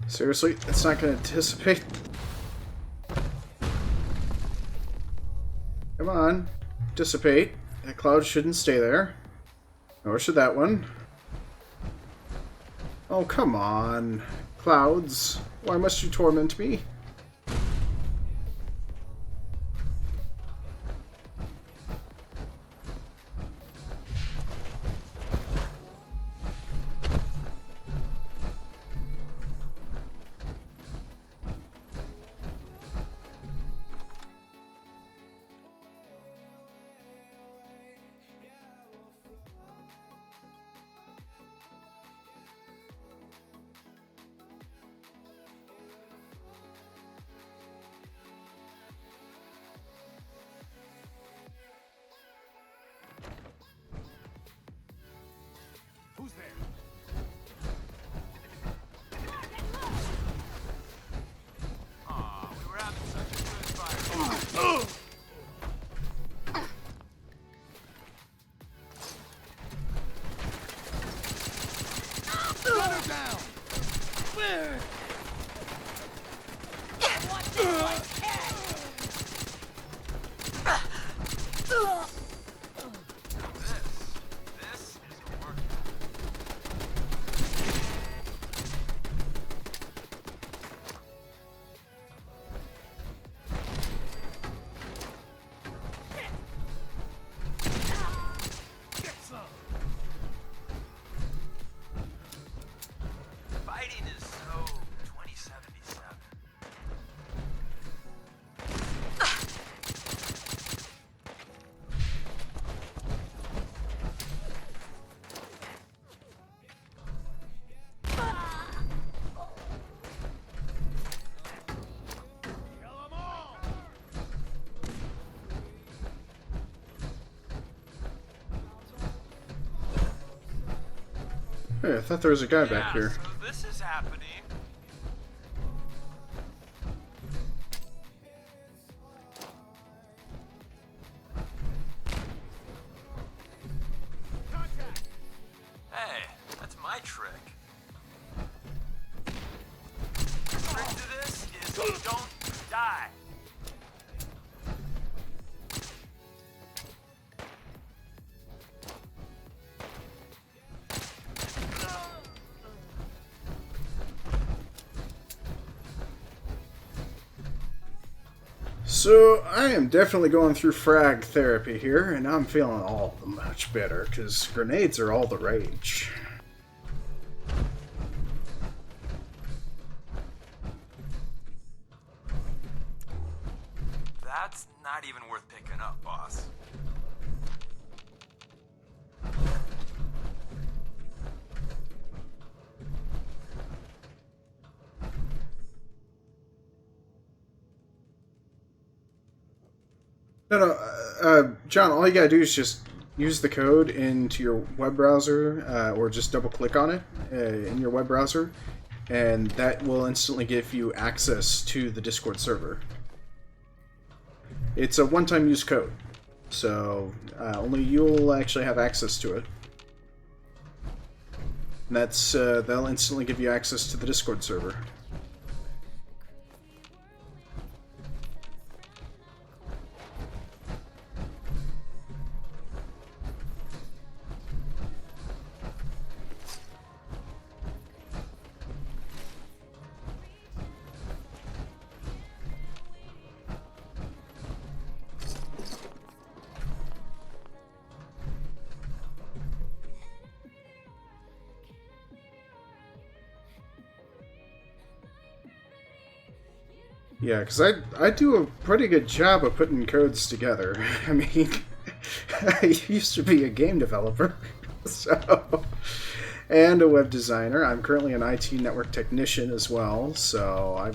Seriously? It's not going to dissipate? Come on. Dissipate. That cloud shouldn't stay there. Nor should that one. Oh, come on. Clouds. Why must you torment me? Who's there? Aw, we were having such a good fire. Run her down! Where? This isn't working. Get some! Fighting is so 2077. Hey, I thought there was a guy back here. So this is happening. Hey, that's my trick. The trick to this is you don't die. So, I am definitely going through frag therapy here, and I'm feeling all much better, because grenades are all the rage. That's not even worth picking up, boss. No, John, all you gotta do is just use the code into your web browser, or just double click on it in your web browser, and that will instantly give you access to the Discord server. It's a one-time use code, so only you'll actually have access to it. And that's they'll instantly give you access to the Discord server. Yeah, because I do a pretty good job of putting codes together. I mean, I used to be a game developer, so, and a web designer. I'm currently an IT network technician as well, so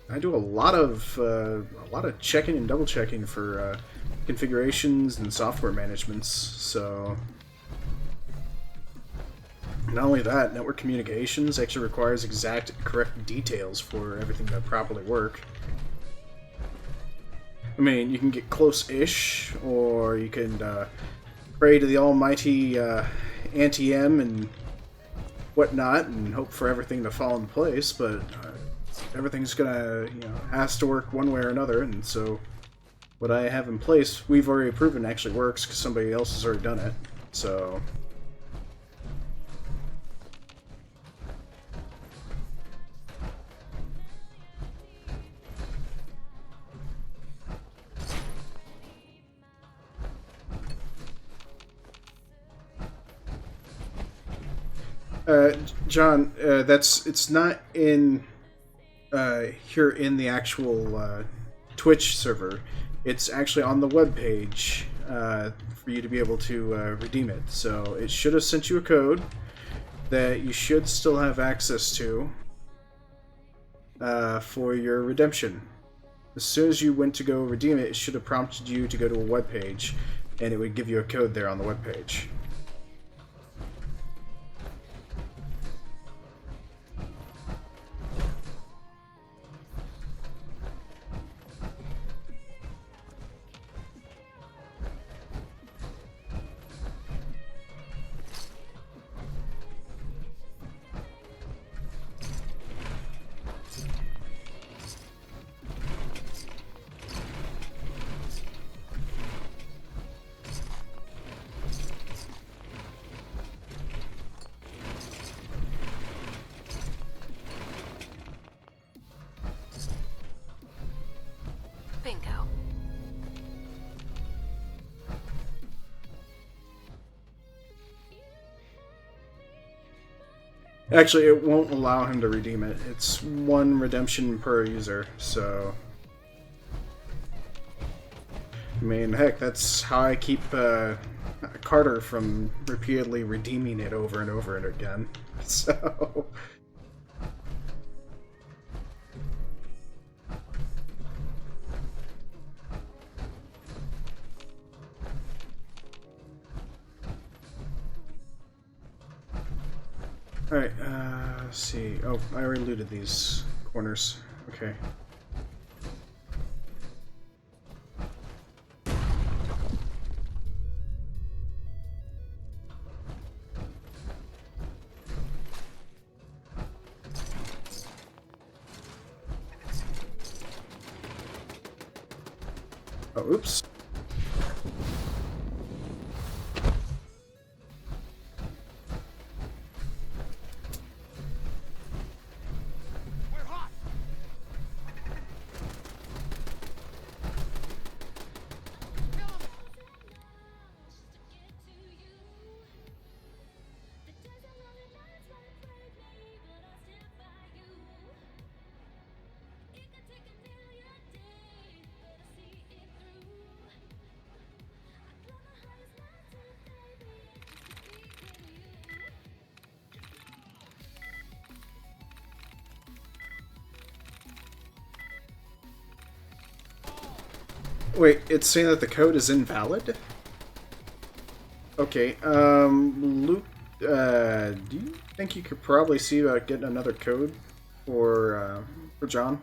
I do a lot of checking and double checking for configurations and software managements. So. Not only that, network communications actually requires exact, correct details for everything to properly work. I mean, you can get close-ish, or you can pray to the almighty anti-M and whatnot, and hope for everything to fall in place, but everything's gonna, has to work one way or another, and so what I have in place, we've already proven actually works, because somebody else has already done it, so... John, it's not in here in the actual Twitch server. It's actually on the web page for you to be able to redeem it. So it should have sent you a code that you should still have access to for your redemption. As soon as you went to go redeem it, it should have prompted you to go to a web page, and it would give you a code there on the web page. Bingo. Actually, it won't allow him to redeem it. It's one redemption per user, so... I mean, heck, that's how I keep Carter from repeatedly redeeming it over and over and again. So... Alright, let's see. Oh, I already looted these corners. Okay. Oh, oops. Wait, it's saying that the code is invalid? Okay, Luke, do you think you could probably see about getting another code for John?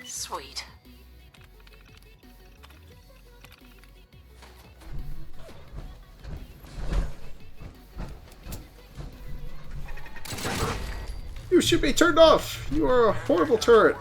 Sweet. You should be turned off! You are a horrible turret!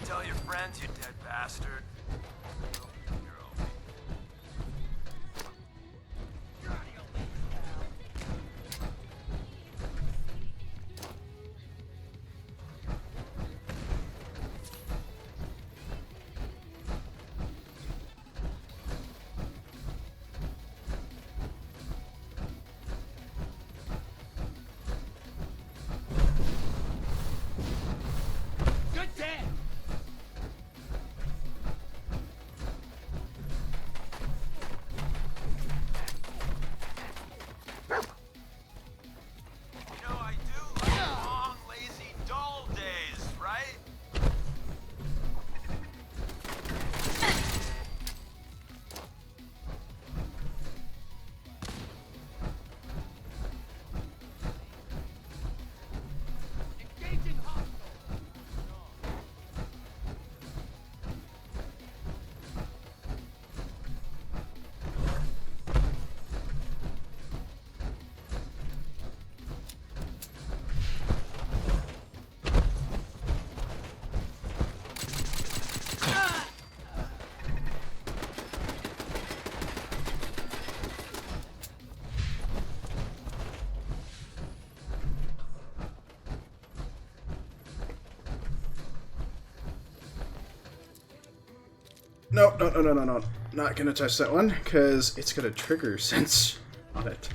Tell your friends, you dead bastard. No. Not gonna touch that one, because it's got a trigger sense on it.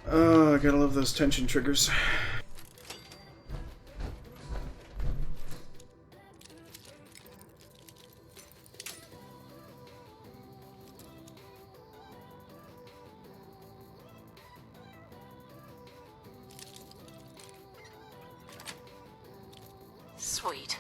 Oh, I gotta love those tension triggers. Sweet.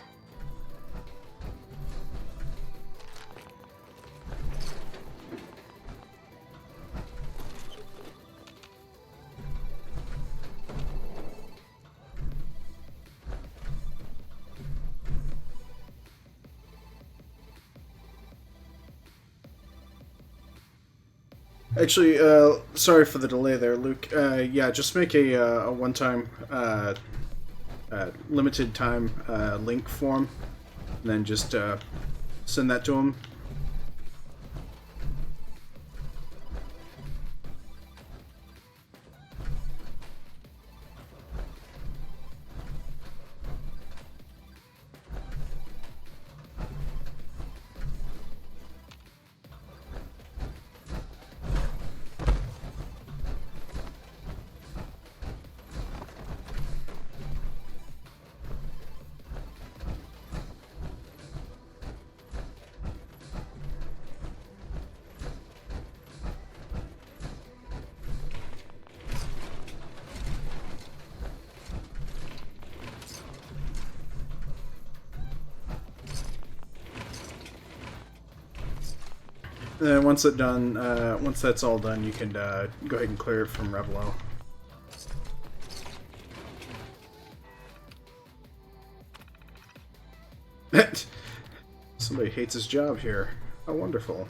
Actually, sorry for the delay there, Luke. Yeah, just make a one-time, limited time link form, and then just send that to him. And then once that's all done, you can go ahead and clear it from Revelo. Somebody hates his job here. How wonderful.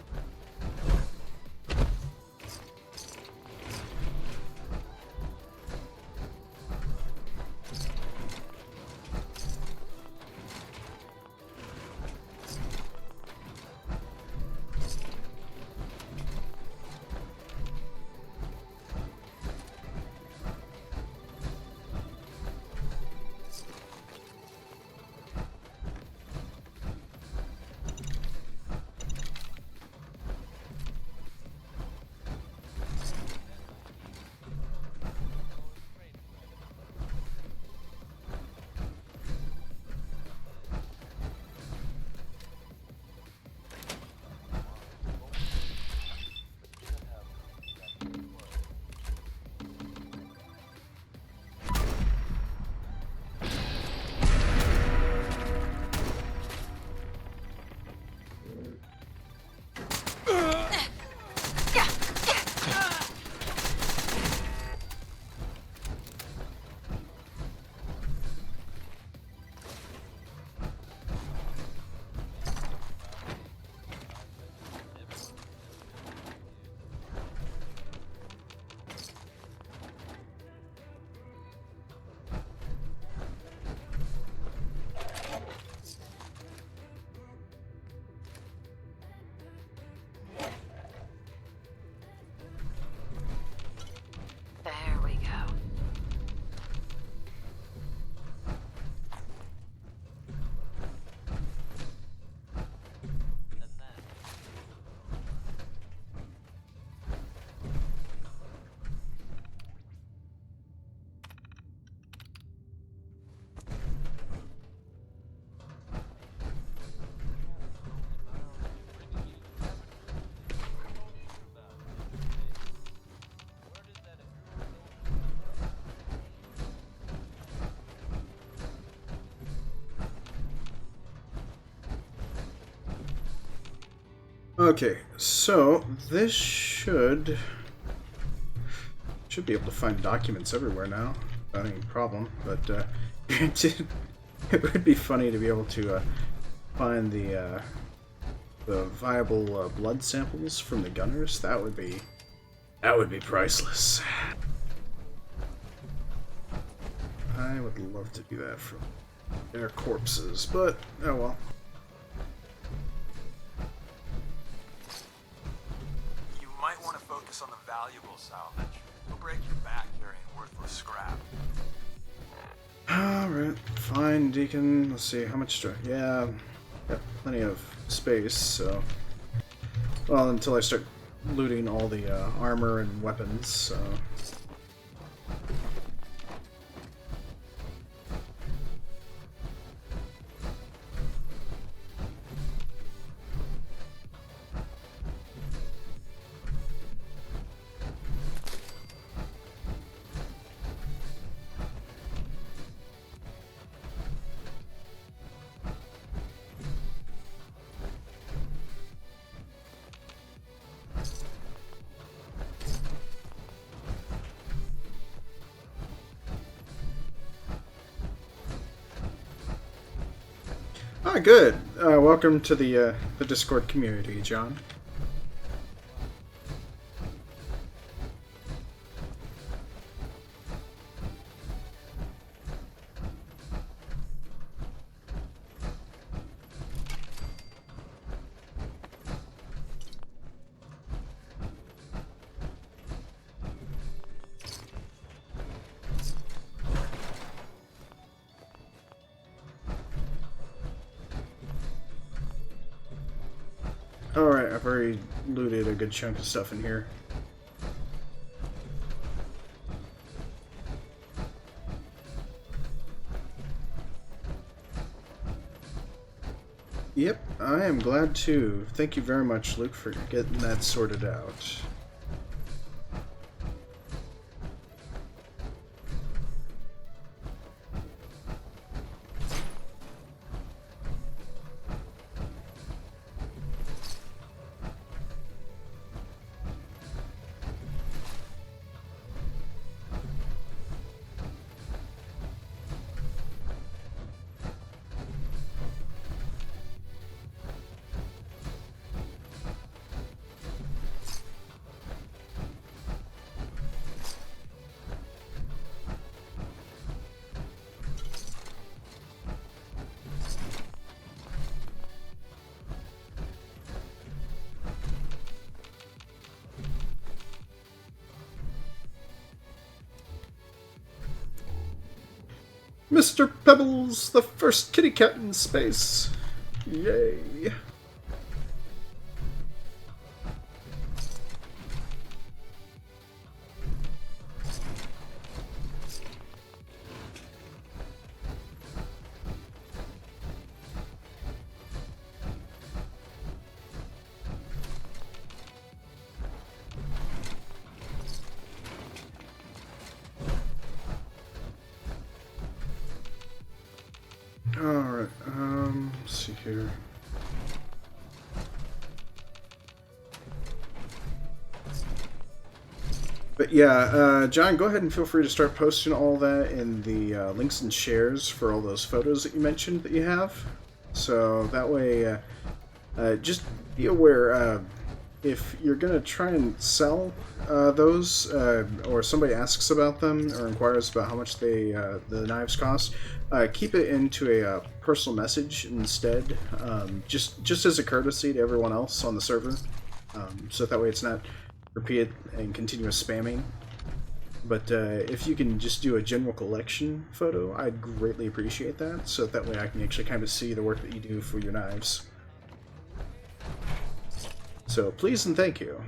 Okay, so this should be able to find documents everywhere now without any problem. But it would be funny to be able to find the viable blood samples from the gunners. That would be priceless. I would love to do that from their corpses, but oh well. You might want to focus on the valuable salvage. You'll break your back carrying worthless scrap. Alright, fine, Deacon. Let's see, how much do I... Yeah, got plenty of space, so... Well, until I start looting all the armor and weapons, so... Ah, good. Welcome to the Discord community, John. Alright, I've already looted a good chunk of stuff in here. Yep, I am glad to. Thank you very much, Luke, for getting that sorted out. Mr. Pebbles, the first kitty cat in space. Yay. Alright, let's see here. But yeah, John, go ahead and feel free to start posting all that in the links and shares for all those photos that you mentioned that you have. So that way, just be aware, if you're going to try and sell those, or somebody asks about them or inquires about how much the knives cost, keep it into a personal message instead, just as a courtesy to everyone else on the server, so that way it's not repeated and continuous spamming. But if you can just do a general collection photo, I'd greatly appreciate that, so that way I can actually kind of see the work that you do for your knives. So please and thank you.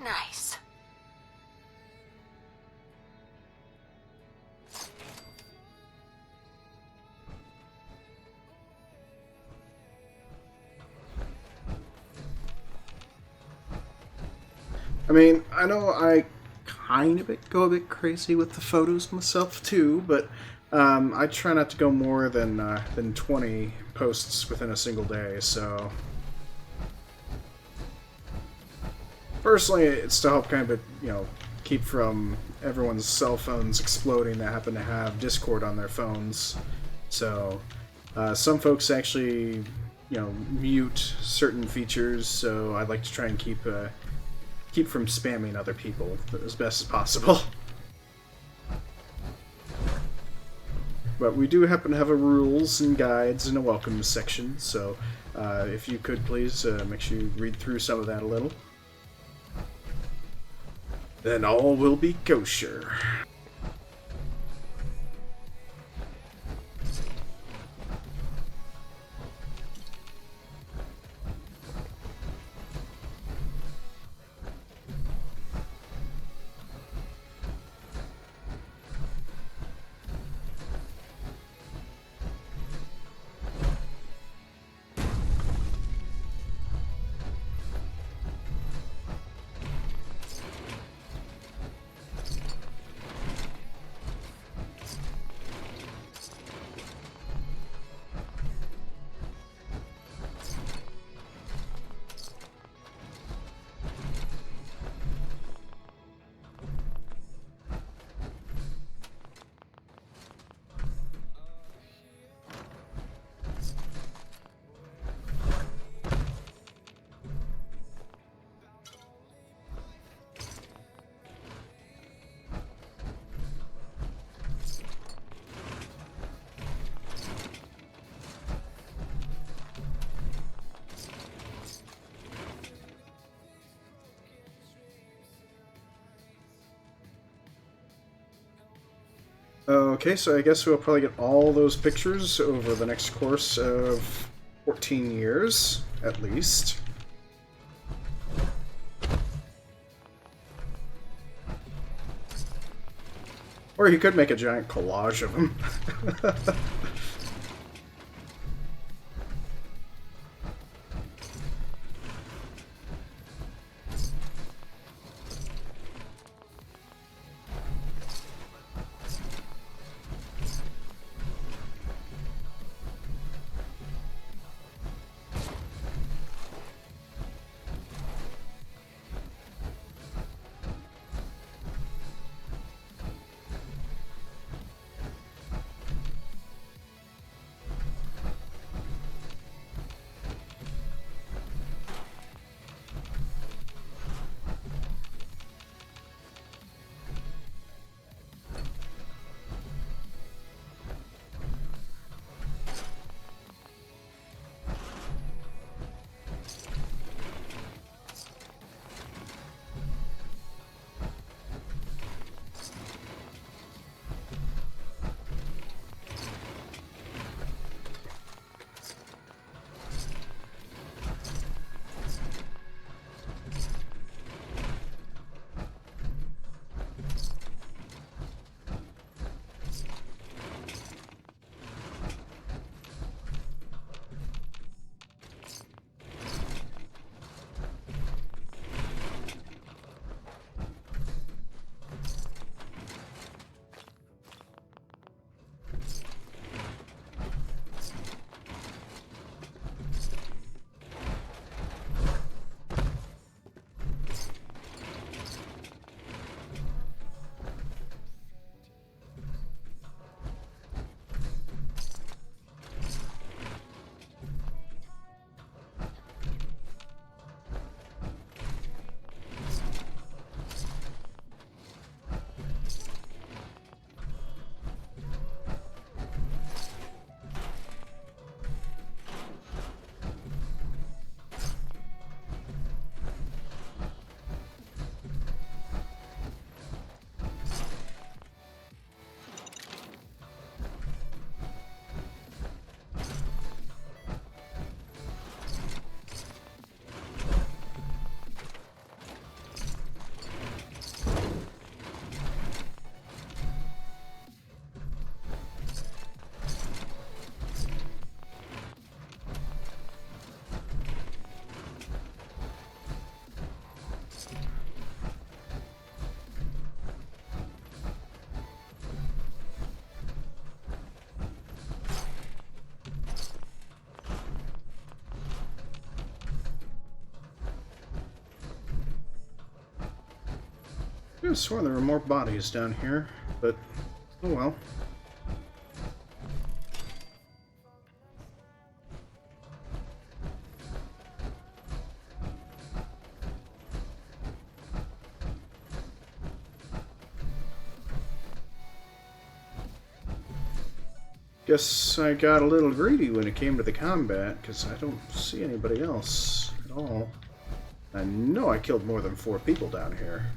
Nice. I mean, I know I kind of go a bit crazy with the photos myself too, but I try not to go more than 20 posts within a single day, so... Personally, it's to help kind of, you know, keep from everyone's cell phones exploding that happen to have Discord on their phones. So, some folks actually, you know, mute certain features, so I'd like to try and keep from spamming other people as best as possible. But we do happen to have a rules and guides and a welcome section, so if you could please make sure you read through some of that a little. Then all will be kosher. Okay, so I guess we'll probably get all those pictures over the next course of 14 years, at least. Or he could make a giant collage of them. have sworn there were more bodies down here, but oh well. Guess I got a little greedy when it came to the combat, because I don't see anybody else at all. I know I killed more than 4 people down here.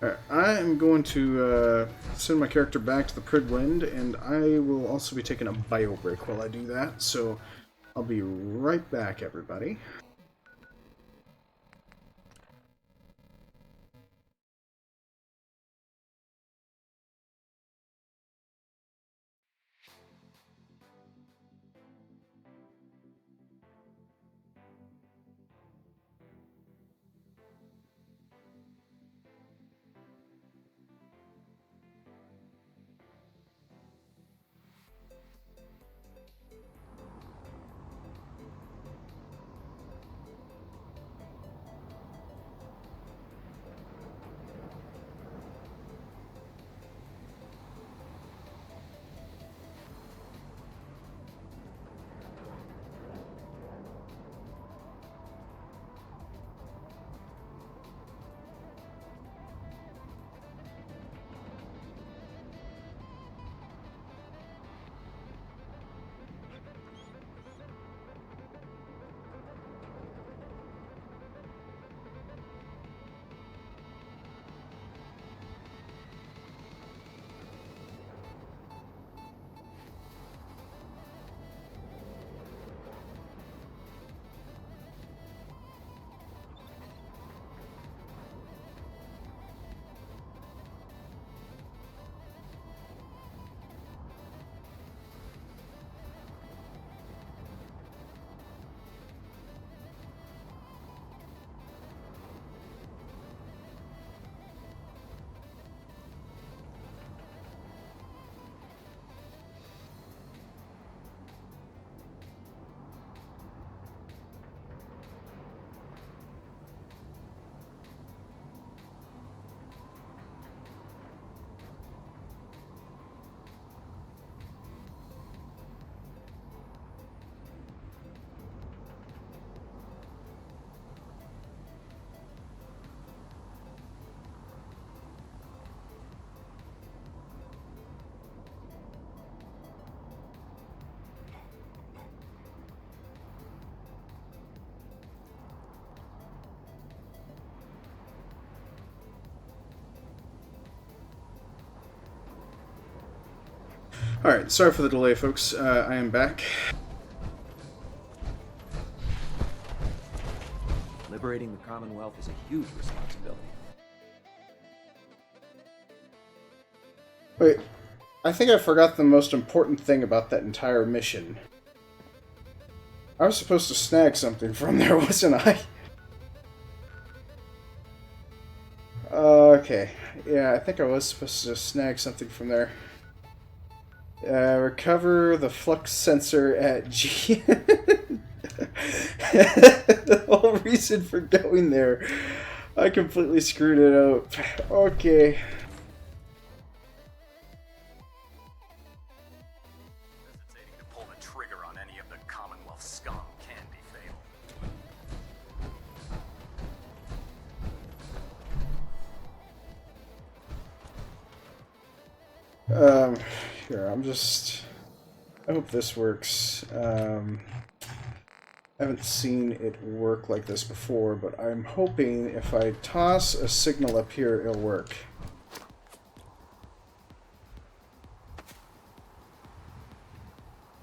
Alright, I am going to send my character back to the Prydwind, and I will also be taking a bio break while I do that, so I'll be right back, everybody. Alright, sorry for the delay, folks. I am back. Liberating the Commonwealth is a huge responsibility. Wait, I think I forgot the most important thing about that entire mission. I was supposed to snag something from there, wasn't I? Okay. Yeah, I think I was supposed to snag something from there. Recover the flux sensor at G. The whole reason for going there. I completely screwed it up. Okay. Hesitating to pull the trigger on any of the Commonwealth scum can be fatal. Here, I hope this works. I haven't seen it work like this before, but I'm hoping if I toss a signal up here, it'll work.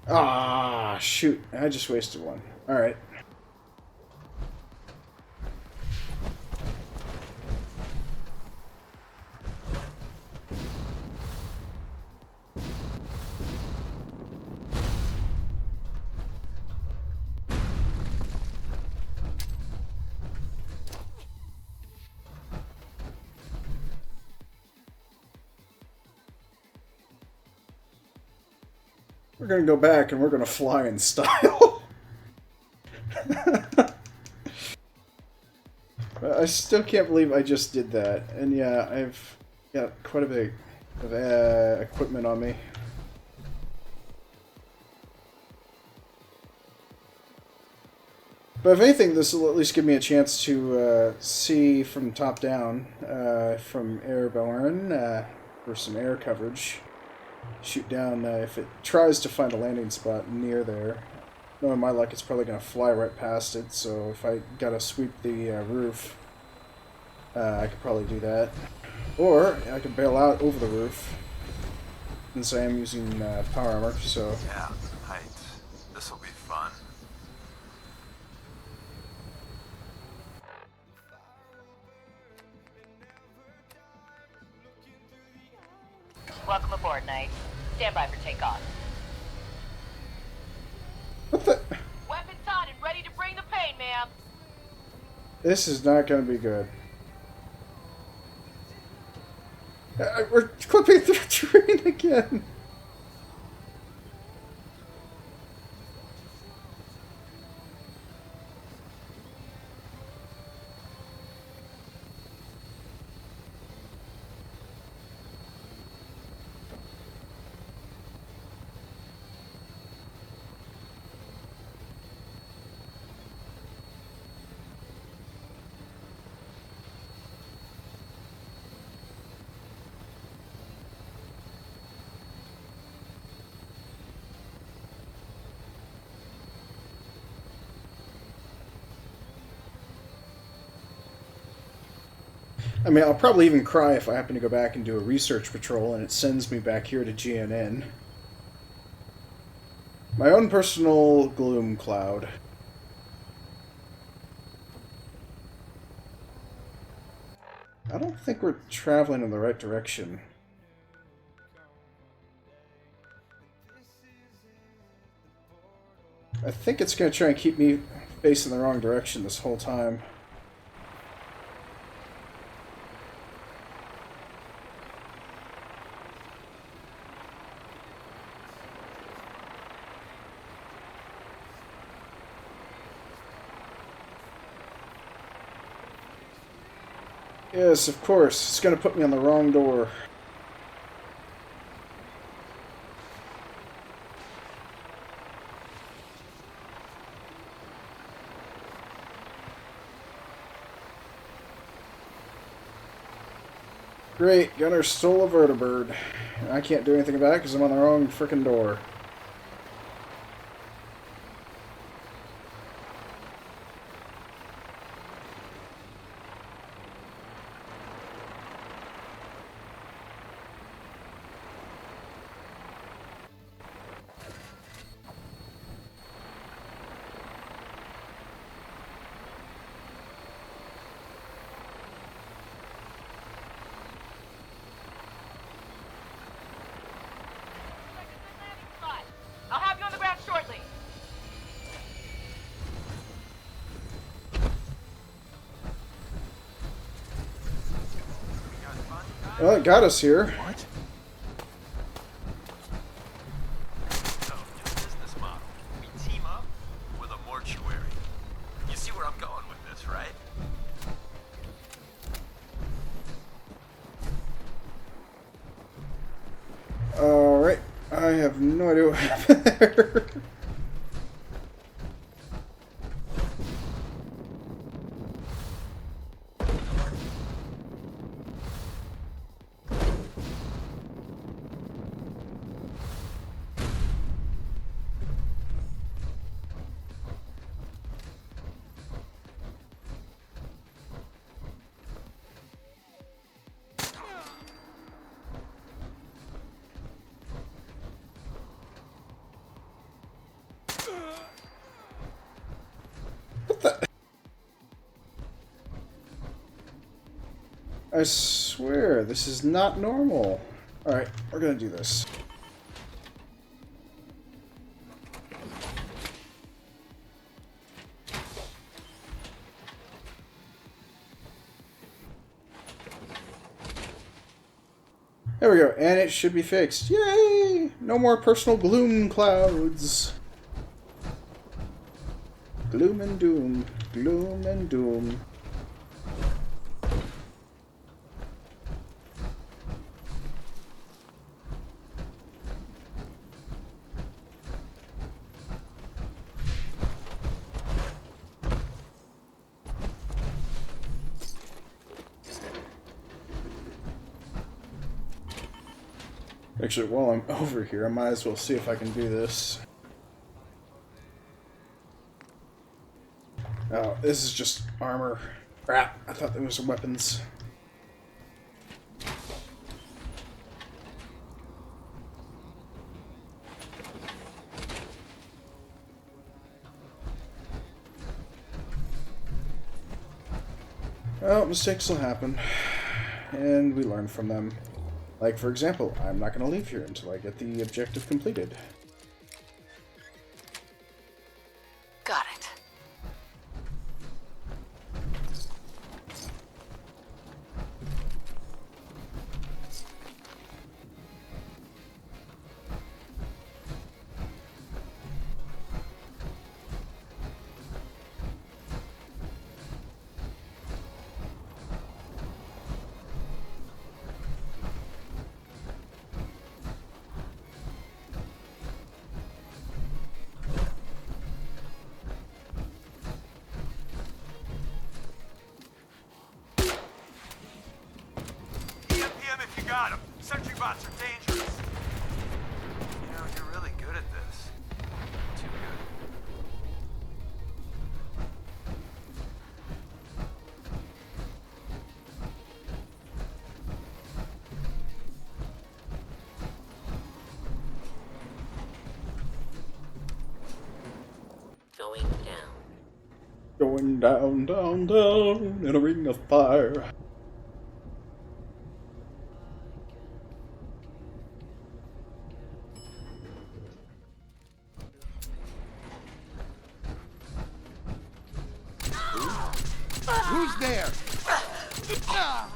Ah, shoot. I just wasted one. Alright. We're gonna go back and we're gonna fly in style. I still can't believe I just did that. And yeah, I've got quite a bit of equipment on me. But if anything, this will at least give me a chance to see from top down, from airborne, for some air coverage. Shoot down if it tries to find a landing spot near there. Knowing my luck, it's probably going to fly right past it, so if I gotta sweep the roof, I could probably do that. Or I could bail out over the roof, since I am using power armor, so... Yeah, height. This'll be fun. Welcome aboard, Knight. Stand by for takeoff. What the... Weapons on and ready to bring the pain, ma'am. This is not going to be good. We're clipping through terrain again. I mean, I'll probably even cry if I happen to go back and do a research patrol and it sends me back here to GNN. My own personal gloom cloud. I don't think we're traveling in the right direction. I think it's going to try and keep me facing the wrong direction this whole time. Yes, of course. It's going to put me on the wrong door. Great, Gunner stole a vertibird. I can't do anything about it because I'm on the wrong frickin' door. I'll have you on the ground shortly. Well, it got us here. What? So, new business model. We team up with a mortuary. You see where I'm going with this, right? Alright, I have no idea what happened there. I swear, this is not normal. Alright, we're gonna do this. There we go, and it should be fixed. Yay! No more personal gloom clouds. Gloom and doom. Gloom and doom. Actually, while I'm over here, I might as well see if I can do this. Oh, this is just armor. Crap, I thought there was weapons. Well, mistakes will happen, and we learn from them. Like, for example, I'm not going to leave here until I get the objective completed. Got it. If you got him. Sentry bots are dangerous. You know, you're really good at this. Too good. Going down. Going down, down, down in a ring of fire. Who's there? Get some!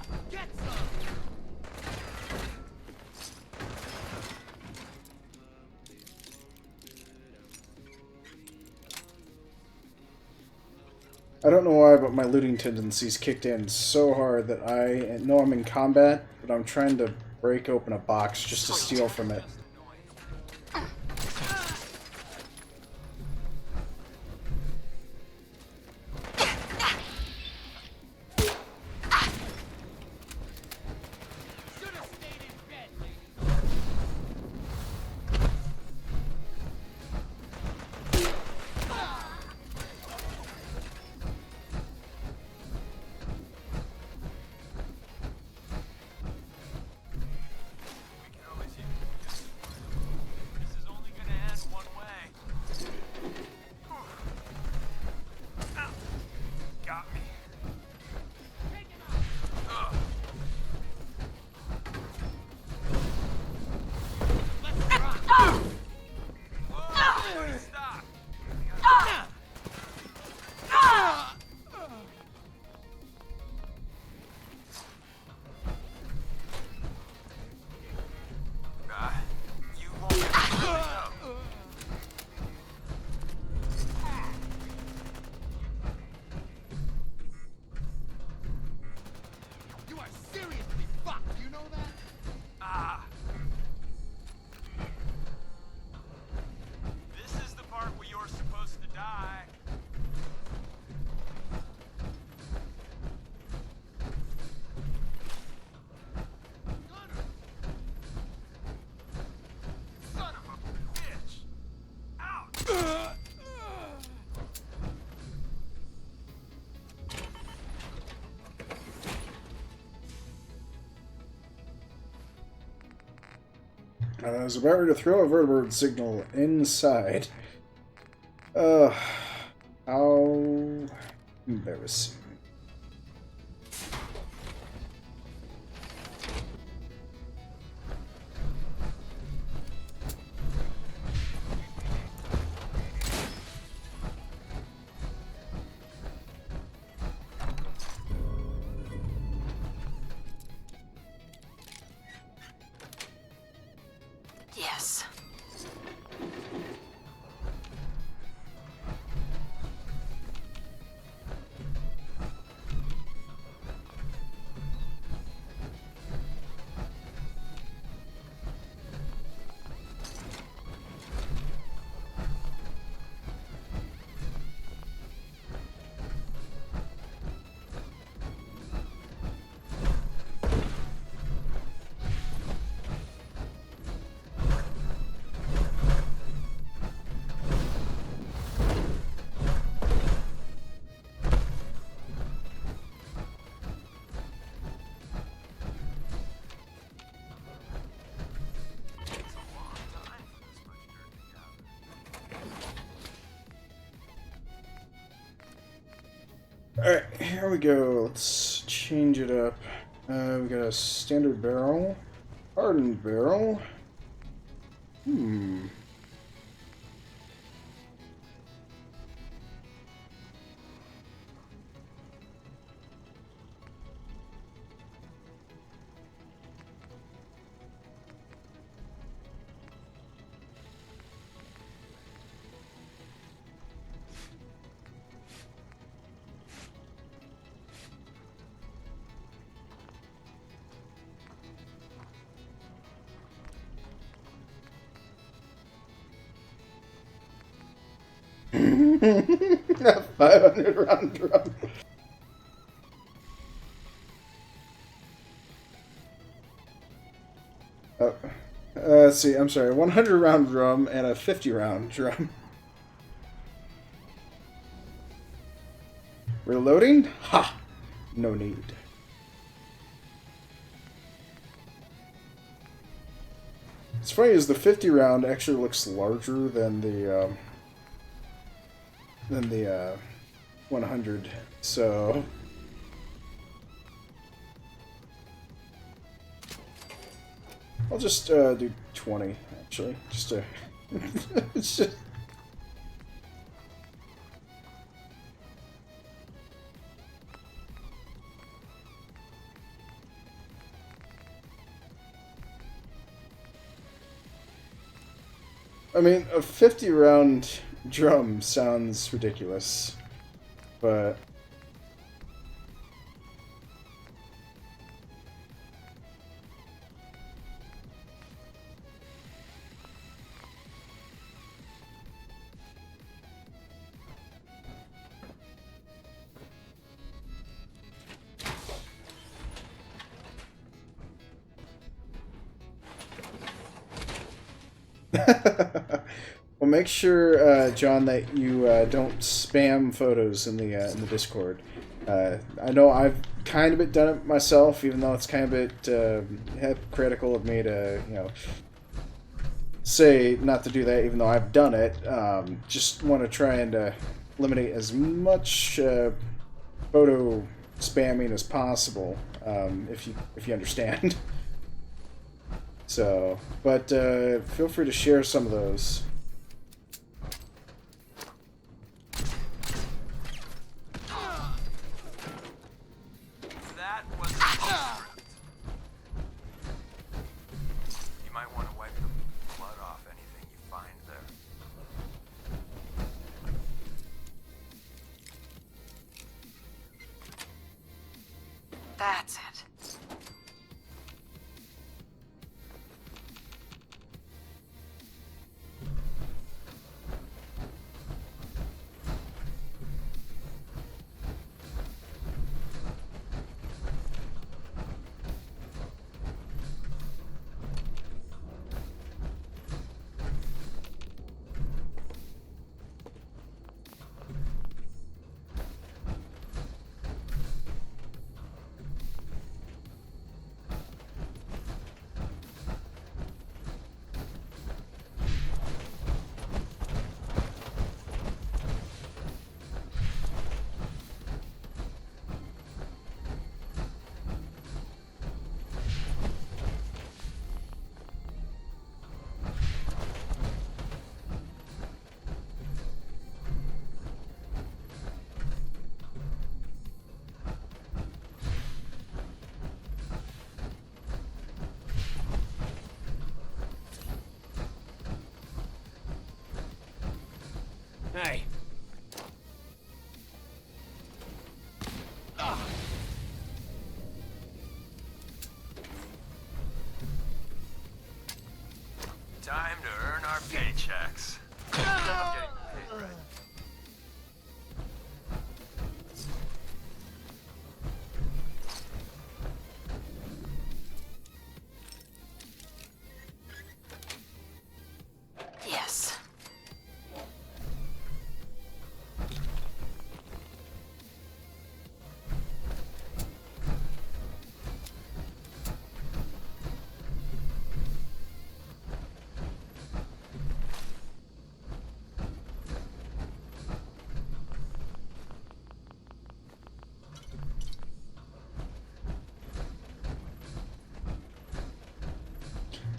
I don't know why, but my looting tendencies kicked in so hard that I know I'm in combat, but I'm trying to break open a box just to steal from it. I was about ready to throw a vertibird signal inside. How embarrassing. here we go. Let's change it up. We got a standard barrel, hardened barrel. A 500 round drum. Let's see, I'm sorry, 100 round drum and a 50 round drum. Reloading? Ha! No need. It's funny is the 50 round actually looks larger than the 100, so I'll just do 20 actually, just to it's just I mean, a 50 round drum sounds ridiculous, but well, make sure, John, that you don't spam photos in the Discord. I know I've kind of done it myself, even though it's kind of a bit hypocritical of me to, you know, say not to do that, even though I've done it. Just want to try and eliminate as much photo spamming as possible, if you understand. So, but feel free to share some of those. That was you might want to wipe the blood off anything you find there. That's it. Hey. Time to earn our paychecks. I'm getting paid, right? Yes.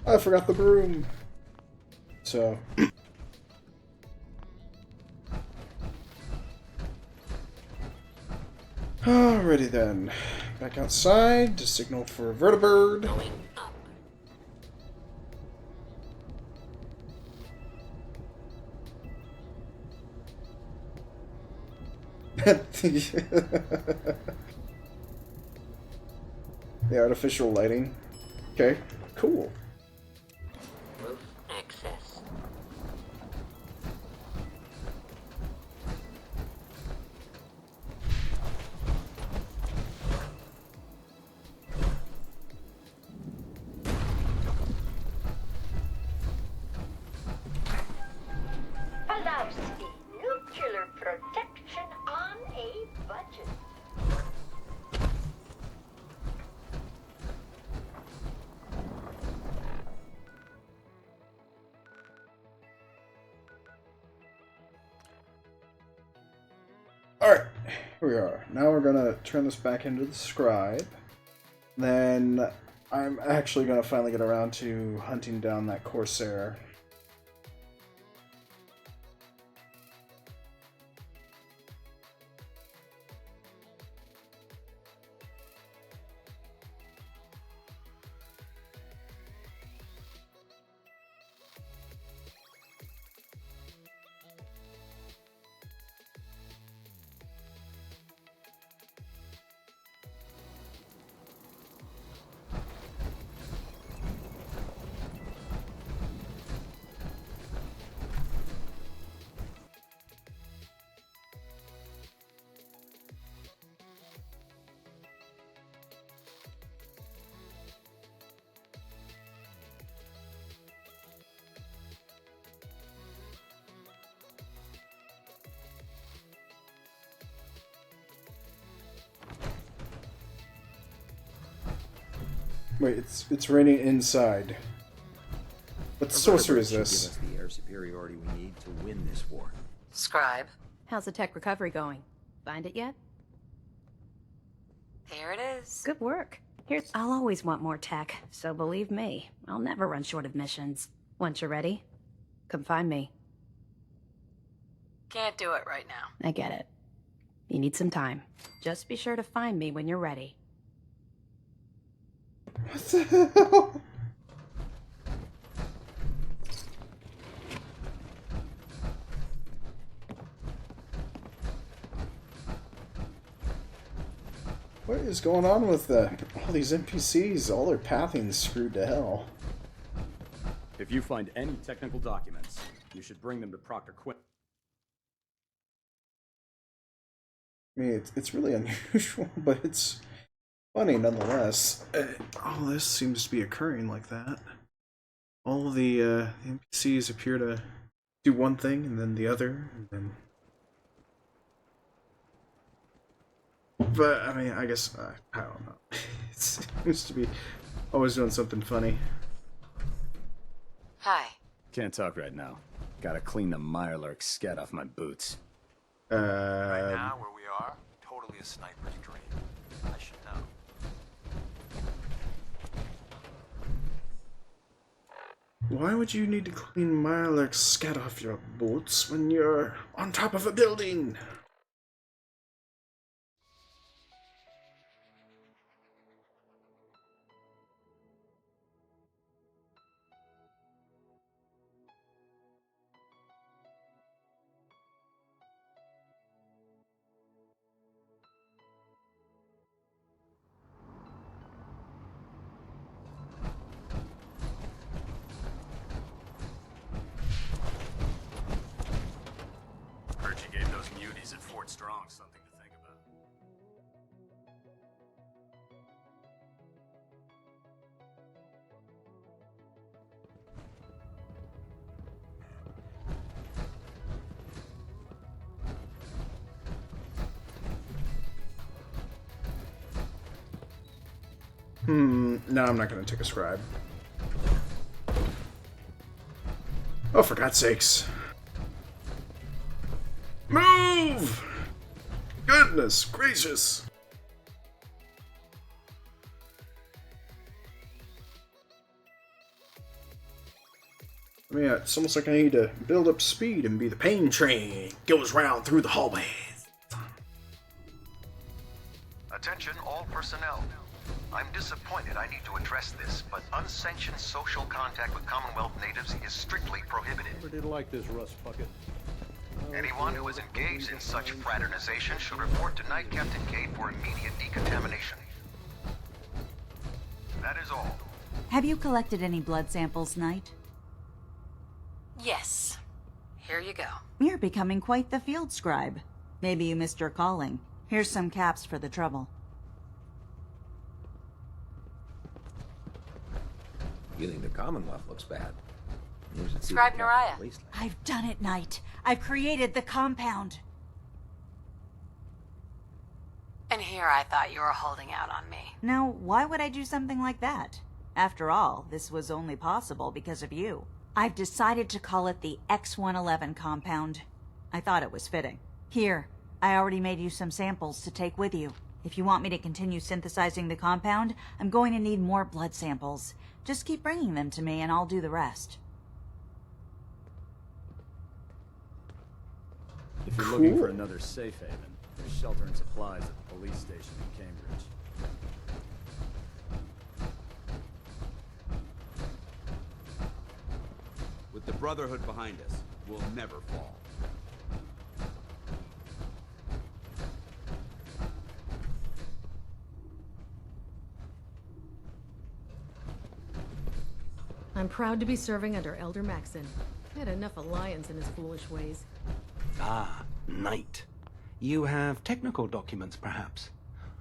I forgot the broom. So. Alrighty then. Back outside to signal for Vertibird. The artificial lighting. Okay, cool. Roof access. Pulowski, nuclear protection on a budget. Alright, here we are. Now we're gonna turn this back into the scribe. Then I'm actually gonna finally get around to hunting down that Corsair. Wait, it's raining inside. What sorcery is this? Give us the air superiority we need to win this war. Scribe. How's the tech recovery going? Find it yet? Here it is. Good work. I'll always want more tech, so believe me, I'll never run short of missions. Once you're ready, come find me. Can't do it right now. I get it. You need some time. Just be sure to find me when you're ready. What the hell? What is going on with all these NPCs? All their pathing's screwed to hell. If you find any technical documents, you should bring them to Proctor Quinn. I mean, it's really unusual, but it's funny nonetheless. All this seems to be occurring like that. All the NPCs appear to do one thing and then the other, and then. But I mean, I guess I don't know. It seems to be always doing something funny. Hi. Can't talk right now. Gotta clean the Mirelurk scat off my boots. Right now, where we are, totally a sniper's dream. I should know. Why would you need to clean Mirelurk's scat off your boots when you're on top of a building? Heard you gave those muties at Fort Strong something to think about. No, I'm not gonna take a scribe. Oh, for God's sakes. Move! Goodness gracious. I mean, it's almost like I need to build up speed and be the pain train. Goes round through the hallways. Attention all personnel. I'm disappointed I need to address this, but unsanctioned social contact with Commonwealth natives is strictly prohibited. Never did like this, Russ Puckett. Anyone who is engaged in such fraternization should report to Knight Captain Cade for immediate decontamination. That is all. Have you collected any blood samples, Knight? Yes. Here you go. You're becoming quite the field scribe. Maybe you missed your calling. Here's some caps for the trouble. Feeling the Commonwealth looks bad. Scribe Naraya. I've done it, Knight. I've created the compound. And here I thought you were holding out on me. Now, why would I do something like that? After all, this was only possible because of you. I've decided to call it the X-111 compound. I thought it was fitting. Here, I already made you some samples to take with you. If you want me to continue synthesizing the compound, I'm going to need more blood samples. Just keep bringing them to me and I'll do the rest. If you're looking for another safe haven, there's shelter and supplies at the police station in Cambridge. With the Brotherhood behind us, we'll never fall. I'm proud to be serving under Elder Maxon. I had enough alliance in his foolish ways. Ah, Knight. You have technical documents, perhaps?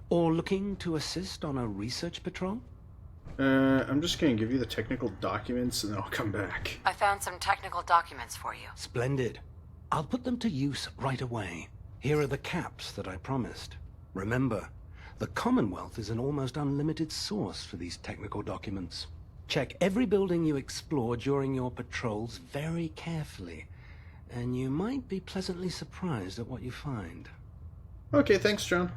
Or looking to assist on a research patrol? I'm just gonna give you the technical documents and then I'll come back. I found some technical documents for you. Splendid. I'll put them to use right away. Here are the caps that I promised. Remember, the Commonwealth is an almost unlimited source for these technical documents. Check every building you explore during your patrols very carefully, and you might be pleasantly surprised at what you find. Okay, thanks, John.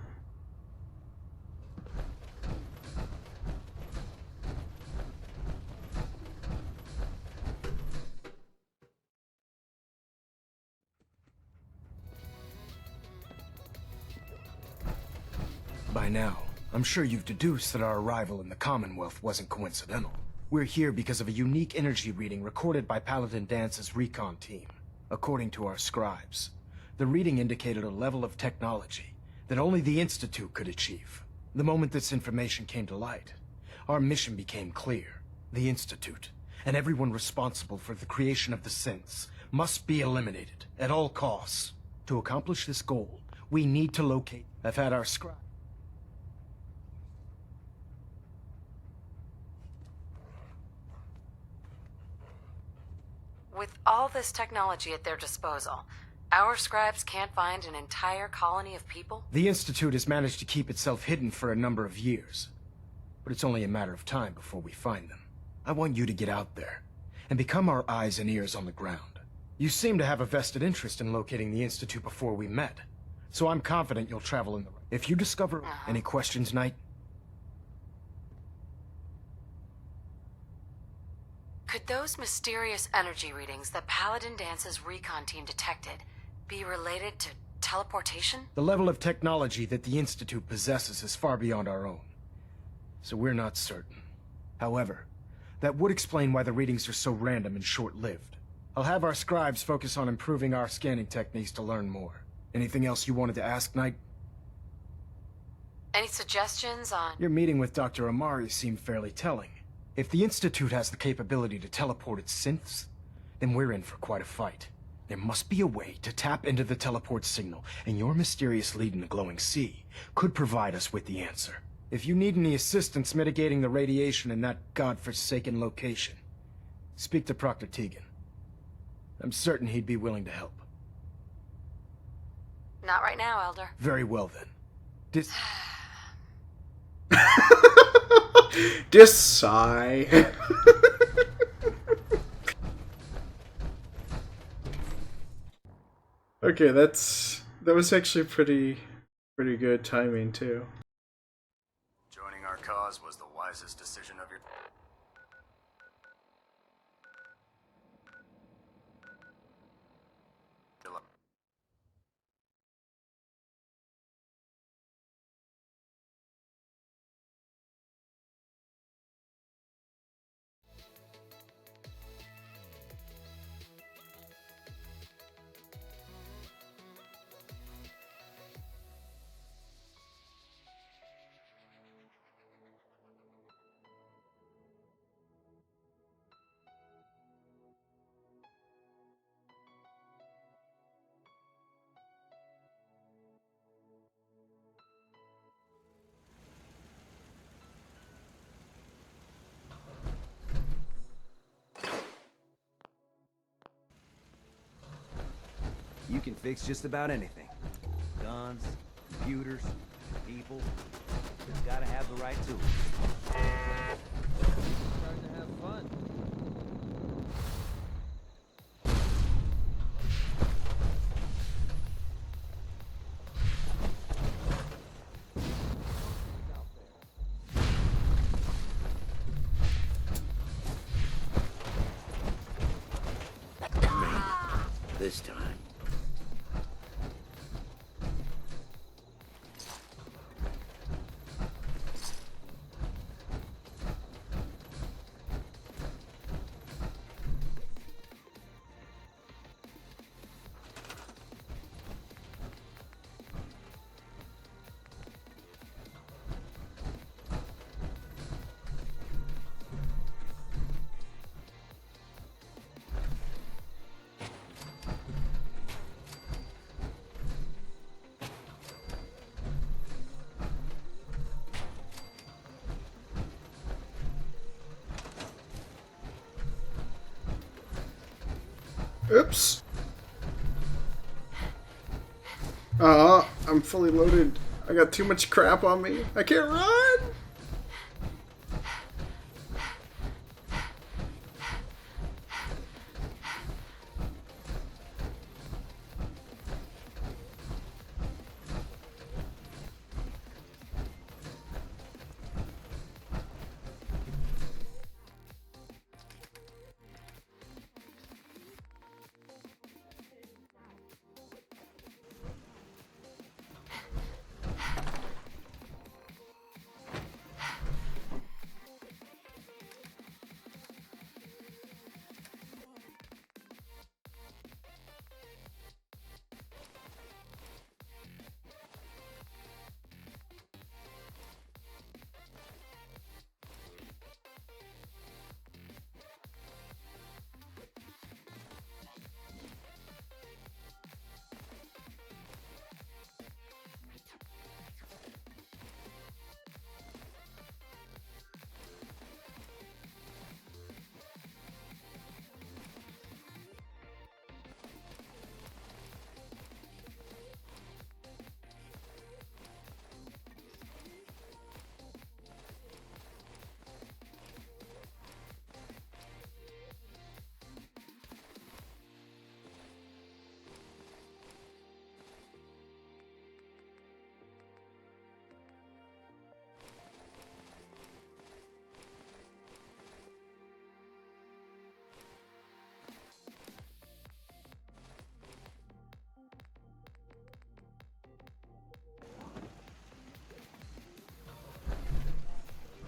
By now, I'm sure you've deduced that our arrival in the Commonwealth wasn't coincidental. We're here because of a unique energy reading recorded by Paladin Dance's recon team. According to our scribes, the reading indicated a level of technology that only the Institute could achieve. The moment this information came to light, our mission became clear. The Institute, and everyone responsible for the creation of the synths, must be eliminated at all costs. To accomplish this goal, we need to locate... I've had our scribe... With all this technology at their disposal, our scribes can't find an entire colony of people? The Institute has managed to keep itself hidden for a number of years. But it's only a matter of time before we find them. I want you to get out there and become our eyes and ears on the ground. You seem to have a vested interest in locating the Institute before we met, so I'm confident you'll travel in the... If you discover... Any questions, Knight? Could those mysterious energy readings that Paladin Dance's recon team detected be related to teleportation? The level of technology that the Institute possesses is far beyond our own, so we're not certain. However, that would explain why the readings are so random and short-lived. I'll have our scribes focus on improving our scanning techniques to learn more. Anything else you wanted to ask, Knight? Any suggestions on... Your meeting with Dr. Amari seemed fairly telling. If the Institute has the capability to teleport its synths, then we're in for quite a fight. There must be a way to tap into the teleport signal, and your mysterious lead in the glowing sea could provide us with the answer. If you need any assistance mitigating the radiation in that godforsaken location, speak to Proctor Tegan. I'm certain he'd be willing to help. Not right now, Elder. Very well, then. Just sigh. Okay, that was actually pretty good timing too. Joining our cause was the wisest decision of your... fix just about anything. Guns, computers, people. Just gotta have the right tools. Starting to have fun. This time. Oops. I'm fully loaded. I got too much crap on me. I can't run!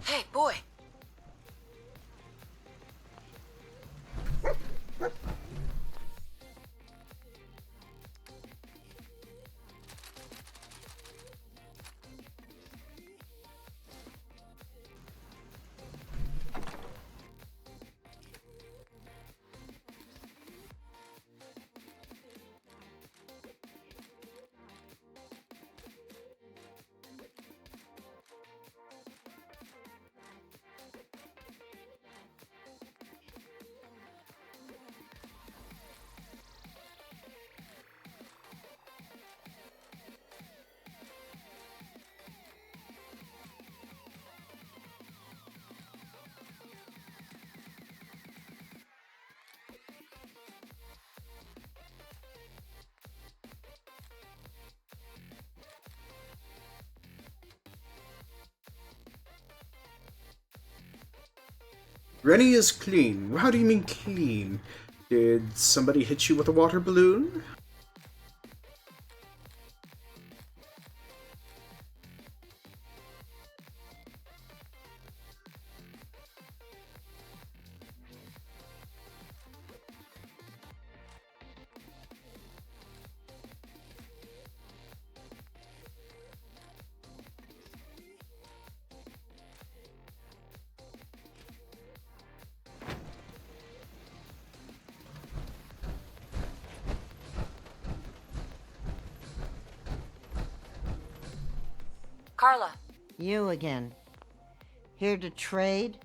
Hey, boy. Rennie is clean. How do you mean clean? Did somebody hit you with a water balloon? Carla. You again. Here to trade?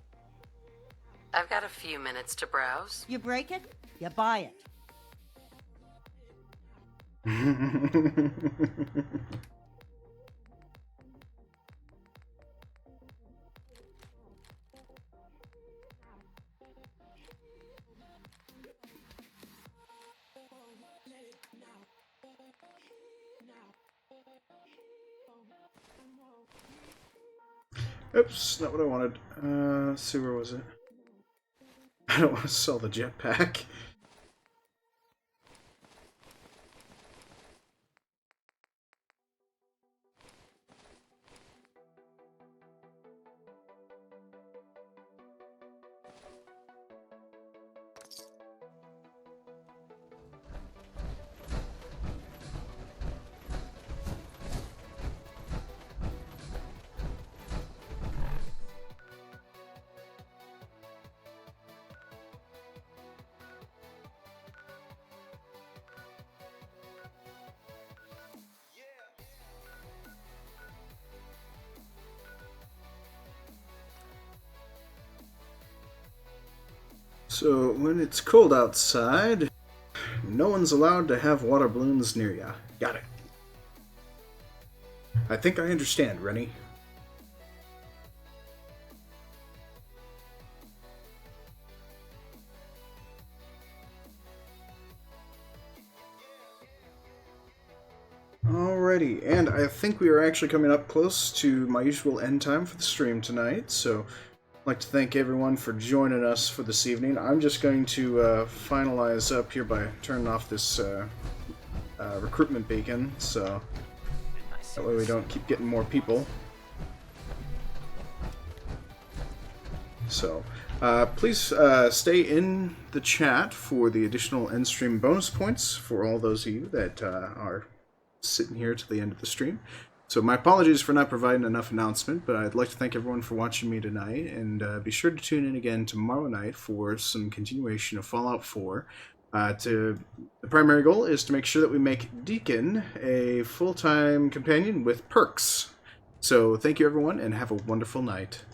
I've got a few minutes to browse. You break it, you buy it. Oops, not what I wanted. Let's see, where was it? I don't want to sell the jetpack. So, when it's cold outside, no one's allowed to have water balloons near ya. Got it. I think I understand, Rennie. Alrighty, and I think we are actually coming up close to my usual end time for the stream tonight, so I'd like to thank everyone for joining us for this evening. I'm just going to finalize up here by turning off this recruitment beacon, so that way we don't keep getting more people. So, please stay in the chat for the additional end stream bonus points for all those of you that are sitting here to the end of the stream. So my apologies for not providing enough announcement, but I'd like to thank everyone for watching me tonight, and be sure to tune in again tomorrow night for some continuation of Fallout 4. The primary goal is to make sure that we make Deacon a full-time companion with perks. So thank you everyone, and have a wonderful night.